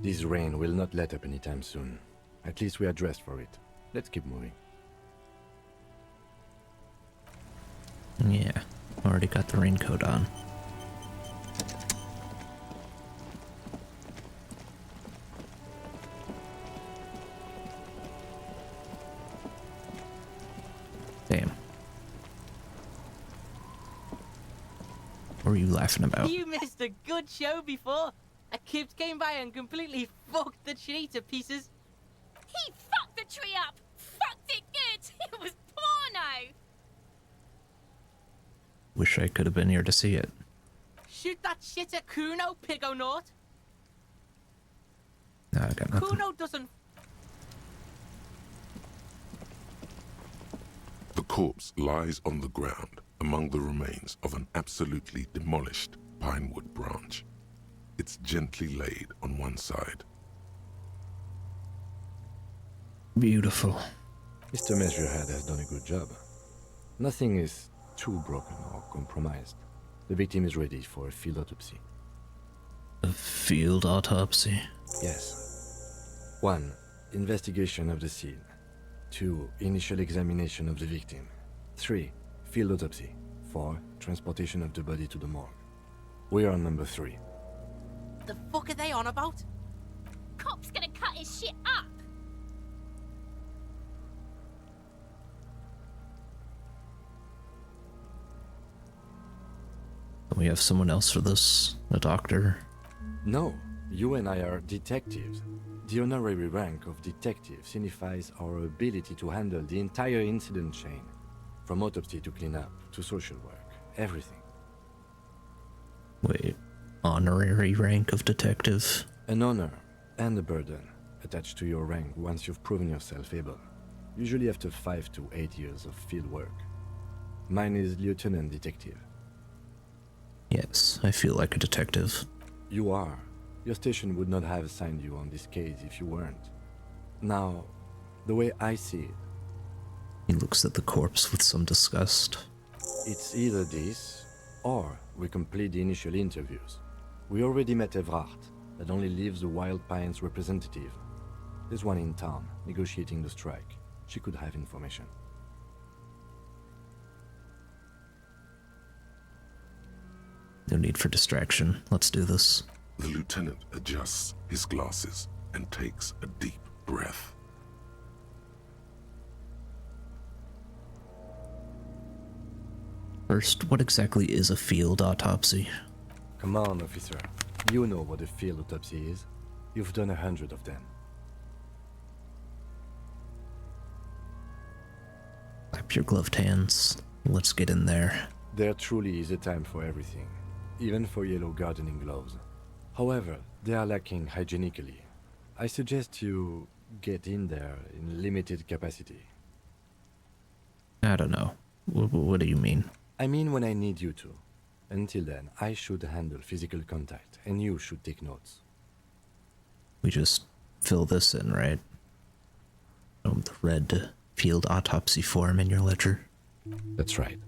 This rain will not let up anytime soon. At least we are dressed for it. Let's keep moving. Yeah, already got the raincoat on. Damn. What were you laughing about? You missed a good show before. A kid came by and completely fucked the tree to pieces. He fucked the tree up! Fucked it good! It was porno! Wish I could have been here to see it. Shoot that shit at Kuno, Pigonort. Nah, I got nothing. Kuno doesn't. The corpse lies on the ground among the remains of an absolutely demolished pinewood branch. It's gently laid on one side. Beautiful. Mr. Measurehead has done a good job. Nothing is too broken or compromised. The victim is ready for a field autopsy. A field autopsy? Yes. 1. Investigation of the scene. 2. Initial examination of the victim. 3. Field autopsy. 4. Transportation of the body to the morgue. We are on number 3. The fuck are they on about? Cop's gonna cut his shit up. We have someone else for this? A doctor? No, you and I are detectives. The honorary rank of detective signifies our ability to handle the entire incident chain. From autopsy to cleanup, to social work, everything. Wait, honorary rank of detective? An honor and a burden attached to your rank once you've proven yourself able. Usually after 5 to 8 years of field work. Mine is lieutenant detective. Yes, I feel like a detective. You are. Your station would not have assigned you on this case if you weren't. Now, the way I see it... He looks at the corpse with some disgust. It's either this, or we complete the initial interviews. We already met Evrard, that only leaves the Wild Pines representative. There's one in town, negotiating the strike. She could have information. No need for distraction. Let's do this. The lieutenant adjusts his glasses and takes a deep breath. First, what exactly is a field autopsy? Come on, officer. You know what a field autopsy is. You've done 100 of them. Clap your gloved hands. Let's get in there. There truly is a time for everything, even for yellow gardening gloves. However, they are lacking hygienically. I suggest you get in there in limited capacity. I don't know. What do you mean? I mean when I need you to. Until then, I should handle physical contact, and you should take notes. We just fill this in, right? The red field autopsy form in your ledger? That's right.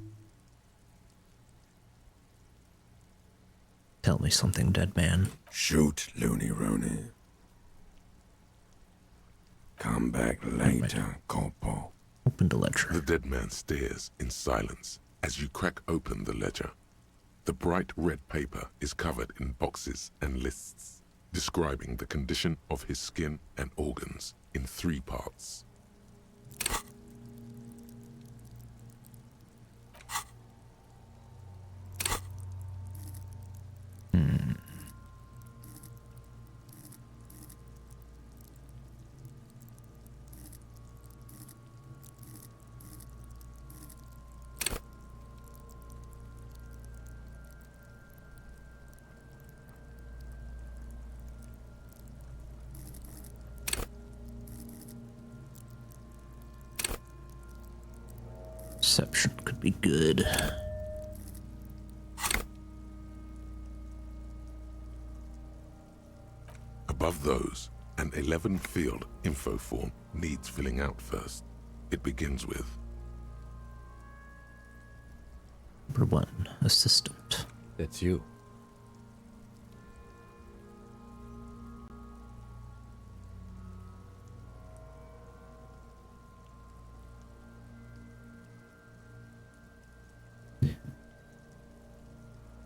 Tell me something, dead man. Shoot, Looney Rooney. Come back later, Corporal. Open the ledger. The dead man stares in silence as you crack open the ledger. The bright red paper is covered in boxes and lists, describing the condition of his skin and organs in 3 parts. Perception could be good. Above those, an 11-field info form needs filling out first. It begins with Number 1, assistant. That's you.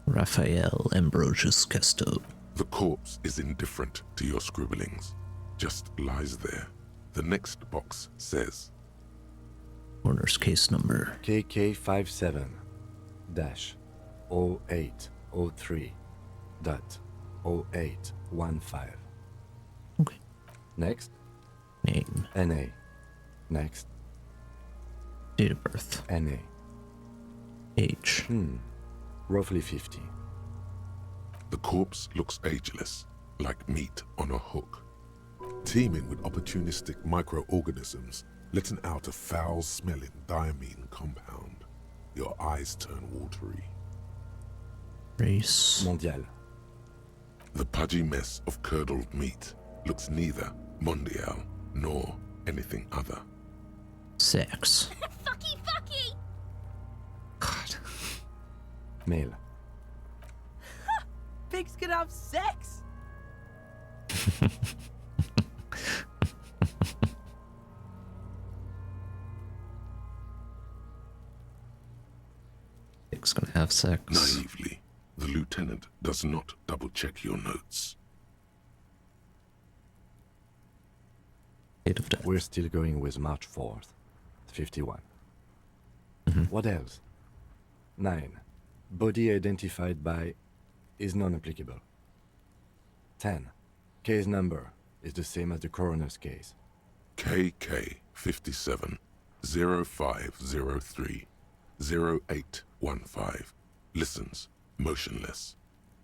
Raphael Ambrosius Casto. The corpse is indifferent to your scribblings, just lies there. The next box says Coroner's case number KK57-0803.0815. Okay. Next. Name. NA. Next. Date of birth. NA. Age. Roughly 50. The corpse looks ageless, like meat on a hook, teeming with opportunistic microorganisms, letting out a foul-smelling diamine compound. Your eyes turn watery. Race. Mondial. The pudgy mess of curdled meat looks neither mondial nor anything other. Sex. Fucky, fucky! God. Male. Pigs can have sex! Pig's gonna have sex. Naively, the lieutenant does not double-check your notes. Date of death. We're still going with March 4th, 51. What else? 9. Body identified by is non-applicable. 10. Case number is the same as the coroner's case. KK 57 0503 0815 listens motionless,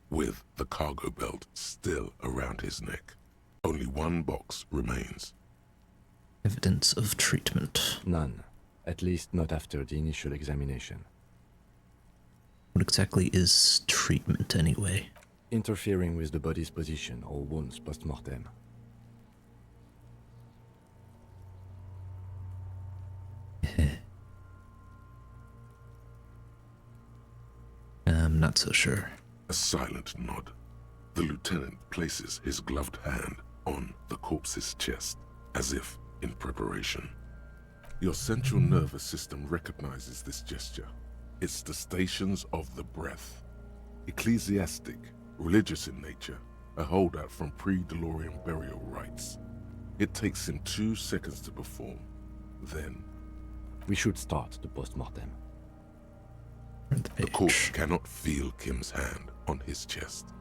with the cargo belt still around his neck. Only one box remains. Evidence of treatment. None. At least not after the initial examination. What exactly is treatment anyway? Interfering with the body's position or wounds post-mortem. I'm not so sure. A silent nod. The lieutenant places his gloved hand on the corpse's chest, as if in preparation. Your central nervous system recognizes this gesture. It's the stations of the breath. Ecclesiastic, religious in nature, a holdout from pre-DeLorean burial rites. It takes him 2 seconds to perform. Then, we should start the post-mortem. The corpse cannot feel Kim's hand on his chest.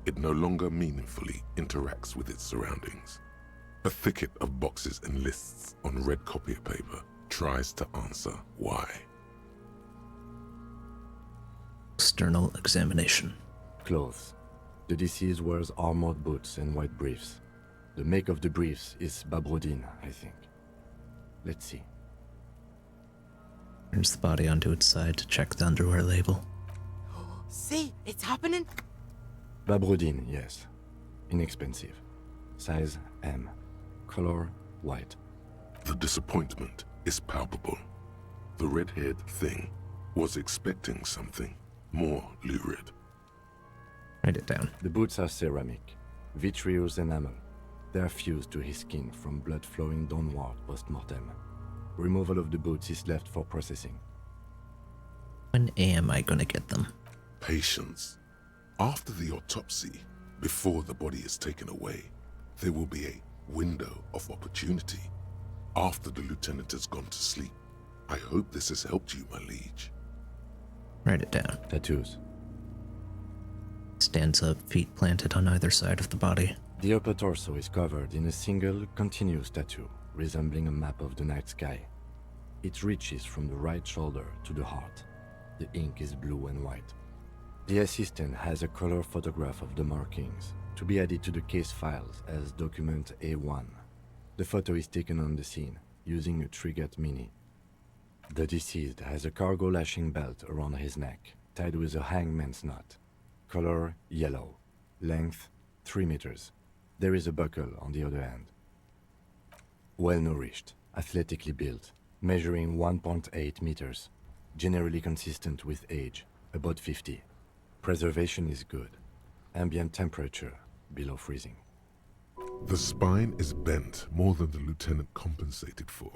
It no longer meaningfully interacts with its surroundings. A thicket of boxes and lists on red copier paper tries to answer why. External examination. Clothes. The deceased wears armored boots and white briefs. The make of the briefs is Babrodine, I think. Let's see. Turns the body onto its side to check the underwear label. See, it's happening. Babrodine, yes. Inexpensive. Size M. Color white. The disappointment is palpable. The red-haired thing was expecting something more lurid. Write it down. The boots are ceramic, vitreous enamel. They are fused to his skin from blood flowing downward post-mortem. Removal of the boots is left for processing. When am I gonna get them? Patience. After the autopsy, before the body is taken away, there will be a window of opportunity. After the lieutenant has gone to sleep. I hope this has helped you, my liege. Write it down. Tattoos. Stands up, feet planted on either side of the body. The upper torso is covered in a single, continuous tattoo, resembling a map of the night sky. It reaches from the right shoulder to the heart. The ink is blue and white. The assistant has a color photograph of the markings, to be added to the case files as document A1. The photo is taken on the scene, using a Trigat Mini. The deceased has a cargo lashing belt around his neck, tied with a hangman's knot. Color yellow. Length 3 meters. There is a buckle on the other end. Well-nourished, athletically built, measuring 1.8 meters. Generally consistent with age, about 50. Preservation is good. Ambient temperature, below freezing. The spine is bent more than the lieutenant compensated for.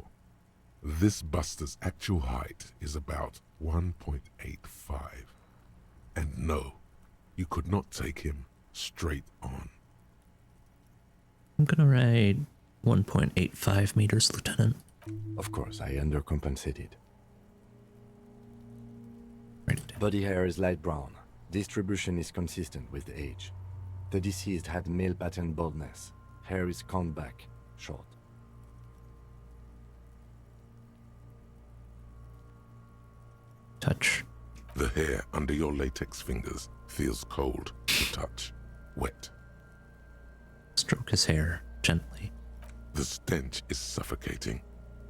This buster's actual height is about 1.85. And no, you could not take him straight on. I'm gonna write 1.85 meters, Lieutenant. Of course, I undercompensated. Body hair is light brown. Distribution is consistent with age. The deceased had male pattern baldness. Hair is combed back, short. Touch. The hair under your latex fingers feels cold to touch, wet. Stroke his hair gently. The stench is suffocating.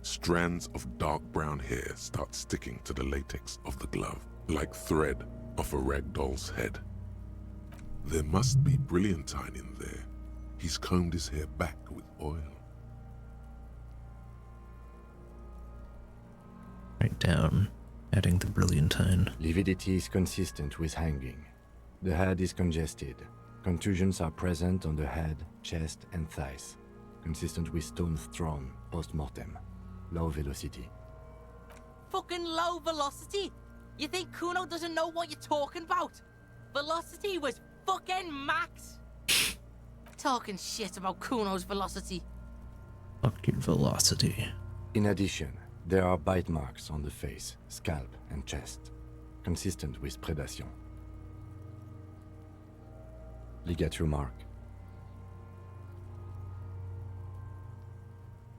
Strands of dark brown hair start sticking to the latex of the glove, like thread off a ragdoll's head. There must be brilliantine in there. He's combed his hair back with oil. Right down, adding the brilliantine. Lividity is consistent with hanging. The head is congested. Contusions are present on the head, chest, and thighs. Consistent with stones thrown post-mortem. Low velocity. Fucking low velocity? You think Kuno doesn't know what you're talking about? Velocity was fucking max. Talking shit about Kuno's velocity. Fuck your velocity. In addition, there are bite marks on the face, scalp, and chest. Consistent with predation. Ligature mark.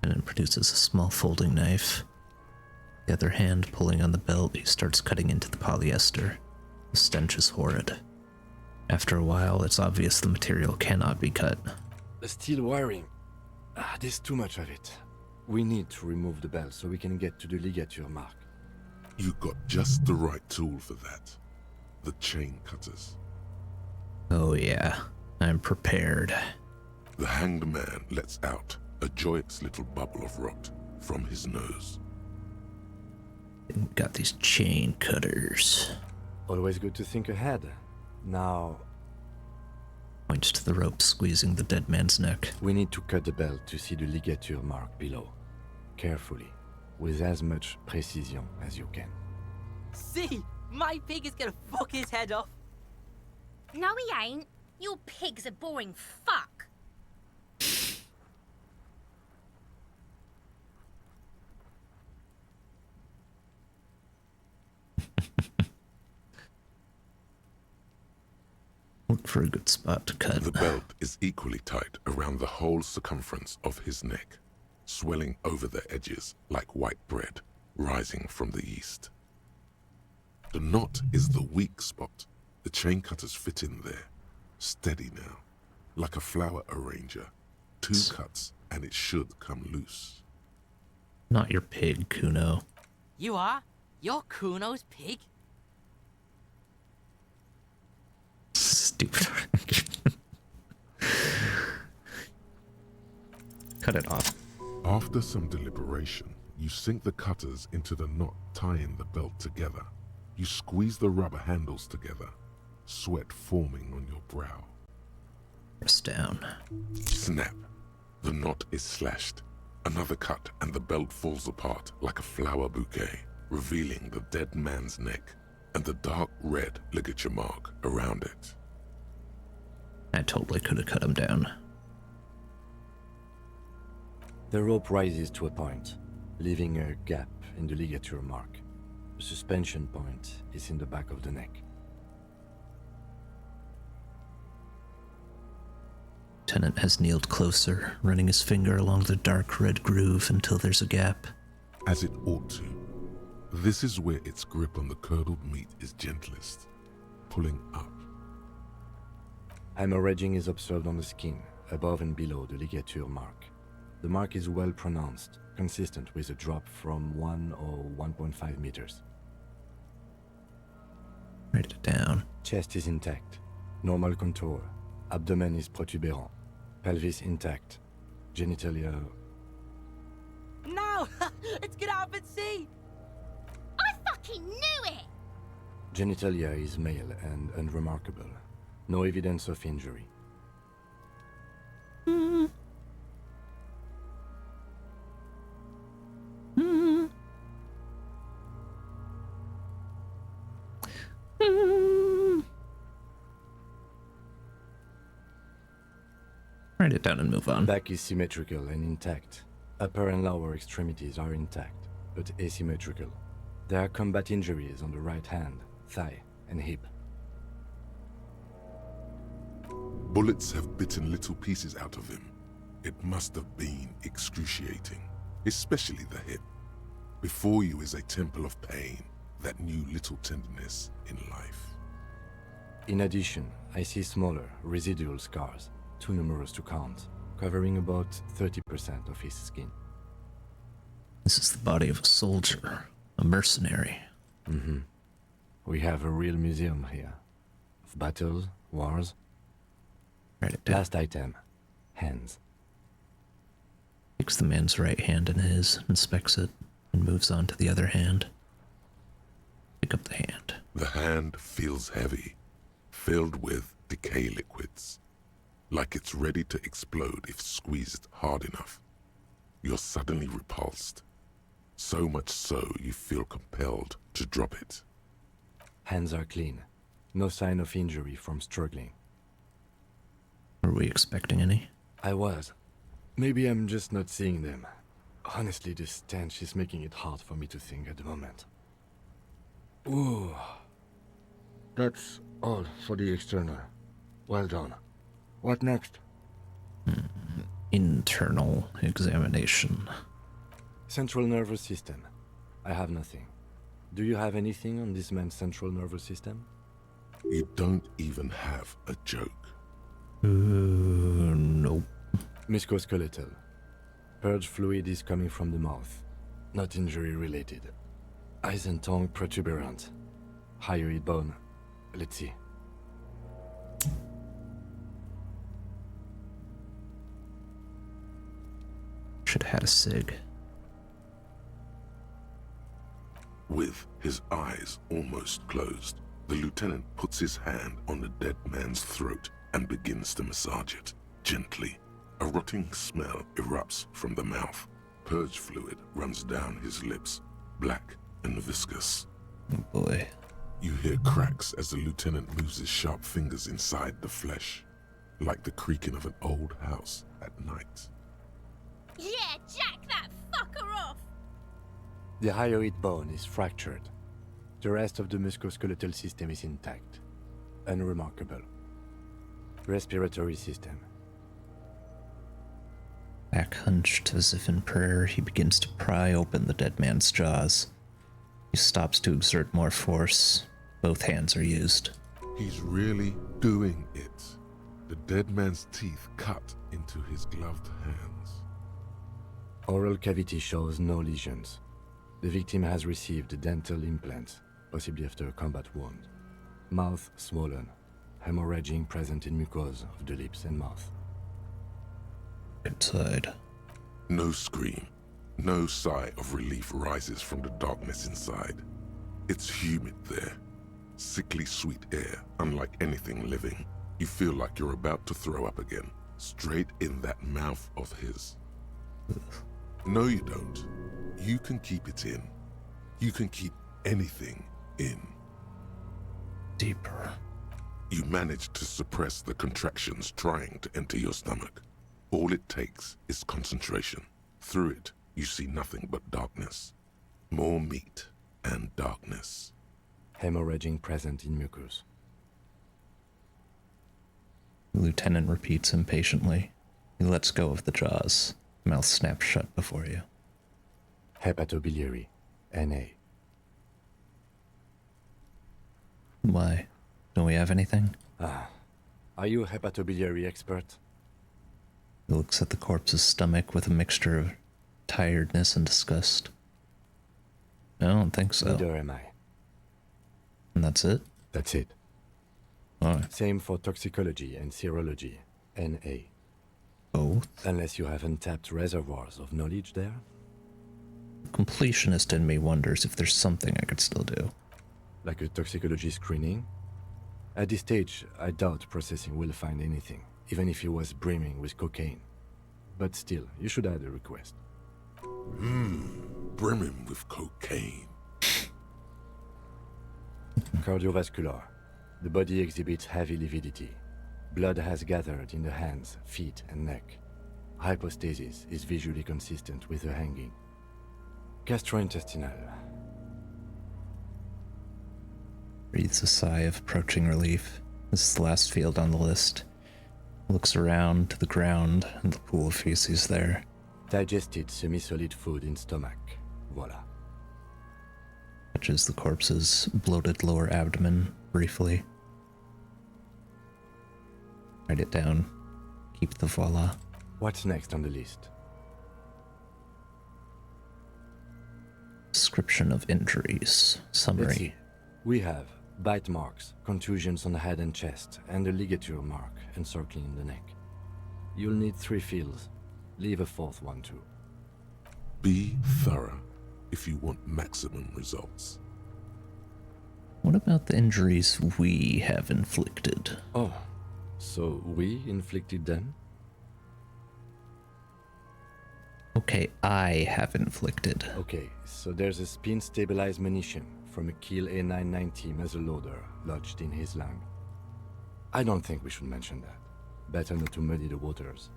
And it produces a small folding knife. The other hand pulling on the belt, he starts cutting into the polyester. The stench is horrid. After a while, it's obvious the material cannot be cut. The steel wiring. There's too much of it. We need to remove the belt so we can get to the ligature mark. You got just the right tool for that. The chain cutters. Oh yeah, I'm prepared. The hanged man lets out a joyous little bubble of rot from his nose. Got these chain cutters. Always good to think ahead. Now... Points to the rope squeezing the dead man's neck. We need to cut the belt to see the ligature mark below. Carefully, with as much precision as you can. See? My pig is gonna fuck his head off. No, he ain't. Your pig's a boring fuck. Look for a good spot to cut. The belt is equally tight around the whole circumference of his neck, swelling over the edges like white bread rising from the east. The knot is the weak spot. The chain cutters fit in there, steady now, like a flower arranger. 2 cuts and it should come loose. Not your pig, Kuno. You are? You're Kuno's pig? Stupid. Cut it off. After some deliberation, you sink the cutters into the knot tying the belt together. You squeeze the rubber handles together, sweat forming on your brow. Press down. Snap. The knot is slashed. Another cut and the belt falls apart like a flower bouquet, revealing the dead man's neck and the dark red ligature mark around it. I totally could have cut him down. The rope rises to a point, leaving a gap in the ligature mark. The suspension point is in the back of the neck. Lieutenant has kneeled closer, running his finger along the dark red groove until there's a gap. As it ought to. This is where its grip on the curdled meat is gentlest, pulling up. Hemorrhaging is observed on the skin, above and below the ligature mark. The mark is well pronounced, consistent with a drop from 1 or 1.5 meters. Write it down. Chest is intact. Normal contour. Abdomen is protuberant. Pelvis intact. Genitalia... No! Let's get out and see! I fucking knew it! Genitalia is male and unremarkable. No evidence of injury. Write it down and move on. Back is symmetrical and intact. Upper and lower extremities are intact, but asymmetrical. There are combat injuries on the right hand, thigh, and hip. Bullets have bitten little pieces out of him. It must have been excruciating, especially the hip. Before you is a temple of pain, that new little tenderness in life. In addition, I see smaller, residual scars, too numerous to count, covering about 30% of his skin. This is the body of a soldier, a mercenary. Mm-hmm. We have a real museum here. Of battles, wars. Write it down. Last item. Hands. Takes the man's right hand in his, inspects it, and moves on to the other hand. Pick up the hand. The hand feels heavy, filled with decay liquids, like it's ready to explode if squeezed hard enough. You're suddenly repulsed, so much so you feel compelled to drop it. Hands are clean. No sign of injury from struggling. Were we expecting any? I was. Maybe I'm just not seeing them. Honestly, this stench is making it hard for me to think at the moment. Ooh. That's all for the external. Well done. What next? Internal examination. Central nervous system. I have nothing. Do you have anything on this man's central nervous system? You don't even have a joke. Nope. Musculoskeletal. Purge fluid is coming from the mouth. Not injury related. Eyes and tongue protuberant. Hyoid bone. Let's see. Should have had a cig. With his eyes almost closed, the lieutenant puts his hand on the dead man's throat and begins to massage it, gently. A rotting smell erupts from the mouth. Purge fluid runs down his lips, black and viscous. Oh boy. You hear cracks as the lieutenant moves his sharp fingers inside the flesh, like the creaking of an old house at night. Yeah, jack that fucker off! The hyoid bone is fractured. The rest of the musculoskeletal system is intact. Unremarkable. Respiratory system. Back hunched as if in prayer, he begins to pry open the dead man's jaws. He stops to exert more force. Both hands are used. He's really doing it. The dead man's teeth cut into his gloved hands. Oral cavity shows no lesions. The victim has received a dental implant, possibly after a combat wound. Mouth swollen, hemorrhaging present in mucosa of the lips and mouth. Inside. No scream, no sigh of relief rises from the darkness inside. It's humid there. Sickly sweet air, unlike anything living. You feel like you're about to throw up again, straight in that mouth of his. No, you don't. You can keep it in. You can keep anything in. Deeper. You manage to suppress the contractions trying to enter your stomach. All it takes is concentration. Through it, you see nothing but darkness. More meat and darkness. Hemorrhaging present in mucus. The lieutenant repeats impatiently. He lets go of the jaws. Mouth snaps shut before you. Hepatobiliary. NA. Why? Don't we have anything? Are you a hepatobiliary expert? He looks at the corpse's stomach with a mixture of tiredness and disgust. I don't think so. Neither am I. And that's it? That's it. Alright. Same for toxicology and serology. NA. Both? Unless you have untapped reservoirs of knowledge there? The completionist in me wonders if there's something I could still do. Like a toxicology screening? At this stage, I doubt processing will find anything, even if he was brimming with cocaine. But still, you should add a request. Brimming with cocaine. Cardiovascular. The body exhibits heavy lividity. Blood has gathered in the hands, feet, and neck. Hypostasis is visually consistent with the hanging. Gastrointestinal. Breathes a sigh of approaching relief. This is the last field on the list. Looks around to the ground and the pool of feces there. Digested semi-solid food in stomach. Voila. Touches the corpse's bloated lower abdomen briefly. Write it down. Keep the voila. What's next on the list? Description of injuries. Let's Summary. see. We have bite marks, contusions on the head and chest, and a ligature mark encircling the neck. You'll need 3 fields. Leave a 4th one too. Be thorough if you want maximum results. What about the injuries we have inflicted? Oh, so we inflicted them? Okay, I have inflicted. Okay, so there's a spin-stabilized munition from a Kiel A990 muzzleloader lodged in his lung. I don't think we should mention that. Better not to muddy the waters.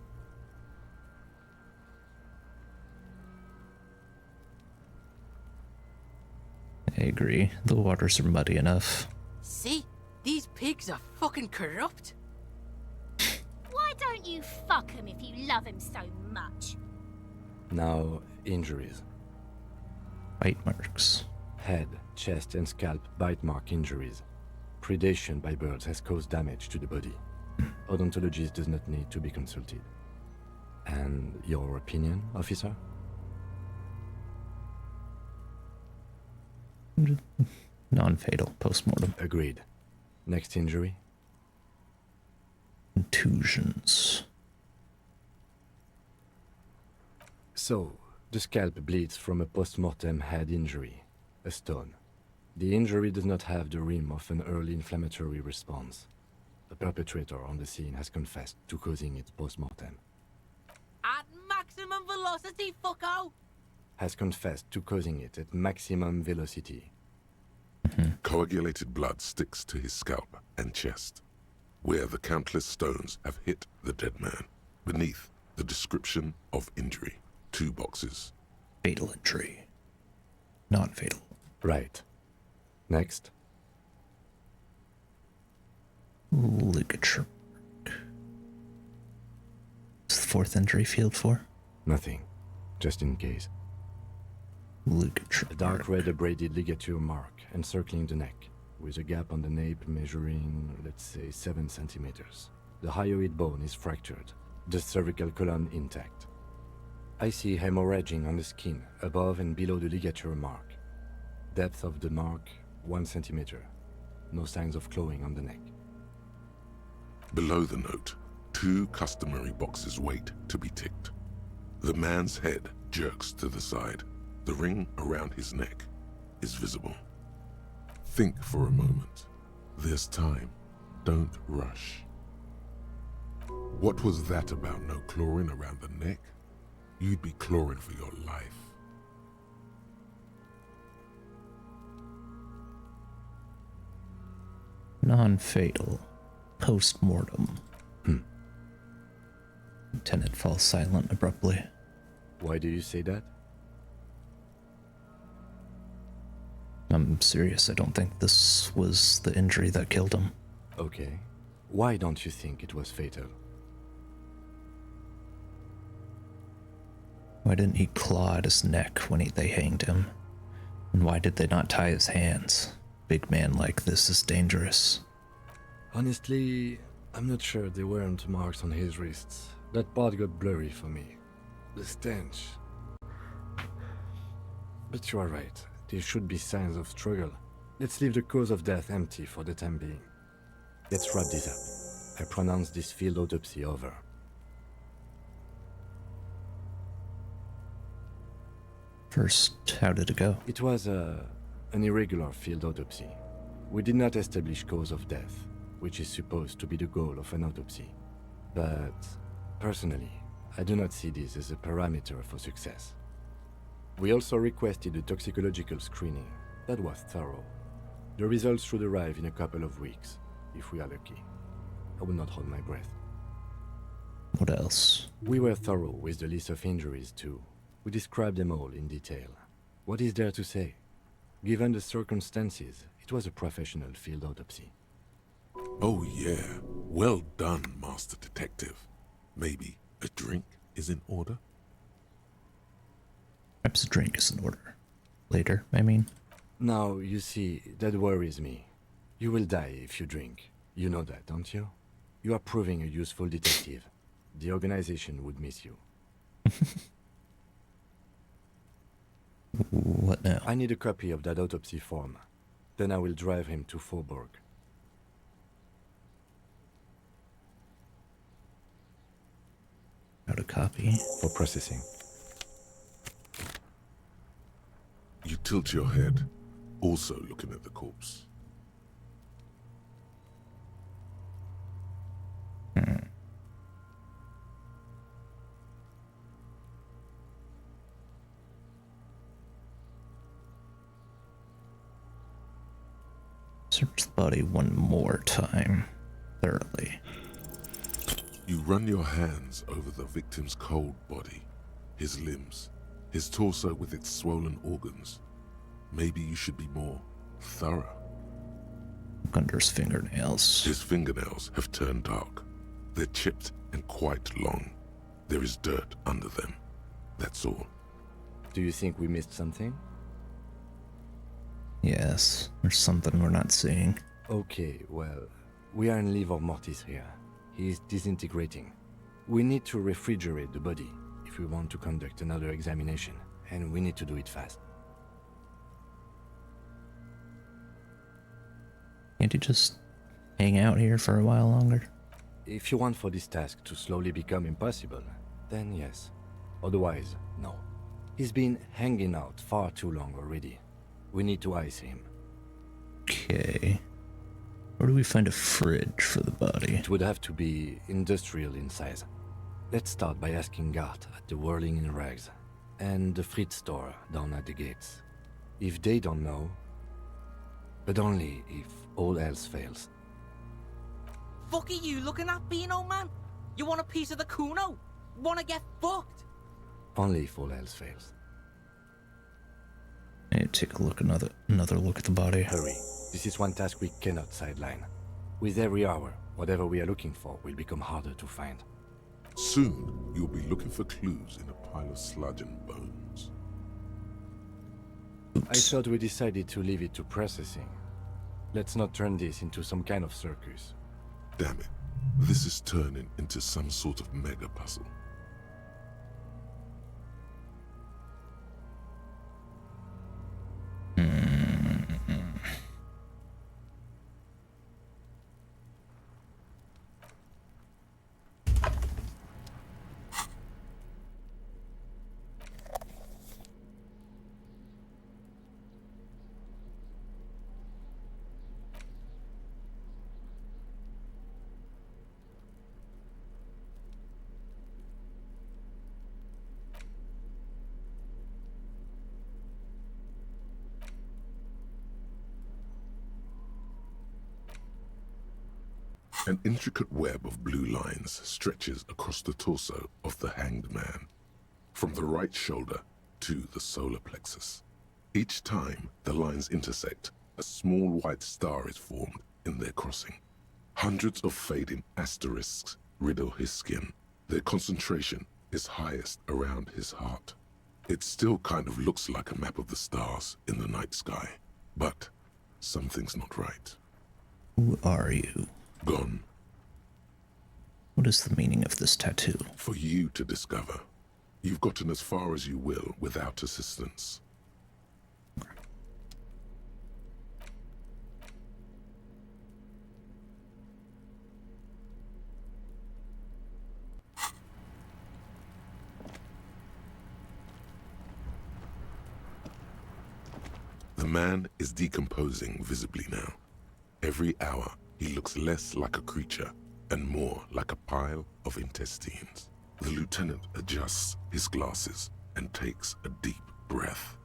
I agree. The waters are muddy enough. See? These pigs are fucking corrupt. Why don't you fuck him if you love him so much? Now, injuries. Bite marks. Head, chest, and scalp bite mark injuries. Predation by birds has caused damage to the body. Odontologist does not need to be consulted. And your opinion, officer? Non-fatal. Postmortem. Agreed. Next injury? Contusions. So, the scalp bleeds from a post-mortem head injury, a stone. The injury does not have the rim of an early inflammatory response. The perpetrator on the scene has confessed to causing it post-mortem. At maximum velocity, fucko! Has confessed to causing it at maximum velocity. Coagulated blood sticks to his scalp and chest, where the countless stones have hit the dead man. Beneath, the description of injury. 2 boxes. Fatal injury. Non-fatal. Right. Next. Ligature. What's the 4th injury field for? Nothing. Just in case. Ligature. A dark red abraded ligature mark encircling the neck, with a gap on the nape measuring, let's say, 7 centimeters. The hyoid bone is fractured, the cervical column intact. I see hemorrhaging on the skin, above and below the ligature mark. Depth of the mark, 1 centimeter. No signs of clawing on the neck. Below the note, 2 customary boxes wait to be ticked. The man's head jerks to the side. The ring around his neck is visible. Think for a moment. There's time. Don't rush. What was that about no clawing around the neck? You'd be clawing for your life. Non-fatal. Post-mortem. Lieutenant falls silent abruptly. Why do you say that? I'm serious. I don't think this was the injury that killed him. Okay. Why don't you think it was fatal? Why didn't he claw at his neck when they hanged him? And why did they not tie his hands? Big man like this is dangerous. Honestly, I'm not sure there weren't marks on his wrists. That part got blurry for me. The stench. But you are right. There should be signs of struggle. Let's leave the cause of death empty for the time being. Let's wrap this up. I pronounce this field autopsy over. First, how did it go? It was an irregular field autopsy. We did not establish cause of death, which is supposed to be the goal of an autopsy. But, personally, I do not see this as a parameter for success. We also requested a toxicological screening. That was thorough. The results should arrive in a couple of weeks, if we are lucky. I will not hold my breath. What else? We were thorough with the list of injuries, too. We described them all in detail. What is there to say? Given the circumstances, it was a professional field autopsy. Oh yeah, well done, Master Detective. Maybe a drink is in order? Perhaps a drink is in order. Later, I mean. Now, you see, that worries me. You will die if you drink. You know that, don't you? You are proving a useful detective. The organization would miss you. What now? I need a copy of that autopsy form. Then I will drive him to Faubourg. Got a copy. For processing. You tilt your head, also looking at the corpse. Search the body one more time, thoroughly. You run your hands over the victim's cold body, his limbs, his torso with its swollen organs. Maybe you should be more thorough. Look under his fingernails. His fingernails have turned dark. They're chipped and quite long. There is dirt under them. That's all. Do you think we missed something? Yes, there's something we're not seeing. Okay, well, we are in livor mortis here. He is disintegrating. We need to refrigerate the body if we want to conduct another examination, and we need to do it fast. Can't you just hang out here for a while longer? If you want for this task to slowly become impossible, then yes. Otherwise, no. He's been hanging out far too long already. We need to ice him. Okay. Where do we find a fridge for the body? It would have to be industrial in size. Let's start by asking Gart at the Whirling in Rags and the Fritz store down at the gates. If they don't know, but only if all else fails. Fuck are you looking at, Beano man? You want a piece of the Kuno? Wanna get fucked? Only if all else fails. I need to take a look, another look at the body. Hurry. This is one task we cannot sideline. With every hour, whatever we are looking for will become harder to find. Soon, you'll be looking for clues in a pile of sludge and bones. Oops. I thought we decided to leave it to processing. Let's not turn this into some kind of circus. Damn it. This is turning into some sort of mega puzzle. An intricate web of blue lines stretches across the torso of the hanged man, from the right shoulder to the solar plexus. Each time the lines intersect, a small white star is formed in their crossing. Hundreds of fading asterisks riddle his skin. Their concentration is highest around his heart. It still kind of looks like a map of the stars in the night sky, but something's not right. Who are you? Gone. What is the meaning of this tattoo? For you to discover. You've gotten as far as you will without assistance. The man is decomposing visibly now. Every hour, he looks less like a creature and more like a pile of intestines. The lieutenant adjusts his glasses and takes a deep breath.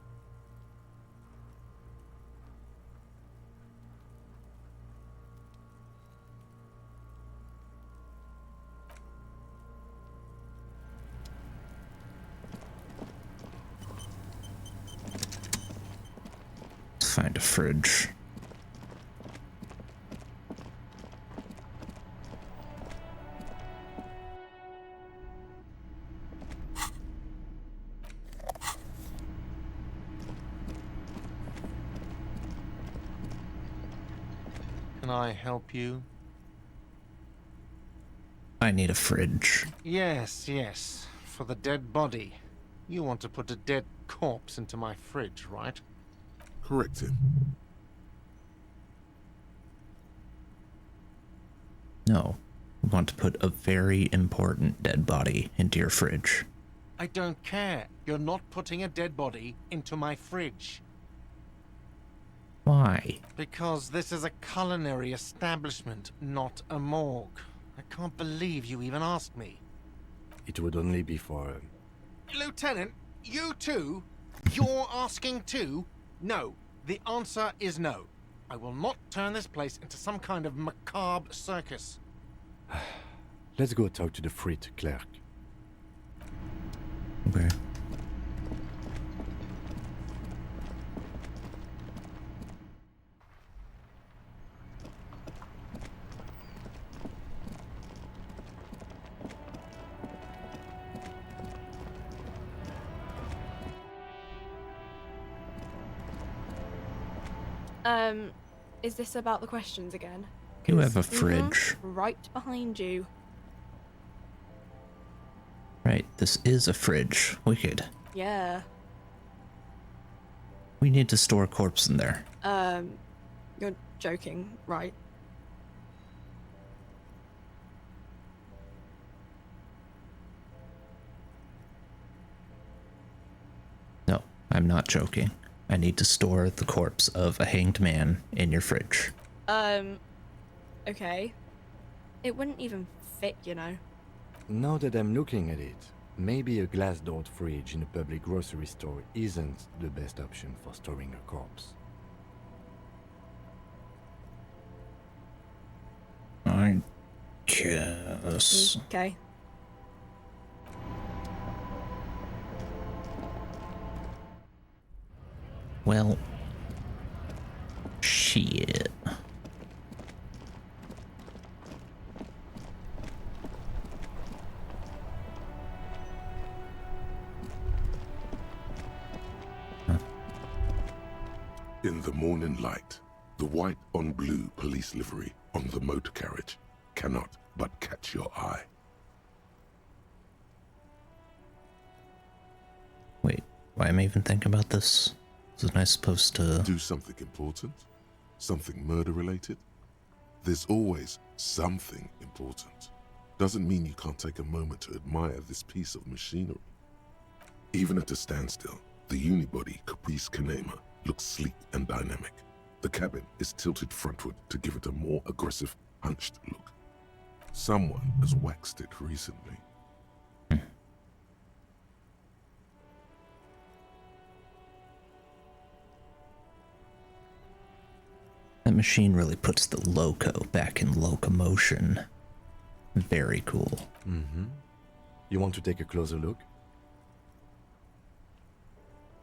Let's find a fridge. can I help you? I need a fridge. Yes, yes. For the dead body. You want to put a dead corpse into my fridge, right? Correct him. No. I want to put a very important dead body into your fridge. I don't care. You're not putting a dead body into my fridge. Why? Because this is a culinary establishment, not a morgue. I can't believe you even asked me. It would only be for... Lieutenant, you too? You're asking too? No. The answer is no. I will not turn this place into some kind of macabre circus. Let's go talk to the frit clerk. Okay. Is this about the questions again? You have a fridge. Right behind you. Right, this is a fridge. Wicked. Yeah. We need to store a corpse in there. You're joking, right? No, I'm not joking. I need to store the corpse of a hanged man in your fridge. Okay. It wouldn't even fit, you know. Now that I'm looking at it, maybe a glass-doored fridge in a public grocery store isn't the best option for storing a corpse. I guess. Okay. Well, shit. In the morning light, the white on blue police livery on the motor carriage cannot but catch your eye. Wait, why am I even thinking about this? Wasn't I supposed to... Do something important? Something murder-related? There's always something important. Doesn't mean you can't take a moment to admire this piece of machinery. Even at a standstill, the unibody Caprice Canema looks sleek and dynamic. The cabin is tilted frontward to give it a more aggressive, hunched look. Someone has waxed it recently. That machine really puts the loco back in locomotion. Very cool. Mm-hmm. You want to take a closer look?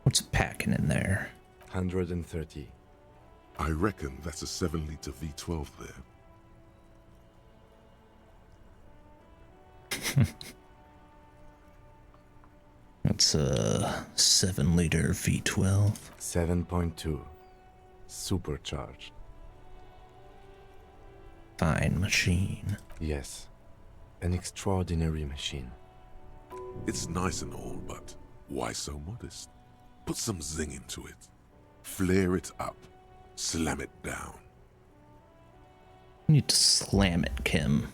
What's packing in there? 130. I reckon that's a 7-liter V12 there. That's a 7-liter V12. 7.2. Supercharged. Fine machine. Yes. An extraordinary machine. It's nice and all, but why so modest? Put some zing into it. Flare it up. Slam it down. You need to slam it, Kim.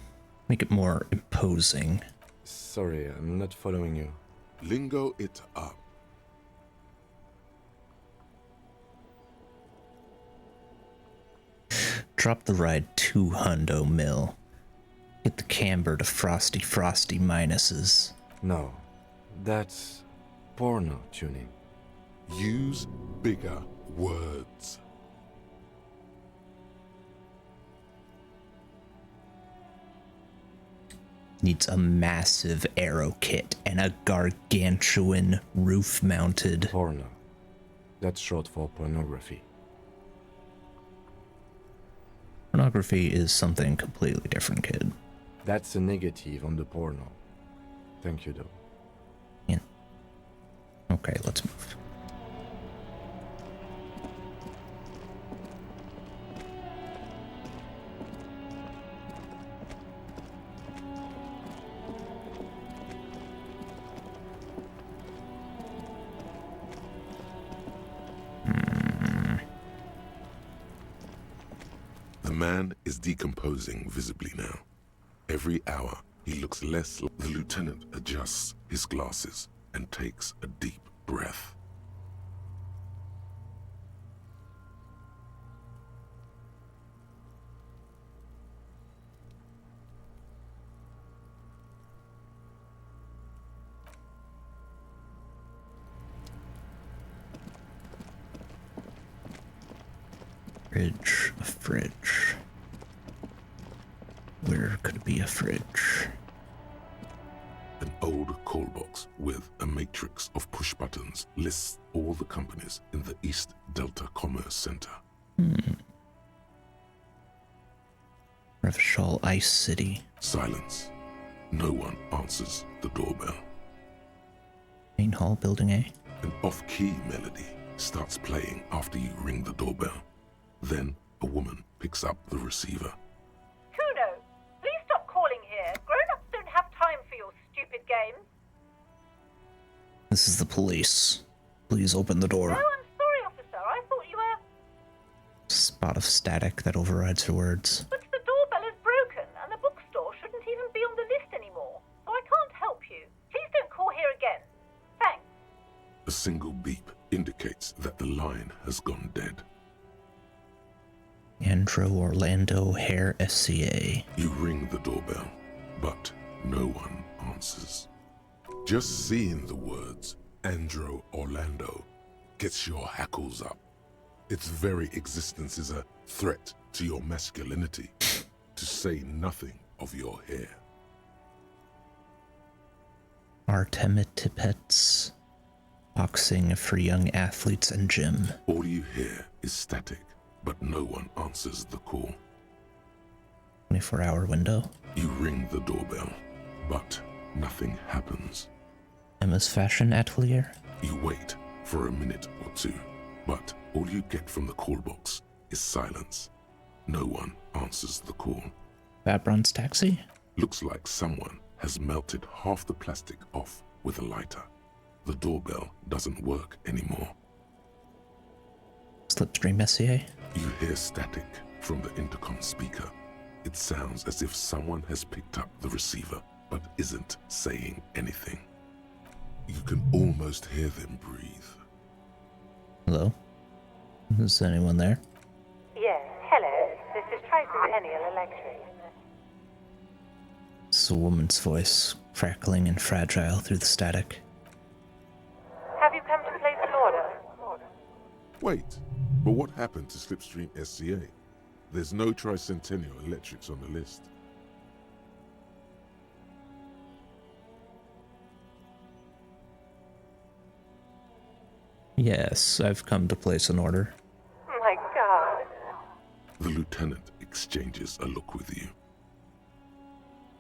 Make it more imposing. Sorry, I'm not following you. Lingo it up. Drop the ride 2 hundo mil. Get the camber to frosty minuses. No, that's porno tuning. Use bigger words. Needs a massive aero kit and a gargantuan roof-mounted... Porno. That's short for pornography. Pornography is something completely different, kid. That's a negative on the porno. Thank you, though. Yeah. Okay, let's move. man is decomposing visibly now. Every hour, he looks less. The lieutenant adjusts his glasses and takes a deep breath. A fridge. Where could it be a fridge? An old call box with a matrix of push buttons lists all the companies in the East Delta Commerce Center. Revachol Ice City. Silence. No one answers the doorbell. Main hall, building A. An off-key melody starts playing after you ring the doorbell. Then a woman picks up the receiver. Kuno, please stop calling here. Grown-ups don't have time for your stupid games. This is the police. Please open the door. No, I'm sorry, officer. I thought you were... Spot of static that overrides her words. But the doorbell is broken, and the bookstore shouldn't even be on the list anymore. So I can't help you. Please don't call here again. Thanks. A single beep indicates that the line has gone dead. Andrew Orlando Hare SCA. You ring the doorbell, but no one answers. Just seeing the words Andrew Orlando gets your hackles up. Its very existence is a threat to your masculinity, to say nothing of your hair. Artemitipets. Boxing for young athletes and gym. All you hear is static, but no one answers the call. 24-hour window. You ring the doorbell, but nothing happens. Emma's Fashion Atelier. You wait for a minute or two, but all you get from the call box is silence. No one answers the call. Bad Bronze Taxi. Looks like someone has melted half the plastic off with a lighter. The doorbell doesn't work anymore. Slipstream SCA. You hear static from the intercom speaker. It sounds as if someone has picked up the receiver, but isn't saying anything. You can almost hear them breathe. Hello? Is anyone there? Yes, hello. This is Tricentennial Electric. It's a woman's voice, crackling and fragile through the static. Have you come to place an order? Wait, but what happened to Slipstream SCA? There's no Tricentennial Electrics on the list. Yes, I've come to place an order. My God. The lieutenant exchanges a look with you.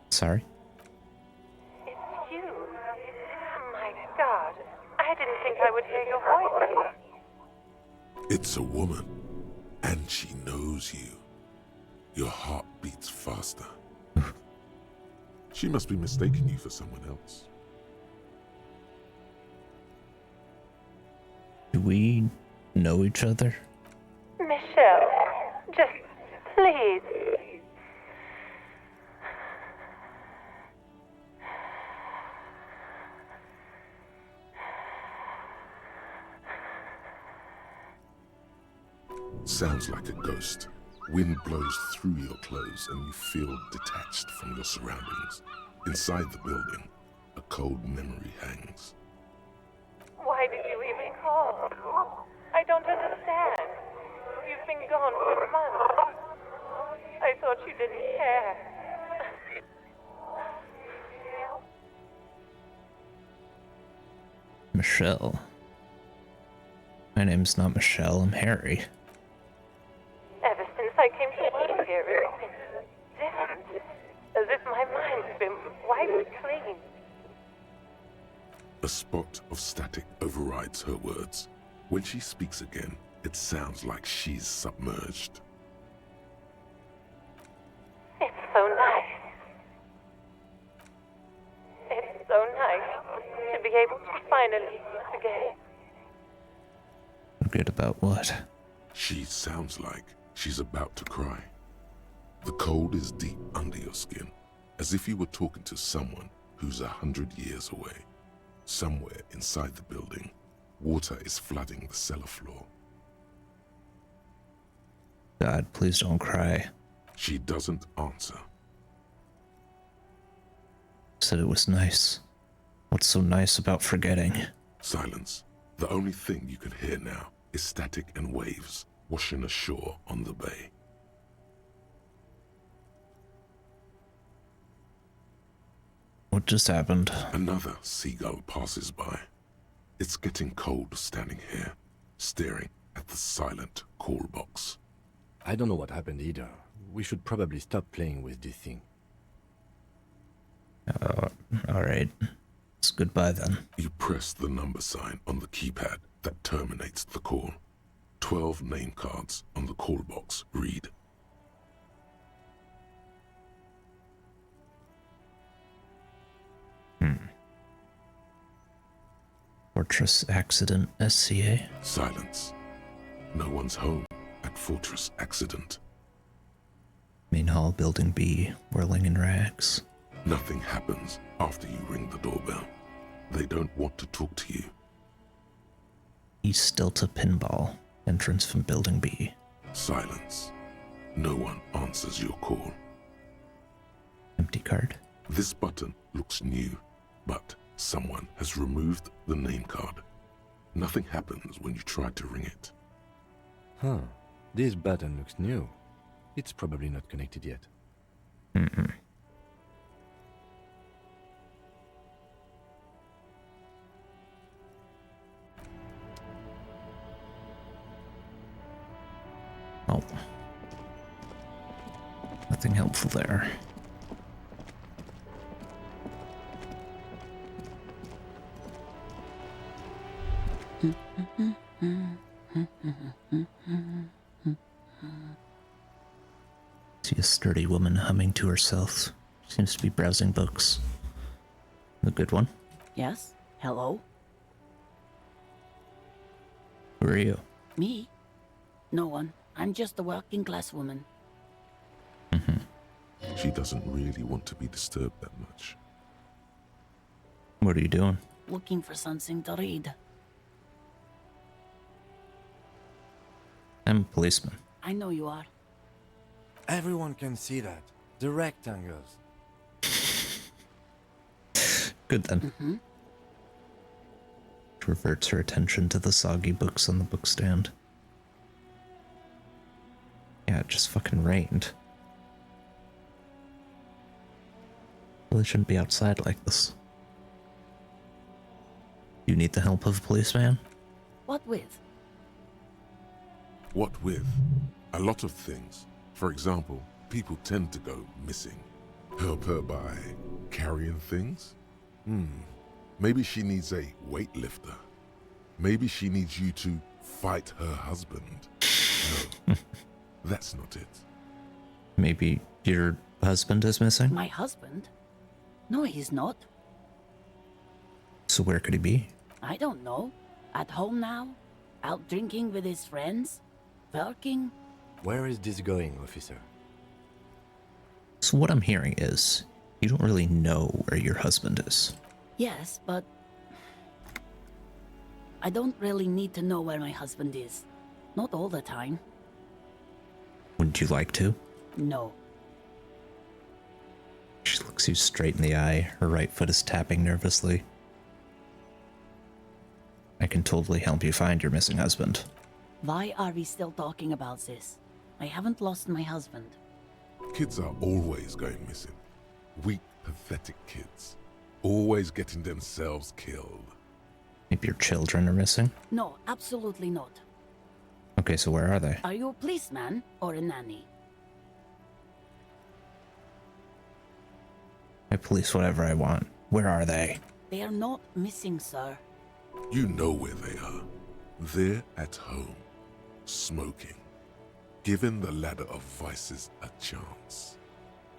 Sorry? It's you. My God. I didn't think I would hear your voice again. It's a woman, and she knows you. Your heart beats faster. She must be mistaking you for someone else. Do we know each other? Michelle, just please. Sounds like a ghost. Wind blows through your clothes and you feel detached from your surroundings. Inside the building, a cold memory hangs. Why did you even call? I don't understand. You've been gone for months. I thought you didn't care. Michelle. My name's not Michelle, I'm Harry. Ever since I came to work here, it's been different. As if my mind's been wiped clean. A spot of static overrides her words. When she speaks again, it sounds like she's submerged. It's so nice. It's so nice to be able to finally meet again. Good about what? She sounds like she's about to cry. The cold is deep under your skin, as if you were talking to someone who's 100 years away. Somewhere inside the building, water is flooding the cellar floor. God, please don't cry. She doesn't answer. Said it was nice. What's so nice about forgetting? Silence. The only thing you can hear now is static and waves washing ashore on the bay. What just happened? Another seagull passes by. It's getting cold standing here, staring at the silent call box. I don't know what happened either. We should probably stop playing with this thing. Alright. It's goodbye then. You press the number sign on the keypad that terminates the call. 12 name cards on the call box read. Fortress Accident SCA? Silence. No one's home at Fortress Accident. Main hall, building B, whirling in rags. Nothing happens after you ring the doorbell. They don't want to talk to you. East Delta Pinball, entrance from building B. Silence. No one answers your call. Empty card. This button looks new, but someone has removed the name card. Nothing happens when you try to ring it. Huh. This button looks new. It's probably not connected yet. Oh. Nothing helpful there. See a sturdy woman humming to herself. Seems to be browsing books. A good one. Yes? Hello? Who are you? Me? No one. I'm just a working class woman. She doesn't really want to be disturbed that much. What are you doing? Looking for something to read. I'm a policeman. I know you are. Everyone can see that. The rectangles. Good then. Reverts her attention to the soggy books on the bookstand. Yeah, it just fucking rained. Really shouldn't be outside like this. You need the help of a policeman? What with? What with? A lot of things. For example, people tend to go missing. Help her by carrying things? Maybe she needs a weightlifter. Maybe she needs you to fight her husband. No, that's not it. Maybe your husband is missing? My husband? No, he's not. So where could he be? I don't know. At home now? Out drinking with his friends? Working? Where is this going, officer? So what I'm hearing is, you don't really know where your husband is. Yes, but I don't really need to know where my husband is. Not all the time. Wouldn't you like to? No. She looks you straight in the eye. Her right foot is tapping nervously. I can totally help you find your missing husband. Why are we still talking about this? I haven't lost my husband. Kids are always going missing. Weak, pathetic kids. Always getting themselves killed. Maybe your children are missing? No, absolutely not. Okay, so where are they? Are you a policeman or a nanny? I police whatever I want. Where are they? They are not missing, sir. You know where they are. They're at home, smoking, giving the ladder of vices a chance.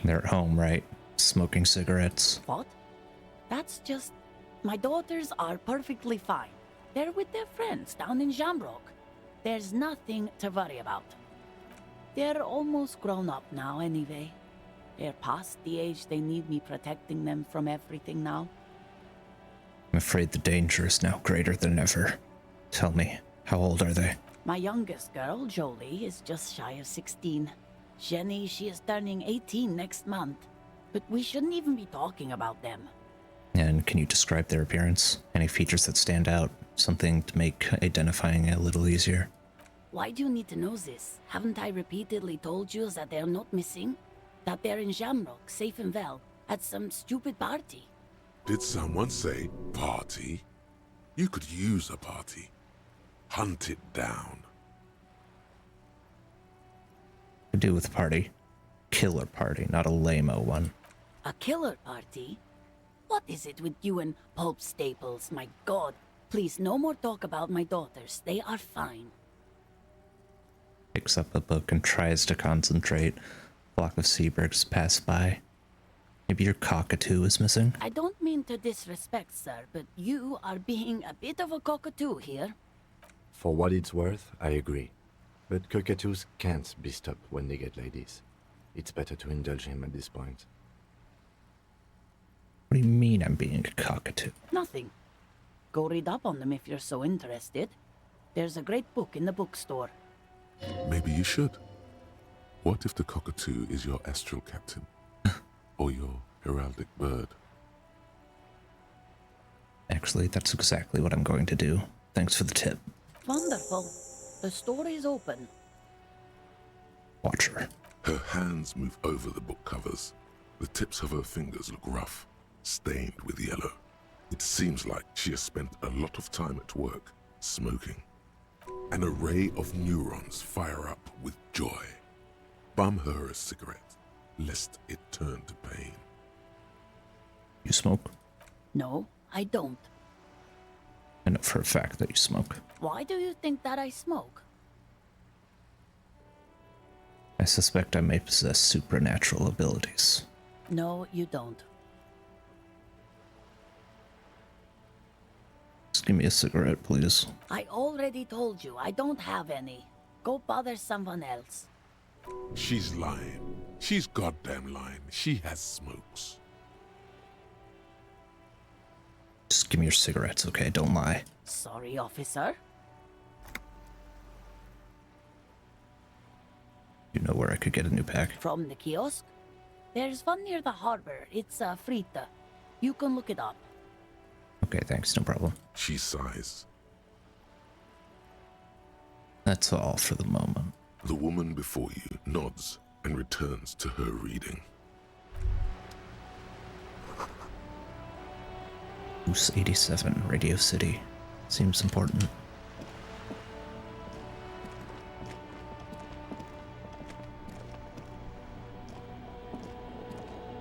They're at home, right? Smoking cigarettes. What? That's just... My daughters are perfectly fine. They're with their friends down in Shamrock. There's nothing to worry about. They're almost grown up now, anyway. They're past the age they need me protecting them from everything now. I'm afraid the danger is now greater than ever. Tell me, how old are they? My youngest girl, Jolie, is just shy of 16. Jenny, she is turning 18 next month. But we shouldn't even be talking about them. And can you describe their appearance? Any features that stand out? Something to make identifying a little easier? Why do you need to know this? Haven't I repeatedly told you that they're not missing? That they're in Jamrock, safe and well, at some stupid party? Did someone say party? You could use a party. Hunt it down. Could do with a party. Killer party, not a lame-o one. A killer party? What is it with you and pulp staples? My god. Please, no more talk about my daughters. They are fine. Picks up a book and tries to concentrate. Flock of seabirds pass by. Maybe your cockatoo is missing? I don't mean to disrespect, sir, but you are being a bit of a cockatoo here. For what it's worth, I agree. But cockatoos can't be stopped when they get ladies. It's better to indulge him at this point. What do you mean I'm being a cockatoo? Nothing. Go read up on them if you're so interested. There's a great book in the bookstore. Maybe you should. What if the cockatoo is your astral captain? Or your heraldic bird? Actually, that's exactly what I'm going to do. Thanks for the tip. Wonderful. The store is open. Watch her. Her hands move over the book covers. The tips of her fingers look rough, stained with yellow. It seems like she has spent a lot of time at work, smoking. An array of neurons fire up with joy. Bum her a cigarette, lest it turn to pain. You smoke? No, I don't. I know for a fact that you smoke. Why do you think that I smoke? I suspect I may possess supernatural abilities. No, you don't. Just give me a cigarette, please. I already told you I don't have any. Go bother someone else. She's lying. She's goddamn lying. She has smokes. Just give me your cigarettes, okay? Don't lie. Sorry, officer. You know where I could get a new pack? From the kiosk? There's one near the harbor. It's Frita. You can look it up. Okay, thanks. No problem. She sighs. That's all for the moment. The woman before you nods and returns to her reading. Goose 87, Radio City. Seems important.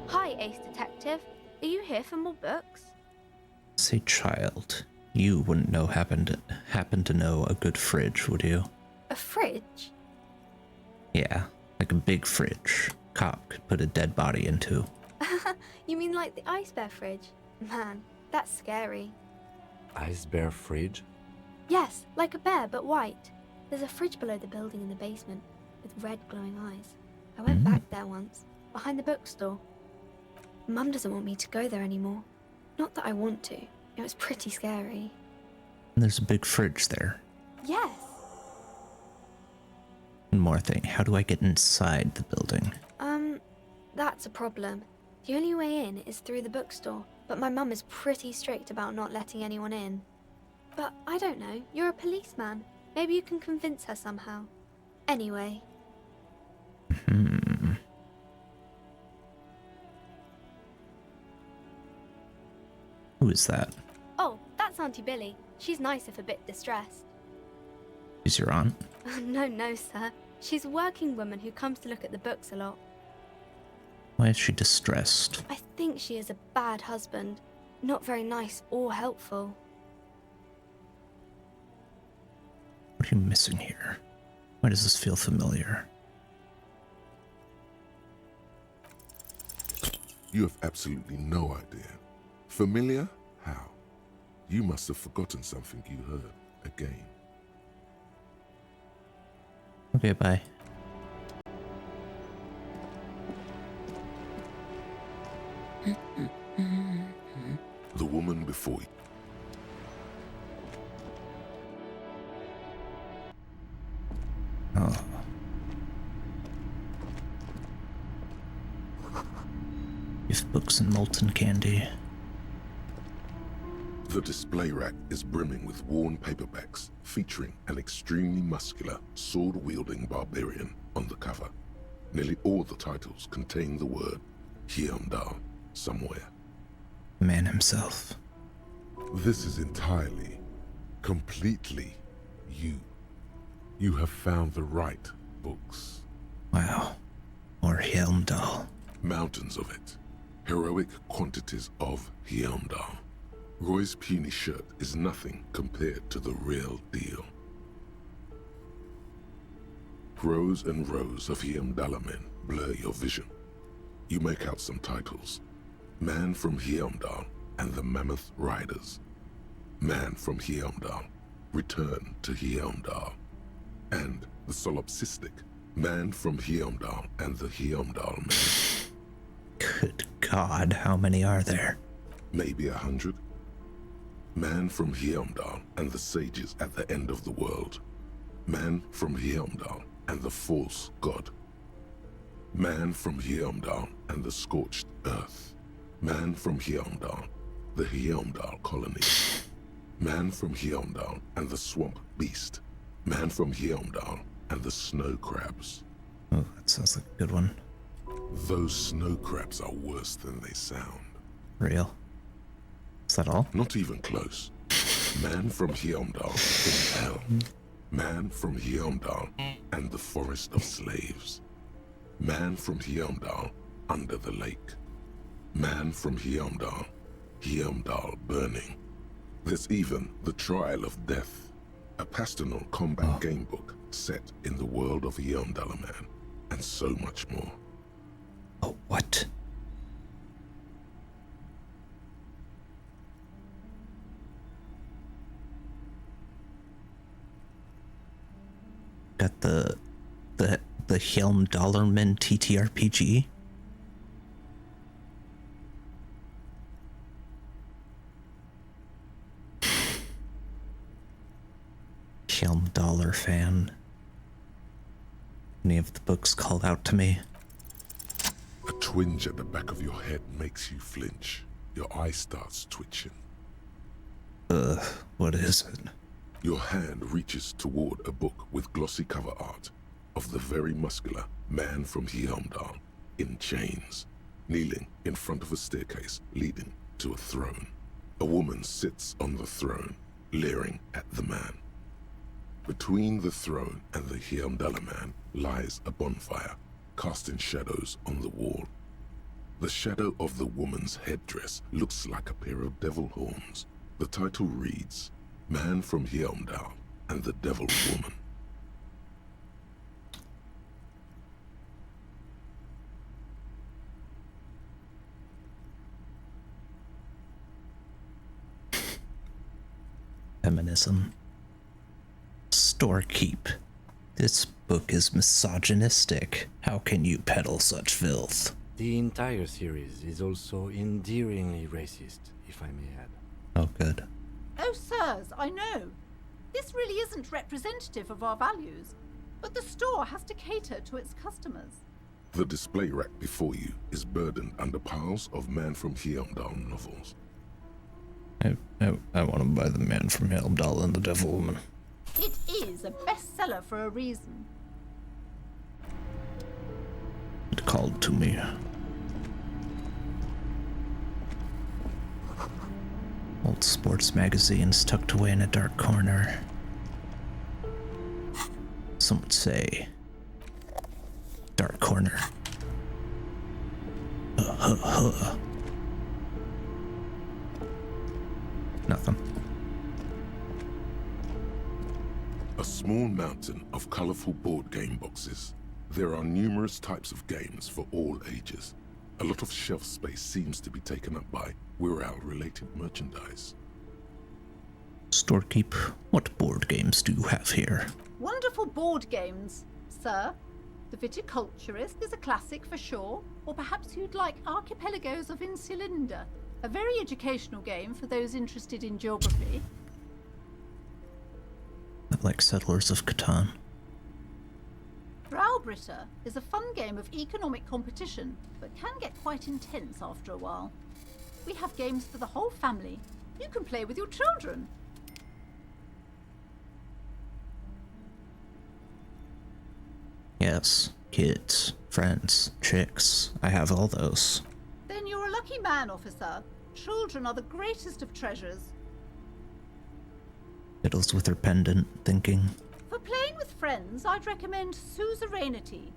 Hi, Ace Detective. Are you here for more books? Say, child, you wouldn't know happen to know a good fridge, would you? A fridge? Yeah, like a big fridge. Cop could put a dead body into. You mean like the ice bear fridge? Man, that's scary. Ice bear fridge? Yes, like a bear, but white. There's a fridge below the building in the basement, with red glowing eyes. I went back there once, behind the bookstore. Mum doesn't want me to go there anymore. Not that I want to. It was pretty scary. And there's a big fridge there. Yes. One more thing, how do I get inside the building? That's a problem. The only way in is through the bookstore, but my mum is pretty strict about not letting anyone in. But I don't know, you're a policeman. Maybe you can convince her somehow. Anyway. Who is that? Oh, that's Auntie Billy. She's nice if a bit distressed. Is your aunt? No, sir. She's a working woman who comes to look at the books a lot. Why is she distressed? I think she is a bad husband. Not very nice or helpful. What are you missing here? Why does this feel familiar? You have absolutely no idea. Familiar? How? You must have forgotten something you heard again. Okay, bye. The woman before you. Oh. Gift books and molten candy. The display rack is brimming with worn paperbacks featuring an extremely muscular, sword-wielding barbarian on the cover. Nearly all the titles contain the word Hyundai somewhere. The man himself. This is entirely, completely you. You have found the right books. Wow. Or Hyundai. Mountains of it. Heroic quantities of Hyundai. Roy's puny shirt is nothing compared to the real deal. Rows and rows of Hyundai men blur your vision. You make out some titles. Man from Hyundai and the Mammoth Riders. Man from Hyundai, Return to Hyundai. And the solipsistic Man from Hyundai and the Hyundai Men. Good God, how many are there? Maybe 100. Man from Hyundai and the sages at the end of the world. Man from Hyundai and the false god. Man from Hyundai and the scorched earth. Man from Hyundai, the Hyundai colony. Man from Hyundai and the swamp beast. Man from Hyundai and the snow crabs. Oh, that sounds like a good one. Those snow crabs are worse than they sound. Real? Is that all? Not even close. Man from Hyundai in hell. Man from Hyundai and the forest of slaves. Man from Hyundai under the lake. Man from Hyundai, Hyundai burning. There's even the Trial of Death, a pastoral combat game book set in the world of Hyundai Man, and so much more. Oh, what? Got the Helm Dollarman TTRPG. Helm Dollar fan. Any of the books called out to me? A twinge at the back of your head makes you flinch. Your eye starts twitching. What is it? Your hand reaches toward a book with glossy cover art of the very muscular man from Hyundai in chains, kneeling in front of a staircase leading to a throne. A woman sits on the throne, leering at the man. Between the throne and the Hyundai man lies a bonfire, casting shadows on the wall. The shadow of the woman's headdress looks like a pair of devil horns. The title reads, Man from Hyundai and the Devil Woman. Feminism. Storekeep. This book is misogynistic. How can you peddle such filth? The entire series is also endearingly racist, if I may add. Oh, good. Oh, sirs, I know. This really isn't representative of our values, but the store has to cater to its customers. The display rack before you is burdened under piles of Man from Hyundai novels. I want to buy the Man from Hyundai and the Devil Woman. It is a bestseller for a reason. It called to me. Old sports magazines tucked away in a dark corner. Some would say, dark corner. Nothing. A small mountain of colorful board game boxes. There are numerous types of games for all ages. A lot of shelf space seems to be taken up by Wirral-related merchandise. Storekeep, what board games do you have here? Wonderful board games, sir. The Viticulturist is a classic for sure. Or perhaps you'd like Archipelagos of Insulinda, a very educational game for those interested in geography. I like Settlers of Catan. Browbritter is a fun game of economic competition, but can get quite intense after a while. We have games for the whole family. You can play with your children. Yes, kids, friends, chicks. I have all those. Then you're a lucky man, officer. Children are the greatest of treasures. Fiddles with her pendant, thinking. For playing with friends, I'd recommend Suzerainty.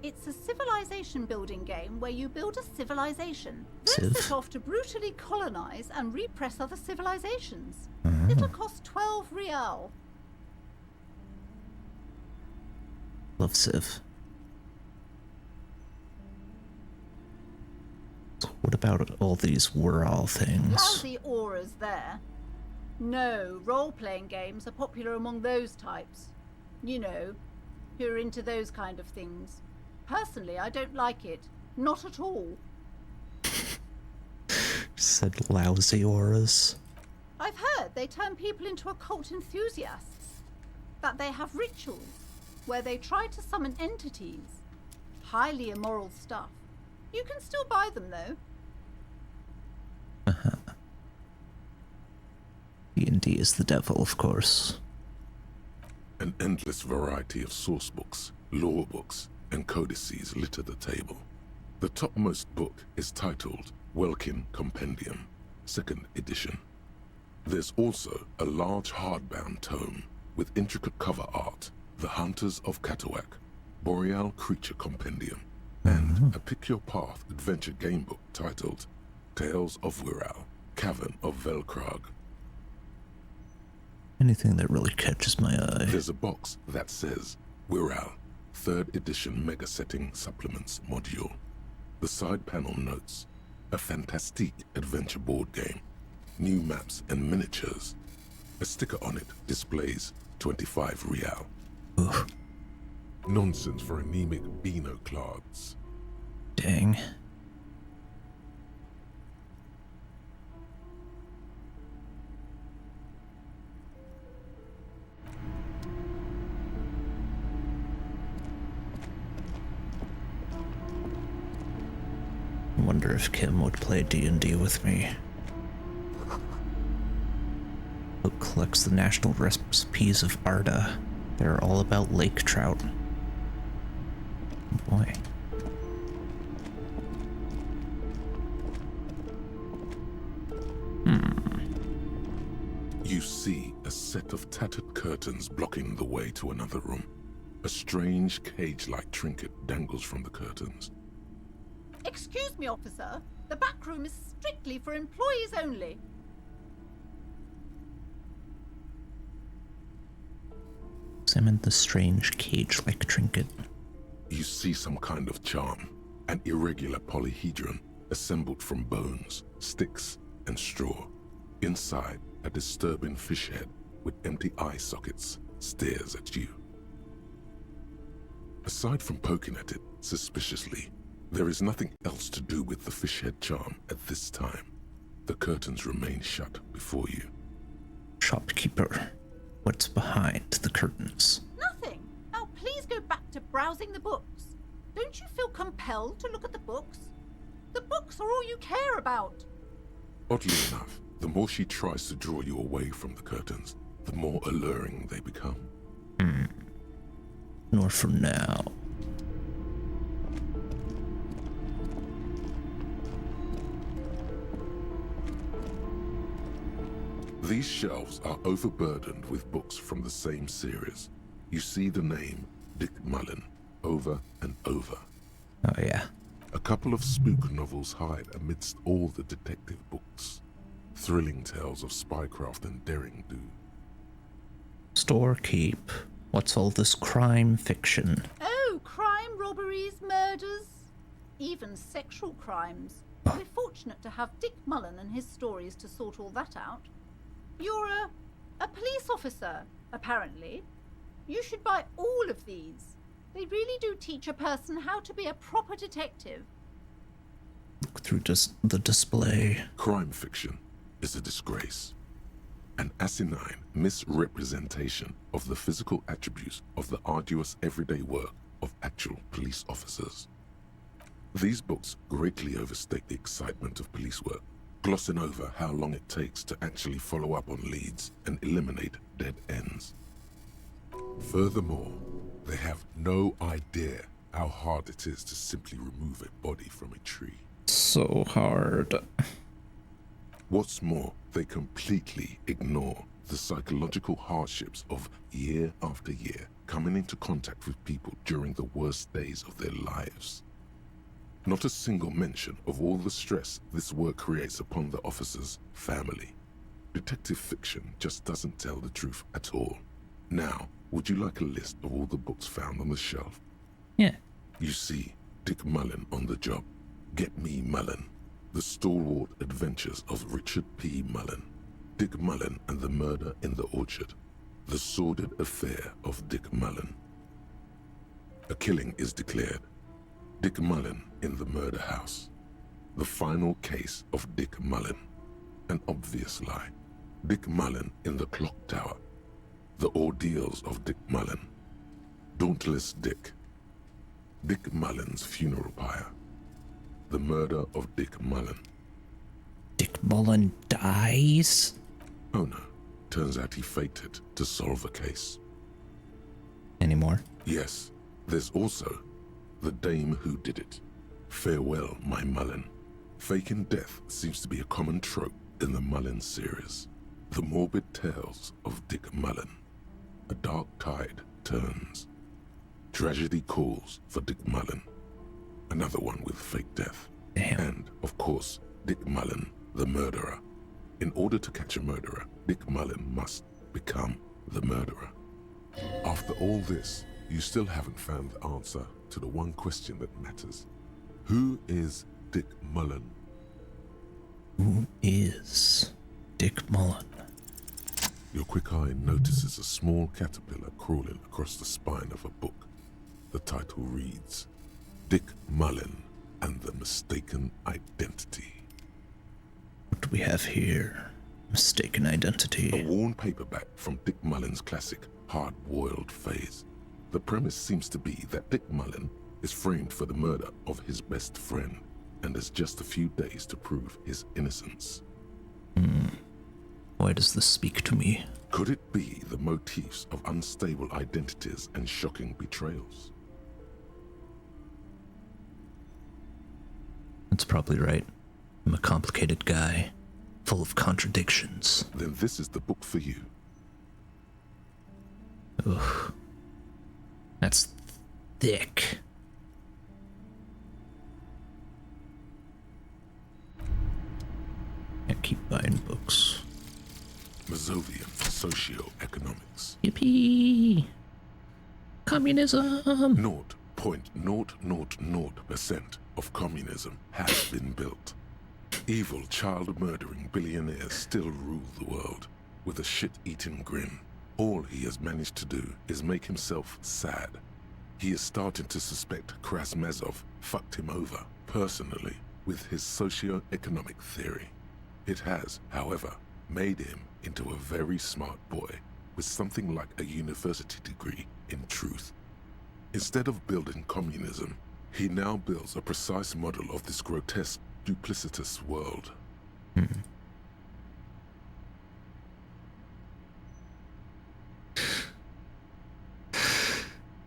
It's a civilization building game where you build a civilization, then set off to brutally colonize and repress other civilizations. It'll cost 12 real. Love Civ. So what about all these we're-all things? Lousy auras there. No, role-playing games are popular among those types. You know, who are into those kind of things. Personally, I don't like it. Not at all. Said lousy auras. I've heard they turn people into occult enthusiasts. That they have rituals where they try to summon entities. Highly immoral stuff. You can still buy them, though. D&D is the devil, of course. An endless variety of source books, lore books, and codices litter the table. The topmost book is titled Welkin Compendium, 2nd edition. There's also a large hardbound tome with intricate cover art, The Hunters of Katawak, Boreal Creature Compendium, and a Pick Your Path adventure game book titled Tales of Wirral, Cavern of Velkrag. Anything that really catches my eye. There's a box that says Wirral, 3rd edition Mega Setting Supplements module. The side panel notes, a fantastic adventure board game, new maps and miniatures. A sticker on it displays 25 real. Ugh. Nonsense for anemic Beano clods. Dang. I wonder if Kim would play D&D with me. Book collects the national recipes of Arda. They're all about lake trout. Oh boy. You see a set of tattered curtains blocking the way to another room. A strange cage-like trinket dangles from the curtains. Excuse me, officer. The back room is strictly for employees only. Examine the strange cage-like trinket. You see some kind of charm, an irregular polyhedron assembled from bones, sticks, and straw. Inside, a disturbing fish head with empty eye sockets stares at you. Aside from poking at it suspiciously, there is nothing else to do with the fish head charm at this time. The curtains remain shut before you. Shopkeeper, what's behind the curtains? Nothing. Now please go back to browsing the books. Don't you feel compelled to look at the books? The books are all you care about. Oddly enough, the more she tries to draw you away from the curtains, the more alluring they become. Nor for now. These shelves are overburdened with books from the same series. You see the name Dick Mullen over and over. Oh yeah. A couple of spook novels hide amidst all the detective books. Thrilling tales of spycraft and daring do. Storekeep. What's all this crime fiction? Oh, crime, robberies, murders, even sexual crimes. We're fortunate to have Dick Mullen and his stories to sort all that out. You're a police officer, apparently. You should buy all of these. They really do teach a person how to be a proper detective. look through the display. Crime fiction is a disgrace. An asinine misrepresentation of the physical attributes of the arduous everyday work of actual police officers. These books greatly overstate the excitement of police work, glossing over how long it takes to actually follow up on leads and eliminate dead ends. Furthermore, they have no idea how hard it is to simply remove a body from a tree. So hard. What's more, they completely ignore the psychological hardships of year after year coming into contact with people during the worst days of their lives. Not a single mention of all the stress this work creates upon the officer's family. Detective fiction just doesn't tell the truth at all. Now, would you like a list of all the books found on the shelf? Yeah. You see Dick Mullen on the job. Get Me Mullen. The Stalwart Adventures of Richard P. Mullen. Dick Mullen and the Murder in the Orchard. The Sordid Affair of Dick Mullen. A killing is declared. Dick Mullen in the Murder House. The Final Case of Dick Mullen. An Obvious Lie. Dick Mullen in the Clock Tower. The Ordeals of Dick Mullen. Dauntless Dick. Dick Mullen's Funeral Pyre. The Murder of Dick Mullen. Dick Mullen dies? Oh no. Turns out he faked it to solve a case. Any more? Yes. There's also The Dame Who Did It. Farewell, My Mullen. Faking death seems to be a common trope in the Mullen series. The morbid tales of Dick Mullen. A dark tide turns. Tragedy calls for Dick Mullen. Another one with fake death. Damn. And, of course, Dick Mullen, the murderer. In order to catch a murderer, Dick Mullen must become the murderer. After all this, you still haven't found the answer to the one question that matters. Who is Dick Mullen? Who is Dick Mullen? Your quick eye notices a small caterpillar crawling across the spine of a book. The title reads, Dick Mullen and the Mistaken Identity. What do we have here? Mistaken Identity. A worn paperback from Dick Mullen's classic hard-boiled phase. The premise seems to be that Dick Mullen is framed for the murder of his best friend and has just a few days to prove his innocence. Why does this speak to me? Could it be the motifs of unstable identities and shocking betrayals? That's probably right. I'm a complicated guy, full of contradictions. Then this is the book for you. Ugh. That's thick. Can't keep buying books. Mazovian Socioeconomics. Yippee! Communism! 0.000% of communism has been built. Evil child-murdering billionaires still rule the world with a shit-eating grin. All he has managed to do is make himself sad. He is starting to suspect Krasmazov fucked him over, personally, with his socio-economic theory. It has, however, made him into a very smart boy with something like a university degree in truth. Instead of building communism, he now builds a precise model of this grotesque, duplicitous world.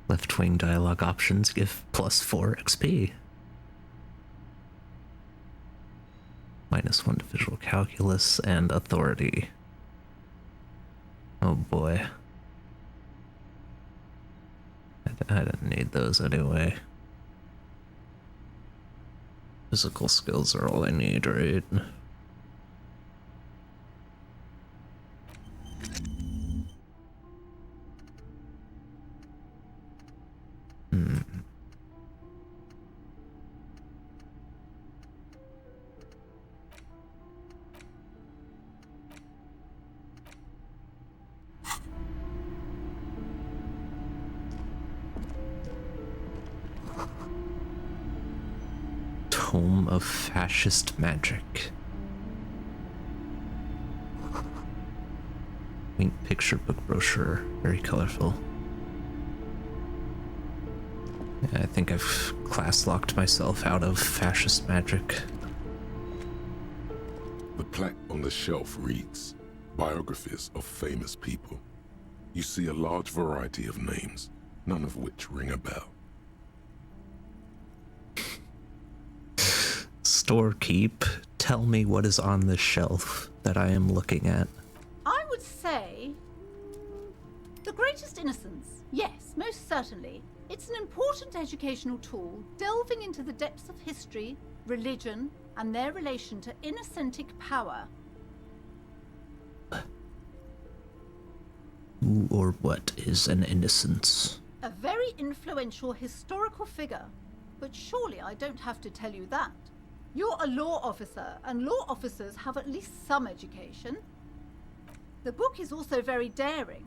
Left-wing dialogue options give +4 XP. -1 to visual calculus and authority. Oh boy. I didn't need those anyway. Physical skills are all I need, right? Home of Fascist Magic. Quaint picture book brochure, very colorful. Yeah, I think I've class locked myself out of fascist magic. The plaque on the shelf reads, Biographies of Famous People. You see a large variety of names, none of which ring a bell. Storekeep, tell me what is on this shelf that I am looking at. I would say The Greatest Innocence. Yes, most certainly. It's an important educational tool, delving into the depths of history, religion, and their relation to innocentic power. Who or what is an innocence? A very influential historical figure. But surely I don't have to tell you that. You're a law officer, and law officers have at least some education. The book is also very daring.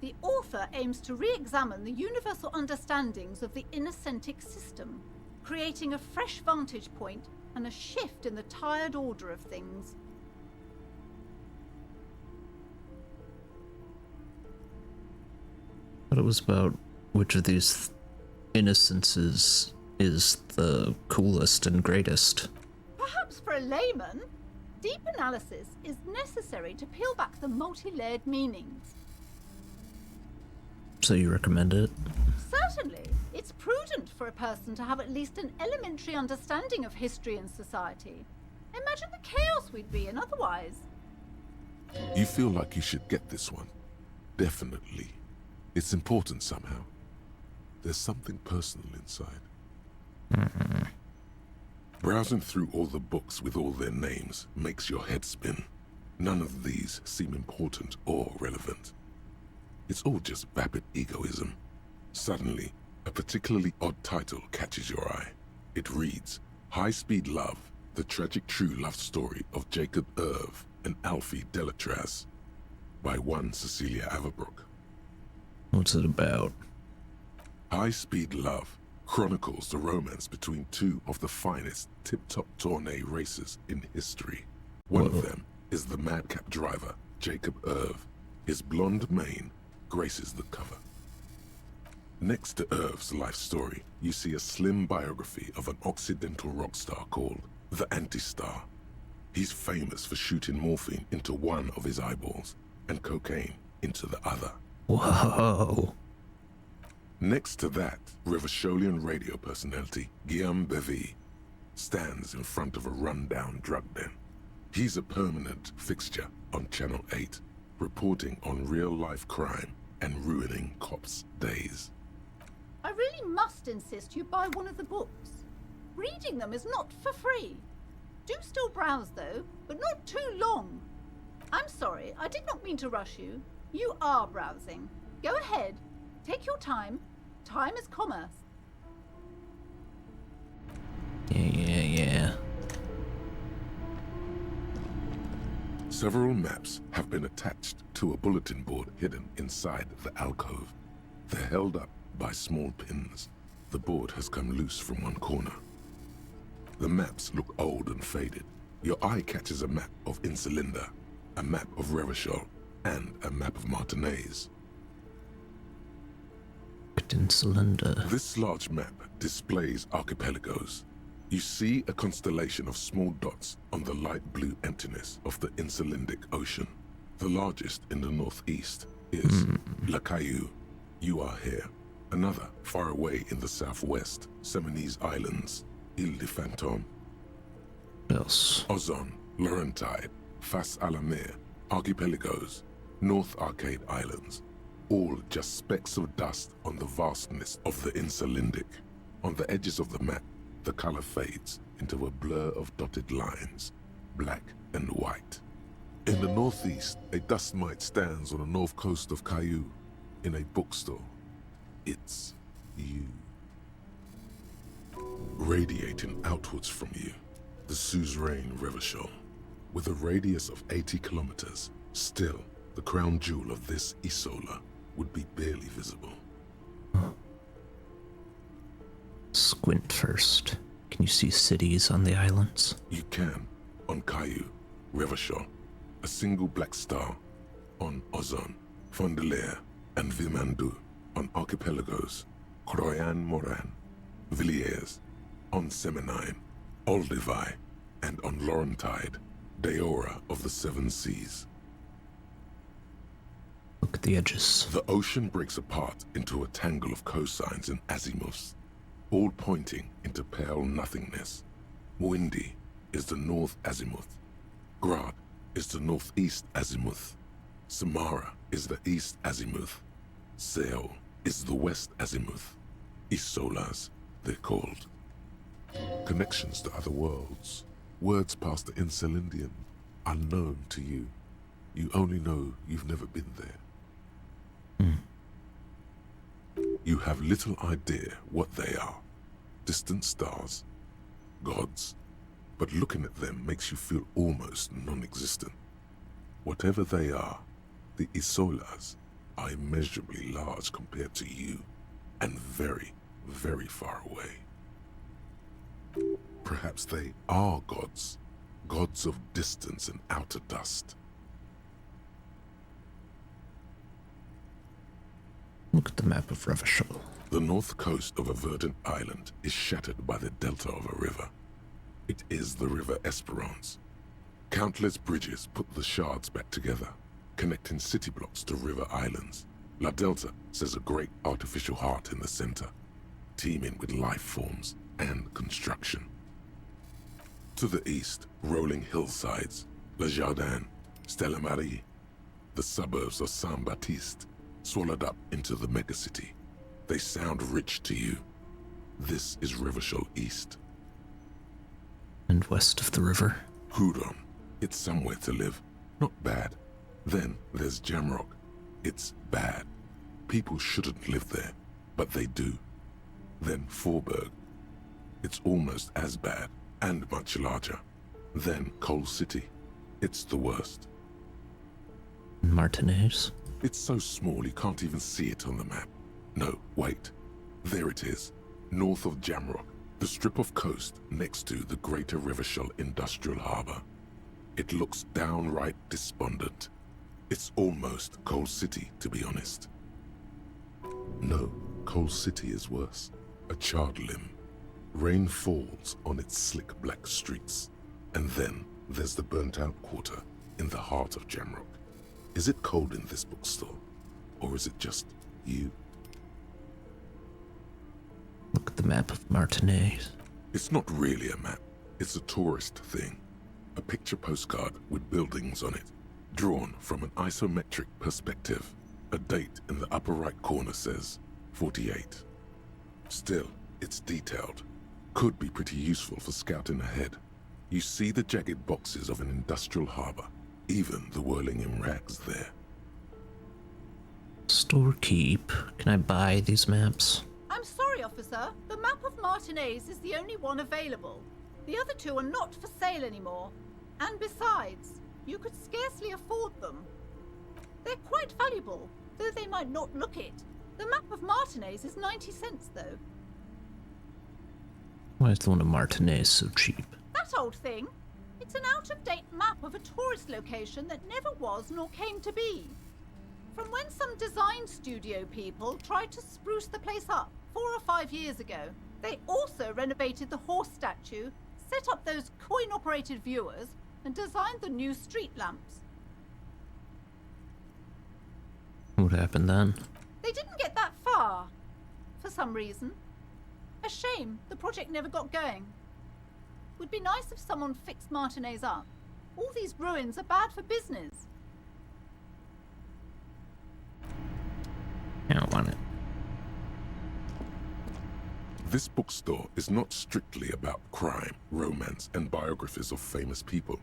The author aims to re-examine the universal understandings of the innocentic system, creating a fresh vantage point and a shift in the tired order of things. But it was about which of these innocences is the coolest and greatest. Perhaps for a layman, deep analysis is necessary to peel back the multi-layered meanings. So you recommend it? Certainly. It's prudent for a person to have at least an elementary understanding of history and society. Imagine the chaos we'd be in otherwise. You feel like you should get this one. Definitely. It's important somehow. There's something personal inside. Browsing through all the books with all their names makes your head spin. None of these seem important or relevant. It's all just vapid egoism. Suddenly, a particularly odd title catches your eye. It reads, High Speed Love, the tragic true love story of Jacob Irv and Alfie Delatraz, by one Cecilia Averbrook. What's it about? High Speed Love chronicles the romance between two of the finest tip-top tourney racers in history. One of them is the madcap driver, Jacob Irv. His blonde mane graces the cover. Next to Irv's life story, you see a slim biography of an Occidental rock star called the Anti-Star. He's famous for shooting morphine into one of his eyeballs and cocaine into the other. Whoa. Next to that, Revacholian radio personality Guillaume Bevy stands in front of a run-down drug den. He's a permanent fixture on Channel 8, reporting on real-life crime and ruining cops' days. I really must insist you buy one of the books. Reading them is not for free. Do still browse though, but not too long. I'm sorry, I did not mean to rush you. You are browsing. Go ahead. Take your time. Time is commerce. Yeah. Several maps have been attached to a bulletin board hidden inside the alcove. They're held up by small pins. The board has come loose from one corner. The maps look old and faded. Your eye catches a map of Insulinda, a map of Revachol, and a map of Martinez. Insulinda. This large map displays archipelagos. You see a constellation of small dots on the light blue emptiness of the Insulindic Ocean. The largest in the northeast is La Caillou. You are here. Another, far away in the southwest, Seminese Islands, Ile de Fantôme. Else. Ozon, Laurentide, Fas à la Mer, Archipelagos, North Arcade Islands. All just specks of dust on the vastness of the Insulindic. On the edges of the map, the color fades into a blur of dotted lines, black and white. In the northeast, a dust mite stands on the north coast of Caillou, in a bookstore. It's you. Radiating outwards from you, the suzerain Revachol. With a radius of 80 kilometers, still, the crown jewel of this Isola would be barely visible. Squint first. Can you see cities on the islands? You can. On Caillou, Revachol, a single black star. On Ozon, Fondelier, and Vilmandu. On archipelagos, Croyan Moran, Villiers. On Semenine, Olduvai, and on Laurentide, Deora of the Seven Seas. Look at the edges. The ocean breaks apart into a tangle of cosines and azimuths, all pointing into pale nothingness. Windy is the north azimuth. Grad is the northeast azimuth. Samara is the east azimuth. Seo is the west azimuth. Isolas, they're called. Connections to other worlds. Words past the Incelindian, unknown to you. You only know you've never been there. You have little idea what they are. Distant stars, gods, but looking at them makes you feel almost non-existent. Whatever they are, the Isolas are immeasurably large compared to you, and very, very far away. Perhaps they are gods, gods of distance and outer dust. Look at the map of Revachol. The north coast of a verdant island is shattered by the delta of a river. It is the River Esperance. Countless bridges put the shards back together, connecting city blocks to river islands. La Delta says a great artificial heart in the center, teeming with life forms and construction. To the east, rolling hillsides, Le Jardin, Stella Marie, the suburbs of Saint-Baptiste, swallowed up into the megacity. They sound rich to you. This is Revachol East. And west of the river? Hudon. It's somewhere to live. Not bad. Then there's Jamrock. It's bad. People shouldn't live there, but they do. Then Forberg. It's almost as bad, and much larger. Then Coal City. It's the worst. Martinez? It's so small you can't even see it on the map. No, wait. There it is. North of Jamrock. The strip of coast next to the Greater Revachol Industrial Harbor. It looks downright despondent. It's almost Coal City, to be honest. No, Coal City is worse. A charred limb. Rain falls on its slick black streets. And then there's the burnt-out quarter in the heart of Jamrock. Is it cold in this bookstore? Or is it just you? Look at the map of Martinez. It's not really a map. It's a tourist thing. A picture postcard with buildings on it, drawn from an isometric perspective. A date in the upper right corner says 48. Still, it's detailed. Could be pretty useful for scouting ahead. You see the jagged boxes of an industrial harbor, even the whirling in rags there. Storekeep. Can I buy these maps? I'm sorry, officer. The map of Martinez is the only one available. The other two are not for sale anymore. And besides, you could scarcely afford them. They're quite valuable, though they might not look it. The map of Martinez is 90 cents, though. Why is the one of Martinez so cheap? That old thing. It's an out-of-date map of a tourist location that never was nor came to be. From when some design studio people tried to spruce the place up 4 or 5 years ago. They also renovated the horse statue, set up those coin-operated viewers, and designed the new street lamps. What happened then? They didn't get that far, for some reason. A shame the project never got going. Would be nice if someone fixed Martinez up. All these ruins are bad for business. I don't want it. This bookstore is not strictly about crime, romance, and biographies of famous people.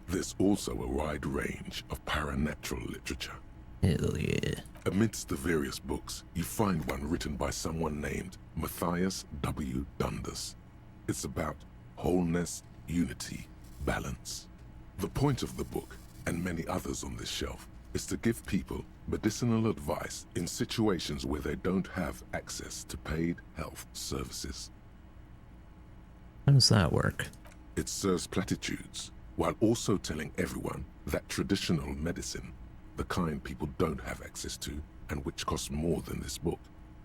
There's also a wide range of paranatural literature. Hell yeah. Amidst the various books, you find one written by someone named Matthias W. Dundas. It's about wholeness, unity, balance. The point of the book, and many others on this shelf, is to give people medicinal advice in situations where they don't have access to paid health services. How does that work? It serves platitudes, while also telling everyone that traditional medicine, the kind people don't have access to, and which costs more than this book,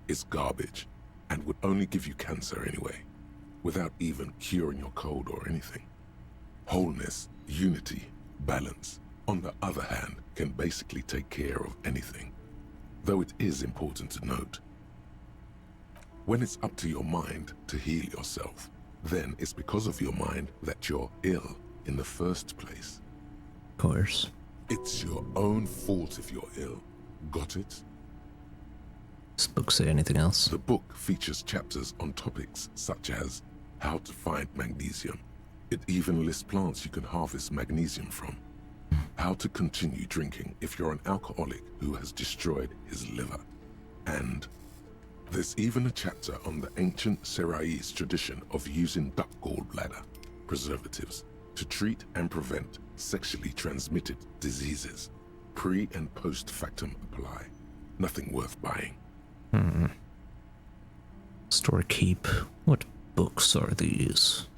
is garbage, and would only give you cancer anyway, without even curing your cold or anything. Wholeness, unity, balance, on the other hand, can basically take care of anything. Though it is important to note, when it's up to your mind to heal yourself, then it's because of your mind that you're ill in the first place. Of course. It's your own fault if you're ill. Got it? Does the book say anything else? The book features chapters on topics such as how to find magnesium. It even lists plants you can harvest magnesium from. How to continue drinking if you're an alcoholic who has destroyed his liver. And there's even a chapter on the ancient Seraïs tradition of using duck gallbladder preservatives to treat and prevent sexually transmitted diseases. Pre and post factum apply. Nothing worth buying. Storekeep. What books are these?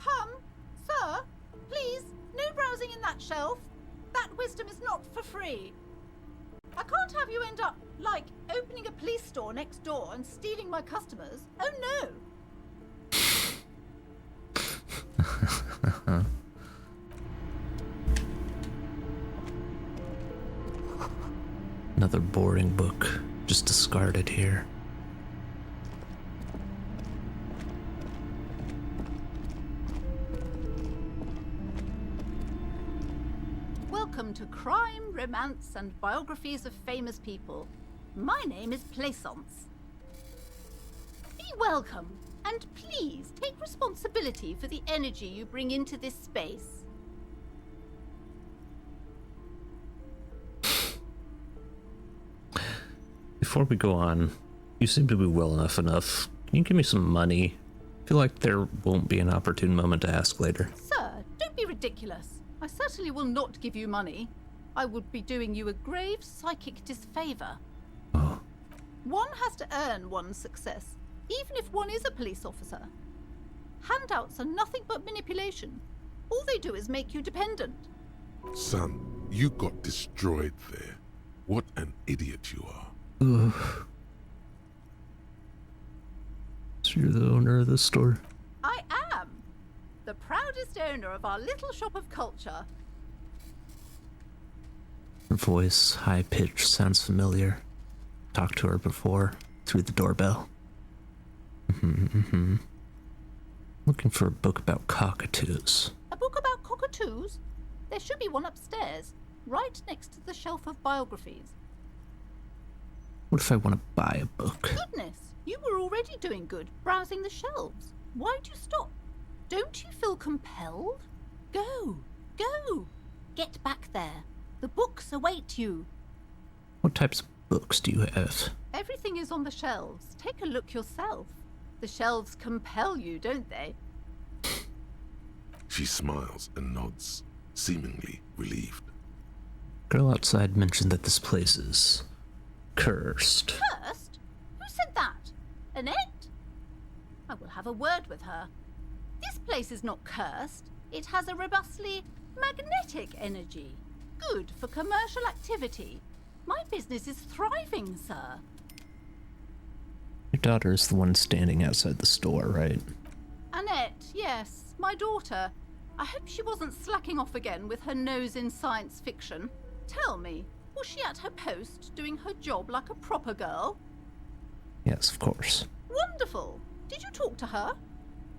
Sir, please, no browsing in that shelf. That wisdom is not for free. I can't have you end up, like, opening a police store next door and stealing my customers. Oh no! Another boring book, just discarded here. Welcome to Crime, Romance, and Biographies of Famous People. My name is Plaisance. Be welcome, and please take responsibility for the energy you bring into this space. Before we go on, you seem to be well enough. Can you give me some money? I feel like there won't be an opportune moment to ask later. Sir, don't be ridiculous. I certainly will not give you money. I would be doing you a grave psychic disfavor. Oh. One has to earn one's success, even if one is a police officer. Handouts are nothing but manipulation. All they do is make you dependent. Son, you got destroyed there. What an idiot you are. Ugh. So you're the owner of this store? I am. The proudest owner of our little shop of culture. Her voice, high-pitched, sounds familiar. Talked to her before, through the doorbell. Looking for a book about cockatoos. A book about cockatoos? There should be one upstairs, right next to the shelf of biographies. What if I want to buy a book? Goodness, you were already doing good, browsing the shelves. Why'd you stop? Don't you feel compelled? Go, go. Get back there. The books await you. What types of books do you have? Everything is on the shelves. Take a look yourself. The shelves compel you, don't they? She smiles and nods, seemingly relieved. Girl outside mentioned that this place is cursed. Cursed? Who said that? Annette? I will have a word with her. This place is not cursed. It has a robustly magnetic energy. Good for commercial activity. My business is thriving, sir. Your daughter is the one standing outside the store, right? Annette, yes, my daughter. I hope she wasn't slacking off again with her nose in science fiction. Tell me, was she at her post doing her job like a proper girl? Yes, of course. Wonderful. Did you talk to her?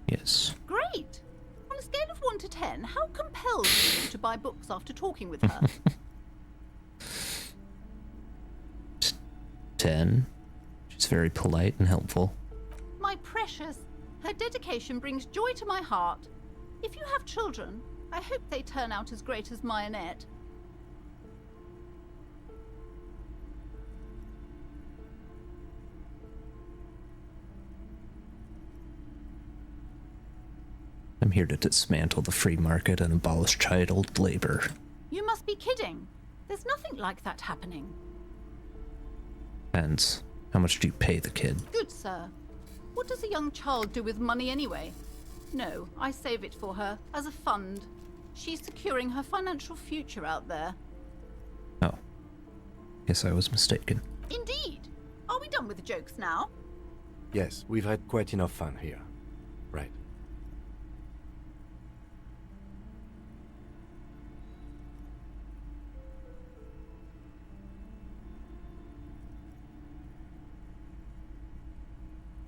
Yes. Great. On a scale of 1 to 10, how compelled were you to buy books after talking with her? 10. She's very polite and helpful. My precious, her dedication brings joy to my heart. If you have children, I hope they turn out as great as my Annette. I'm here to dismantle the free market and abolish child labor. You must be kidding. There's nothing like that happening. And how much do you pay the kid? Good, sir. What does a young child do with money anyway? No, I save it for her as a fund. She's securing her financial future out there. Oh. Guess I was mistaken. Indeed. Are we done with the jokes now? Yes, we've had quite enough fun here. Right.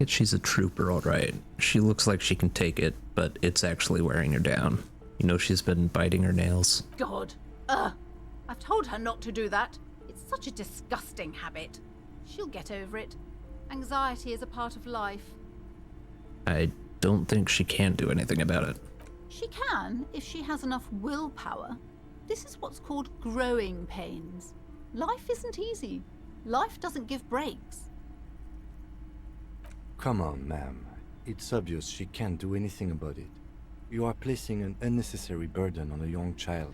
She's a trooper, alright. She looks like she can take it, but it's actually wearing her down. You know she's been biting her nails. God. Ugh. I've told her not to do that. It's such a disgusting habit. She'll get over it. Anxiety is a part of life. I don't think she can do anything about it. She can, if she has enough willpower. This is what's called growing pains. Life isn't easy. Life doesn't give breaks. Come on, ma'am. It's obvious she can't do anything about it. You are placing an unnecessary burden on a young child.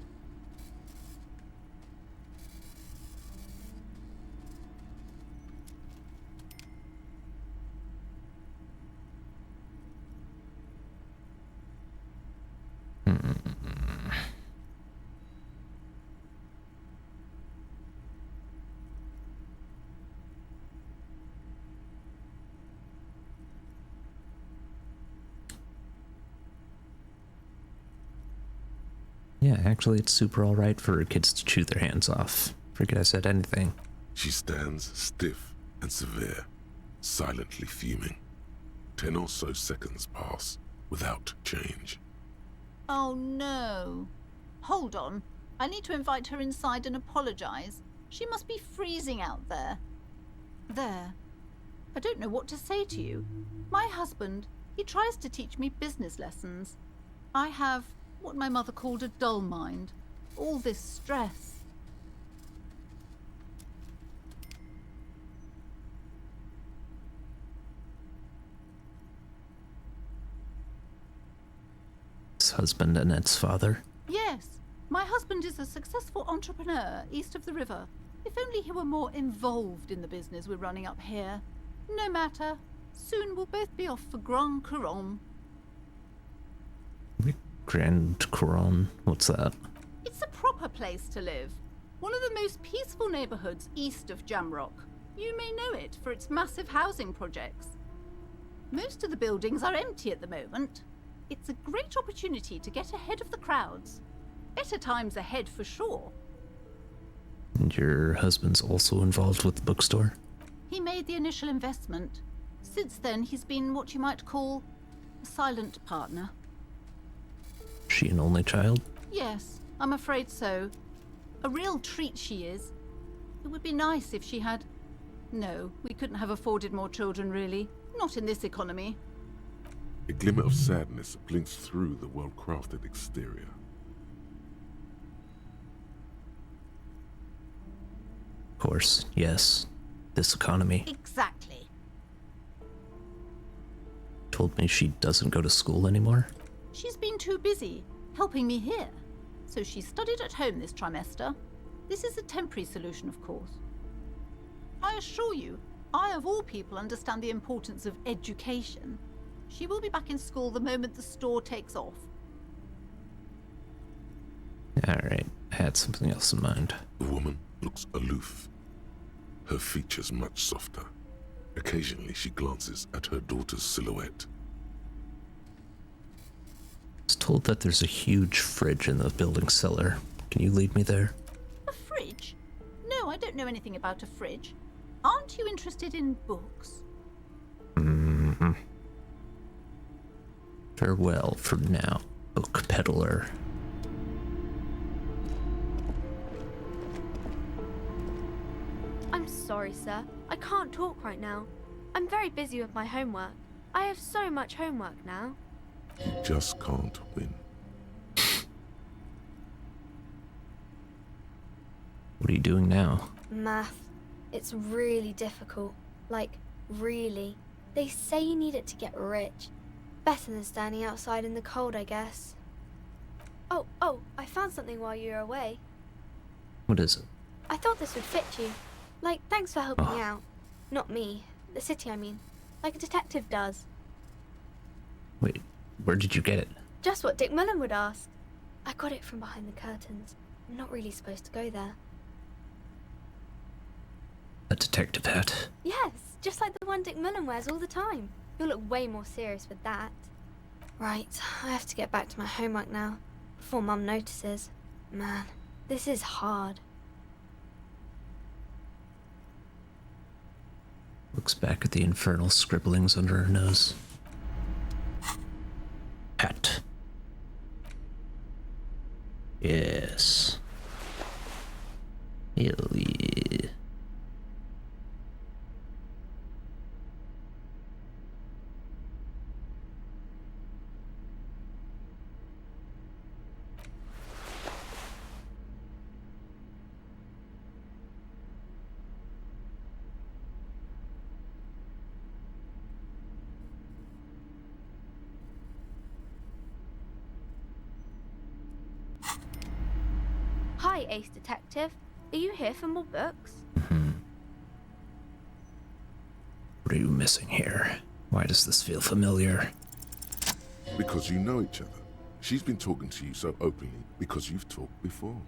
Yeah, actually, it's super alright for kids to chew their hands off. Forget I said anything. She stands stiff and severe, silently fuming. 10 or so seconds pass without change. Oh no. Hold on. I need to invite her inside and apologize. She must be freezing out there. There. I don't know what to say to you. My husband, he tries to teach me business lessons. I have what my mother called a dull mind. All this stress. His husband, Annette's father. Yes, my husband is a successful entrepreneur east of the river. If only he were more involved in the business we're running up here. No matter. Soon we'll both be off for Grand Couronne. Grand Couronne? What's that? It's a proper place to live. One of the most peaceful neighborhoods east of Jamrock. You may know it for its massive housing projects. Most of the buildings are empty at the moment. It's a great opportunity to get ahead of the crowds. Better times ahead for sure. And your husband's also involved with the bookstore? He made the initial investment. Since then, he's been what you might call a silent partner. She an only child? Yes, I'm afraid so. A real treat she is. It would be nice if she had... No, we couldn't have afforded more children, really. Not in this economy. A glimmer of sadness blinks through the well-crafted exterior. Of course, yes. This economy. Exactly. Told me she doesn't go to school anymore? She's been too busy helping me here. So she studied at home this trimester. This is a temporary solution, of course. I assure you, I of all people understand the importance of education. She will be back in school the moment the store takes off. Alright, I had something else in mind. The woman looks aloof, her features much softer. Occasionally she glances at her daughter's silhouette. I was told that there's a huge fridge in the building cellar. Can you lead me there? A fridge? No, I don't know anything about a fridge. Aren't you interested in books? Mm-hmm. Farewell for now, book peddler. I'm sorry, sir. I can't talk right now. I'm very busy with my homework. I have so much homework now. You just can't win. What are you doing now? Math. It's really difficult. Like, really. They say you need it to get rich. Better than standing outside in the cold, I guess. Oh, I found something while you were away. What is it? I thought this would fit you. Like, thanks for helping me out. Not me. The city, I mean. Like a detective does. Wait, Where did you get it? Just what Dick Mullen would ask. I got it from behind the curtains. I'm not really supposed to go there. A detective hat. Yes, just like the one Dick Mullen wears all the time. You'll look way more serious with that. Right, I have to get back to my homework now, before Mum notices. Man, this is hard. Looks back at the infernal scribblings under her nose. Hat. Yes. Ellie. Hi, Ace Detective. Are you here for more books? What are you missing here? Why does this feel familiar? Because you know each other. She's been talking to you so openly because you've talked before.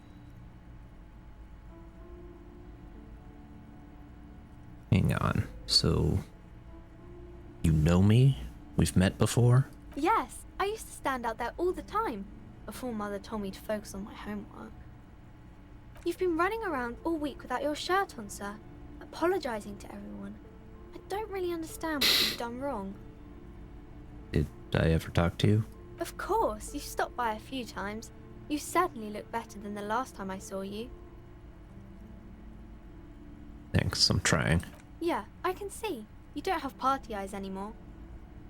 Hang on. So, you know me? We've met before? Yes, I used to stand out there all the time, before Mother told me to focus on my homework. You've been running around all week without your shirt on, sir, apologizing to everyone. I don't really understand what you've done wrong. Did I ever talk to you? Of course, you stopped by a few times. You certainly look better than the last time I saw you. Thanks, I'm trying. Yeah, I can see. You don't have party eyes anymore.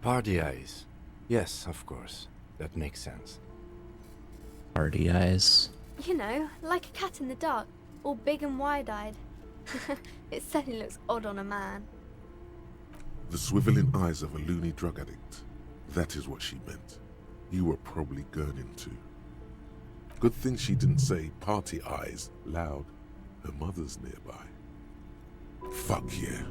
Party eyes. Yes, of course. That makes sense. Party eyes? You know, like a cat in the dark, all big and wide-eyed. It certainly looks odd on a man. The swiveling eyes of a loony drug addict. That is what she meant. You were probably gurning too. Good thing she didn't say party eyes loud. Her mother's nearby. Fuck yeah.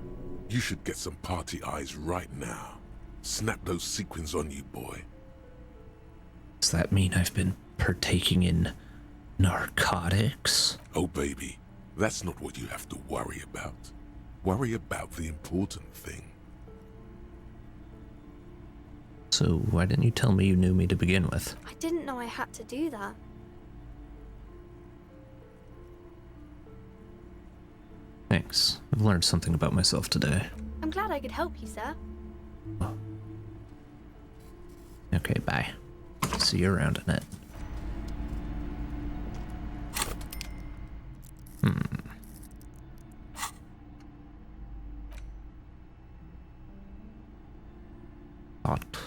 You should get some party eyes right now. Snap those sequins on you, boy. Does that mean I've been partaking in narcotics? Oh, baby, that's not what you have to worry about. Worry about the important thing. So why didn't you tell me you knew me to begin with? I didn't know I had to do that. Thanks. I've learned something about myself today. I'm glad I could help you, sir. Okay, bye. See you around, Annette. Hot.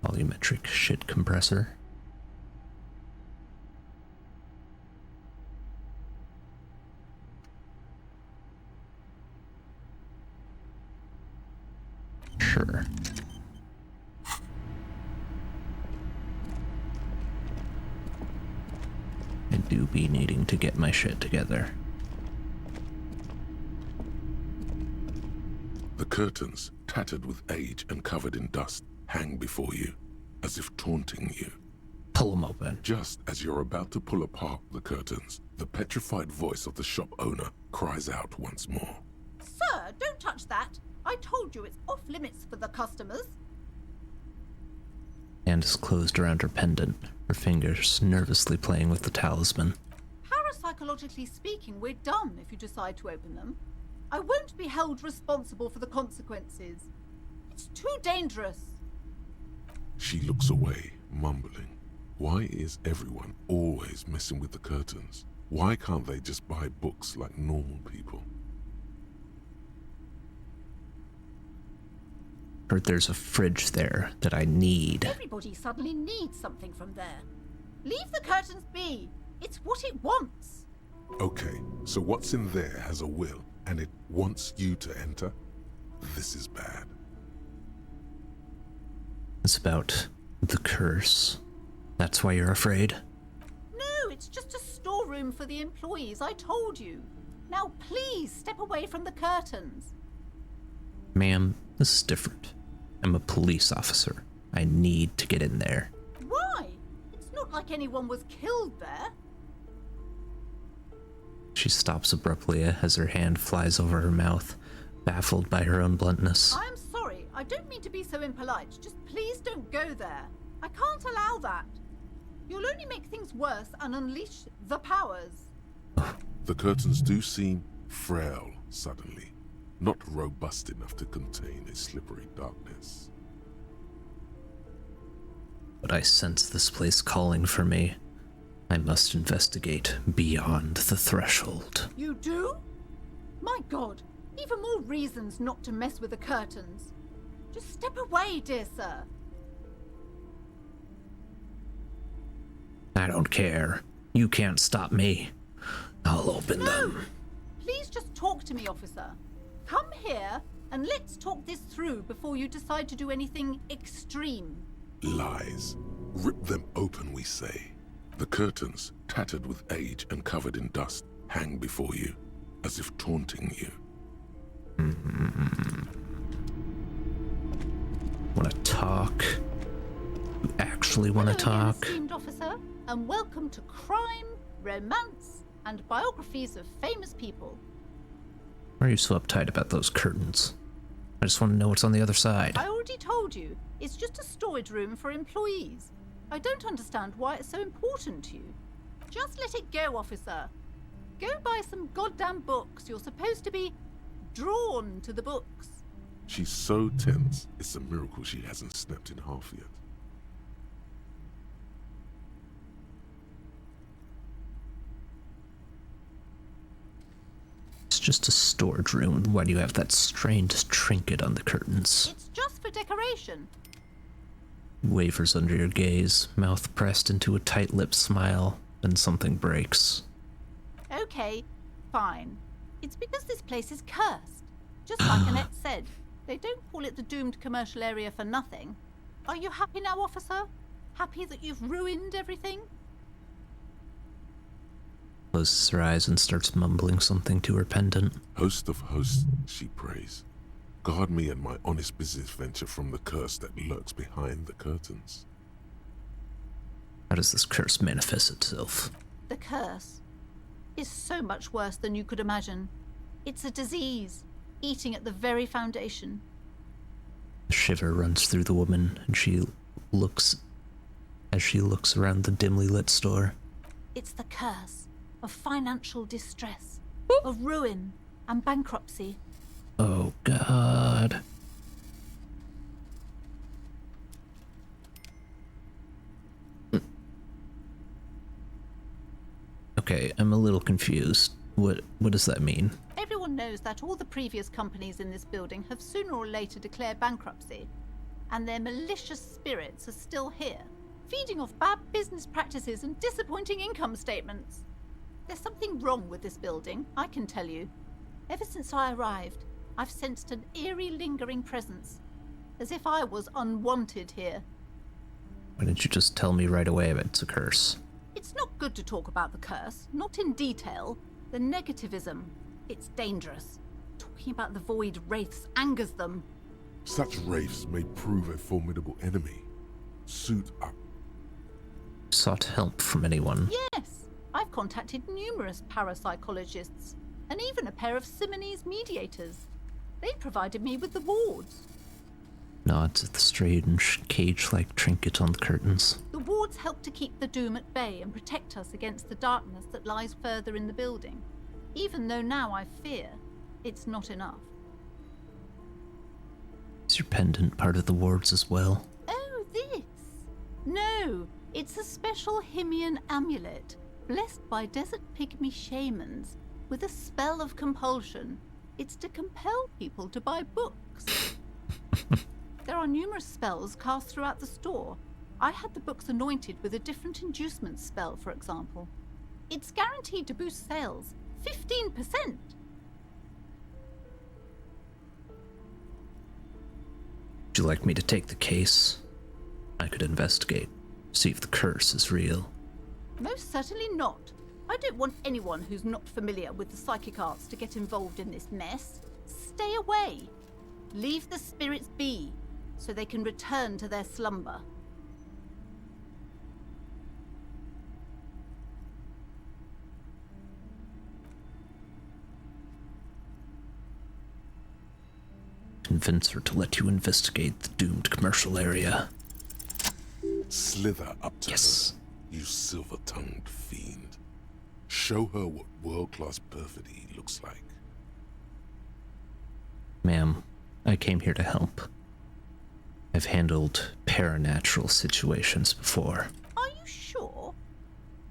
Volumetric shit compressor. Sure. I do be needing to get my shit together. The curtains, tattered with age and covered in dust, hang before you, as if taunting you. Pull them open. Just as you're about to pull apart the curtains, the petrified voice of the shop owner cries out once more. Sir, don't touch that. I told you it's off limits for the customers. Hand is closed around her pendant, her fingers nervously playing with the talisman. Parapsychologically speaking, we're done if you decide to open them. I won't be held responsible for the consequences. It's too dangerous. She looks away, mumbling. Why is everyone always messing with the curtains? Why can't they just buy books like normal people? Heard there's a fridge there that I need. Everybody suddenly needs something from there. Leave the curtains be. It's what it wants. Okay, so what's in there has a will, and it wants you to enter? This is bad. It's about the curse. That's why you're afraid? No, it's just a storeroom room for the employees, I told you. Now please step away from the curtains. Ma'am, this is different. I'm a police officer. I need to get in there. Why? It's not like anyone was killed there. She stops abruptly as her hand flies over her mouth, baffled by her own bluntness. I am sorry. I don't mean to be so impolite. Just please don't go there. I can't allow that. You'll only make things worse and unleash the powers. The curtains do seem frail suddenly, not robust enough to contain a slippery darkness. But I sense this place calling for me. I must investigate beyond the threshold. You do? My God, even more reasons not to mess with the curtains. Just step away, dear sir. I don't care. You can't stop me. I'll open them. Please just talk to me, officer. Come here and let's talk this through before you decide to do anything extreme. Lies. Rip them open, we say. The curtains, tattered with age and covered in dust, hang before you, as if taunting you. Want to talk? You actually want to talk? Esteemed officer, and welcome to Crime, Romance, and Biographies of Famous People. Why are you so uptight about those curtains? I just want to know what's on the other side. I already told you, it's just a storage room for employees. I don't understand why it's so important to you. Just let it go, officer. Go buy some goddamn books. You're supposed to be drawn to the books. She's so tense, it's a miracle she hasn't snapped in half yet. It's just a storage room. Why do you have that strange trinket on the curtains? It's just for decoration. Wavers under your gaze, mouth pressed into a tight-lipped smile, then something breaks. Okay, fine. It's because this place is cursed. Just like Annette said, they don't call it the doomed commercial area for nothing. Are you happy now, officer? Happy that you've ruined everything? Closes her eyes and starts mumbling something to her pendant. Host of hosts, she prays. Guard me and my honest business venture from the curse that lurks behind the curtains. How does this curse manifest itself? The curse is so much worse than you could imagine. It's a disease, eating at the very foundation. A shiver runs through the woman, and she looks around the dimly lit store. It's the curse of financial distress, of ruin and bankruptcy. Oh, God. Okay, I'm a little confused. What does that mean? Everyone knows that all the previous companies in this building have sooner or later declared bankruptcy, and their malicious spirits are still here, feeding off bad business practices and disappointing income statements. There's something wrong with this building, I can tell you. Ever since I arrived, I've sensed an eerie lingering presence, as if I was unwanted here. Why didn't you just tell me right away it's a curse? It's not good to talk about the curse, not in detail. The negativism, it's dangerous. Talking about the void wraiths angers them. Such wraiths may prove a formidable enemy. Suit up. Sought help from anyone? Yes, I've contacted numerous parapsychologists, and even a pair of Simonese mediators. They provided me with the wards. Nods at the strange cage-like trinket on the curtains. The wards help to keep the doom at bay and protect us against the darkness that lies further in the building, even though now I fear it's not enough. Is your pendant part of the wards as well? Oh, this? No, it's a special Himian amulet, blessed by desert pygmy shamans, with a spell of compulsion. It's to compel people to buy books. There are numerous spells cast throughout the store. I had the books anointed with a different inducement spell, for example. It's guaranteed to boost sales 15%. Would you like me to take the case? I could investigate, see if the curse is real. Most certainly not. I don't want anyone who's not familiar with the psychic arts to get involved in this mess. Stay away. Leave the spirits be, so they can return to their slumber. Convince her to let you investigate the doomed commercial area. Slither up to her, you silver-tongued fiend. Show her what world-class perfidy looks like. Ma'am, I came here to help. I've handled paranatural situations before. Are you sure?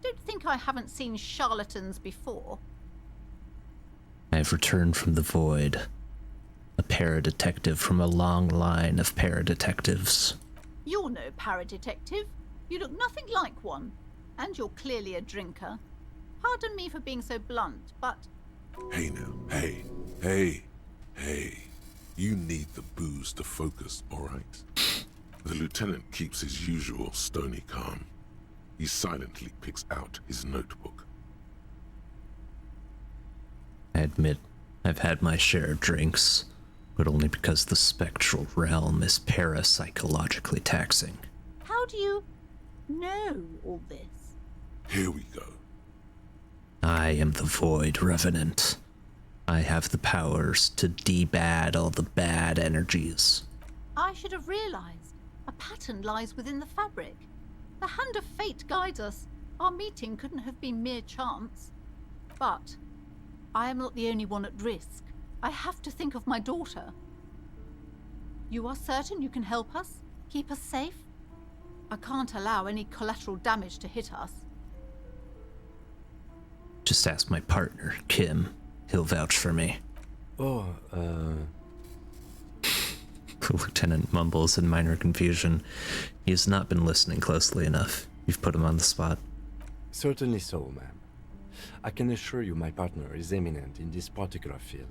Don't think I haven't seen charlatans before. I've returned from the void. A paradetective from a long line of paradetectives. You're no paradetective. You look nothing like one. And you're clearly a drinker. Pardon me for being so blunt, but... Hey now, hey. You need the booze to focus, alright? The lieutenant keeps his usual stony calm. He silently picks out his notebook. I admit, I've had my share of drinks, but only because the spectral realm is parapsychologically taxing. How do you know all this? Here we go. I am the Void Revenant. I have the powers to debad all the bad energies. I should have realized. A pattern lies within the fabric. The hand of fate guides us. Our meeting couldn't have been mere chance. But I am not the only one at risk. I have to think of my daughter. You are certain you can help us? Keep us safe? I can't allow any collateral damage to hit us. Just ask my partner, Kim. He'll vouch for me. Oh, The lieutenant mumbles in minor confusion. He has not been listening closely enough. You've put him on the spot. Certainly so, ma'am. I can assure you my partner is eminent in this particular field.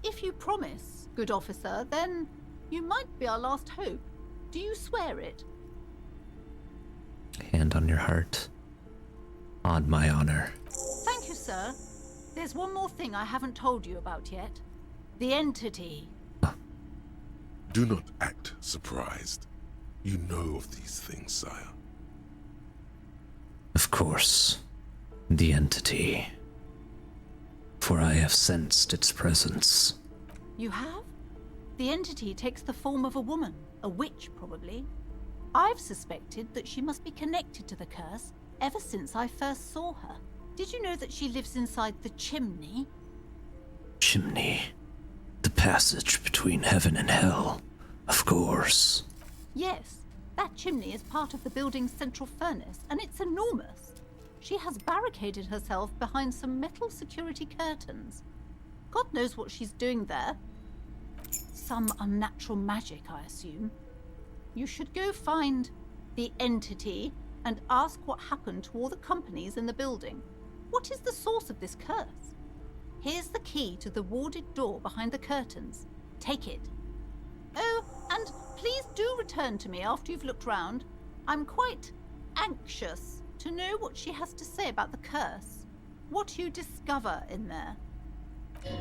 If you promise, good officer, then you might be our last hope. Do you swear it? Hand on your heart. On my honor. Thank you, sir. There's one more thing I haven't told you about yet. The entity. Do not act surprised. You know of these things, sire. Of course. The entity. For I have sensed its presence. You have? The entity takes the form of a woman, a witch probably. I've suspected that she must be connected to the curse ever since I first saw her. Did you know that she lives inside the chimney? Chimney. The passage between heaven and hell. Of course. Yes, that chimney is part of the building's central furnace, and it's enormous. She has barricaded herself behind some metal security curtains. God knows what she's doing there. Some unnatural magic, I assume. You should go find the entity and ask what happened to all the companies in the building. What is the source of this curse? Here's the key to the warded door behind the curtains. Take it. Oh, and please do return to me after you've looked round. I'm quite anxious to know what she has to say about the curse. What you discover in there.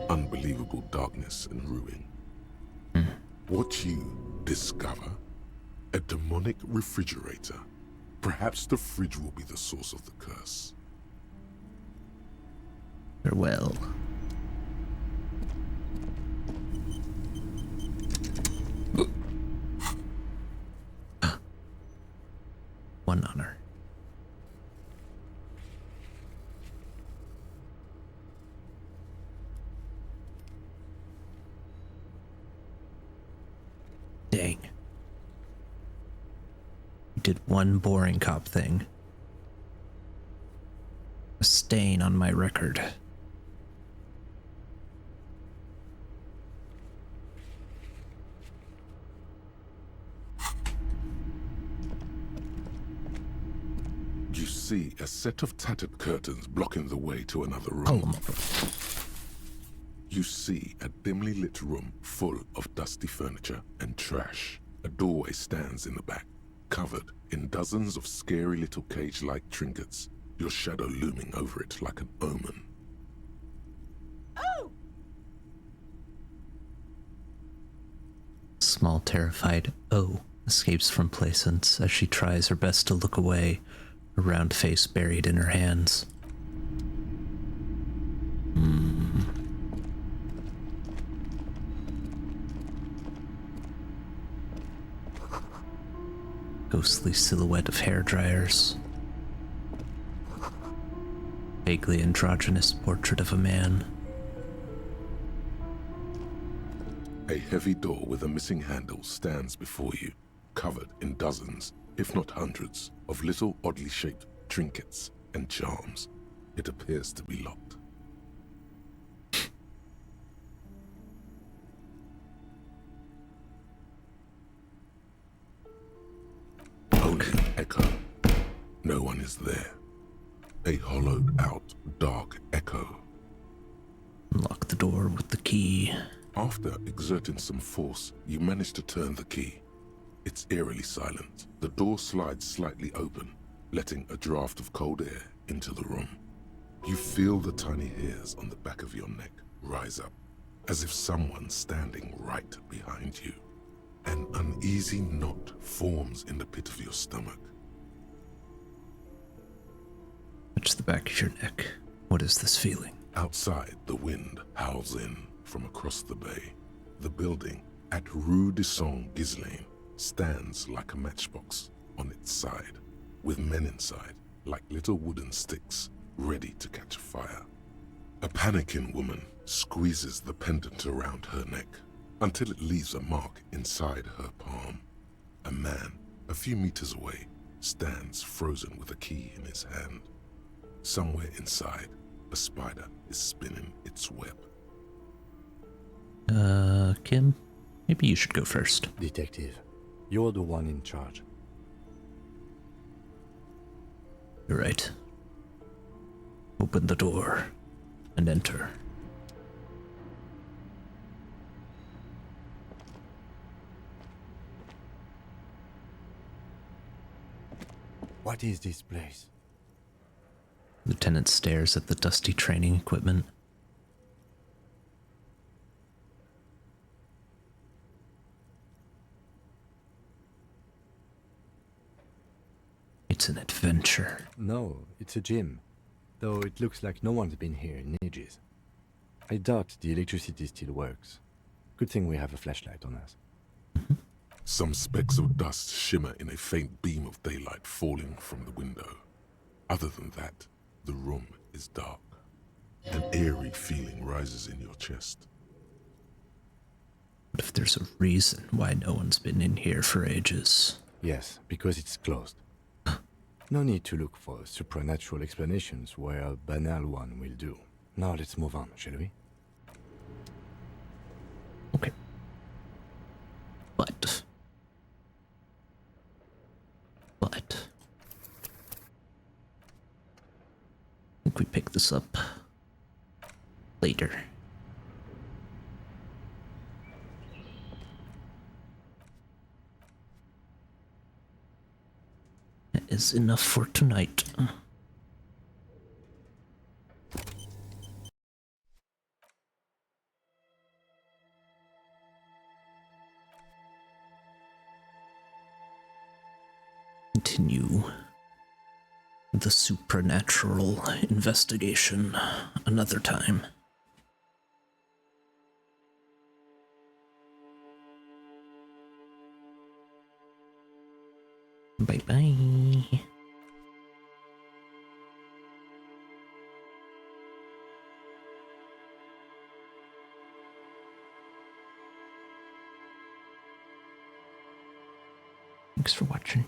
Unbelievable darkness and ruin. What you discover? A demonic refrigerator. Perhaps the fridge will be the source of the curse. Farewell. One honor. Dang. You did one boring cop thing. A stain on my record. You see a set of tattered curtains blocking the way to another room. You see a dimly lit room full of dusty furniture and trash. A doorway stands in the back, covered in dozens of scary little cage-like trinkets. your shadow looming over it like an omen. Oh! Small, terrified O escapes from Placence as she tries her best to look away, her round face buried in her hands. Ghostly silhouette of hairdryers. Vaguely androgynous portrait of a man. A heavy door with a missing handle stands before you, covered in dozens, if not hundreds, of little oddly shaped trinkets and charms. It appears to be locked. Only an echo. No one is there. A hollowed out, dark echo. Unlock the door with the key. After exerting some force, you manage to turn the key. It's eerily silent. The door slides slightly open, letting a draft of cold air into the room. You feel the tiny hairs on the back of your neck rise up, as if someone's standing right behind you. An uneasy knot forms in the pit of your stomach. Touch the back of your neck. What is this feeling? Outside, the wind howls in from across the bay. The building at Rue de Saint-Ghislain stands like a matchbox on its side, with men inside like little wooden sticks ready to catch fire. A panicking woman squeezes the pendant around her neck until it leaves a mark inside her palm. A man, a few meters away, stands frozen with a key in his hand. Somewhere inside, a spider is spinning its web. Kim, maybe you should go first. Detective, you're the one in charge. You're right. Open the door and enter. What is this place? Lieutenant stares at the dusty training equipment. It's an adventure. No, it's a gym. Though it looks like no one's been here in ages. I doubt the electricity still works. Good thing we have a flashlight on us. Some specks of dust shimmer in a faint beam of daylight falling from the window. Other than that, the room is dark. An eerie feeling rises in your chest. What if there's a reason why no one's been in here for ages? Yes, because it's closed. No need to look for supernatural explanations where a banal one will do. Now let's move on, shall we? Okay. But I think we pick this up later. That is enough for tonight. Continue the supernatural investigation another time. Bye-bye. Thanks for watching.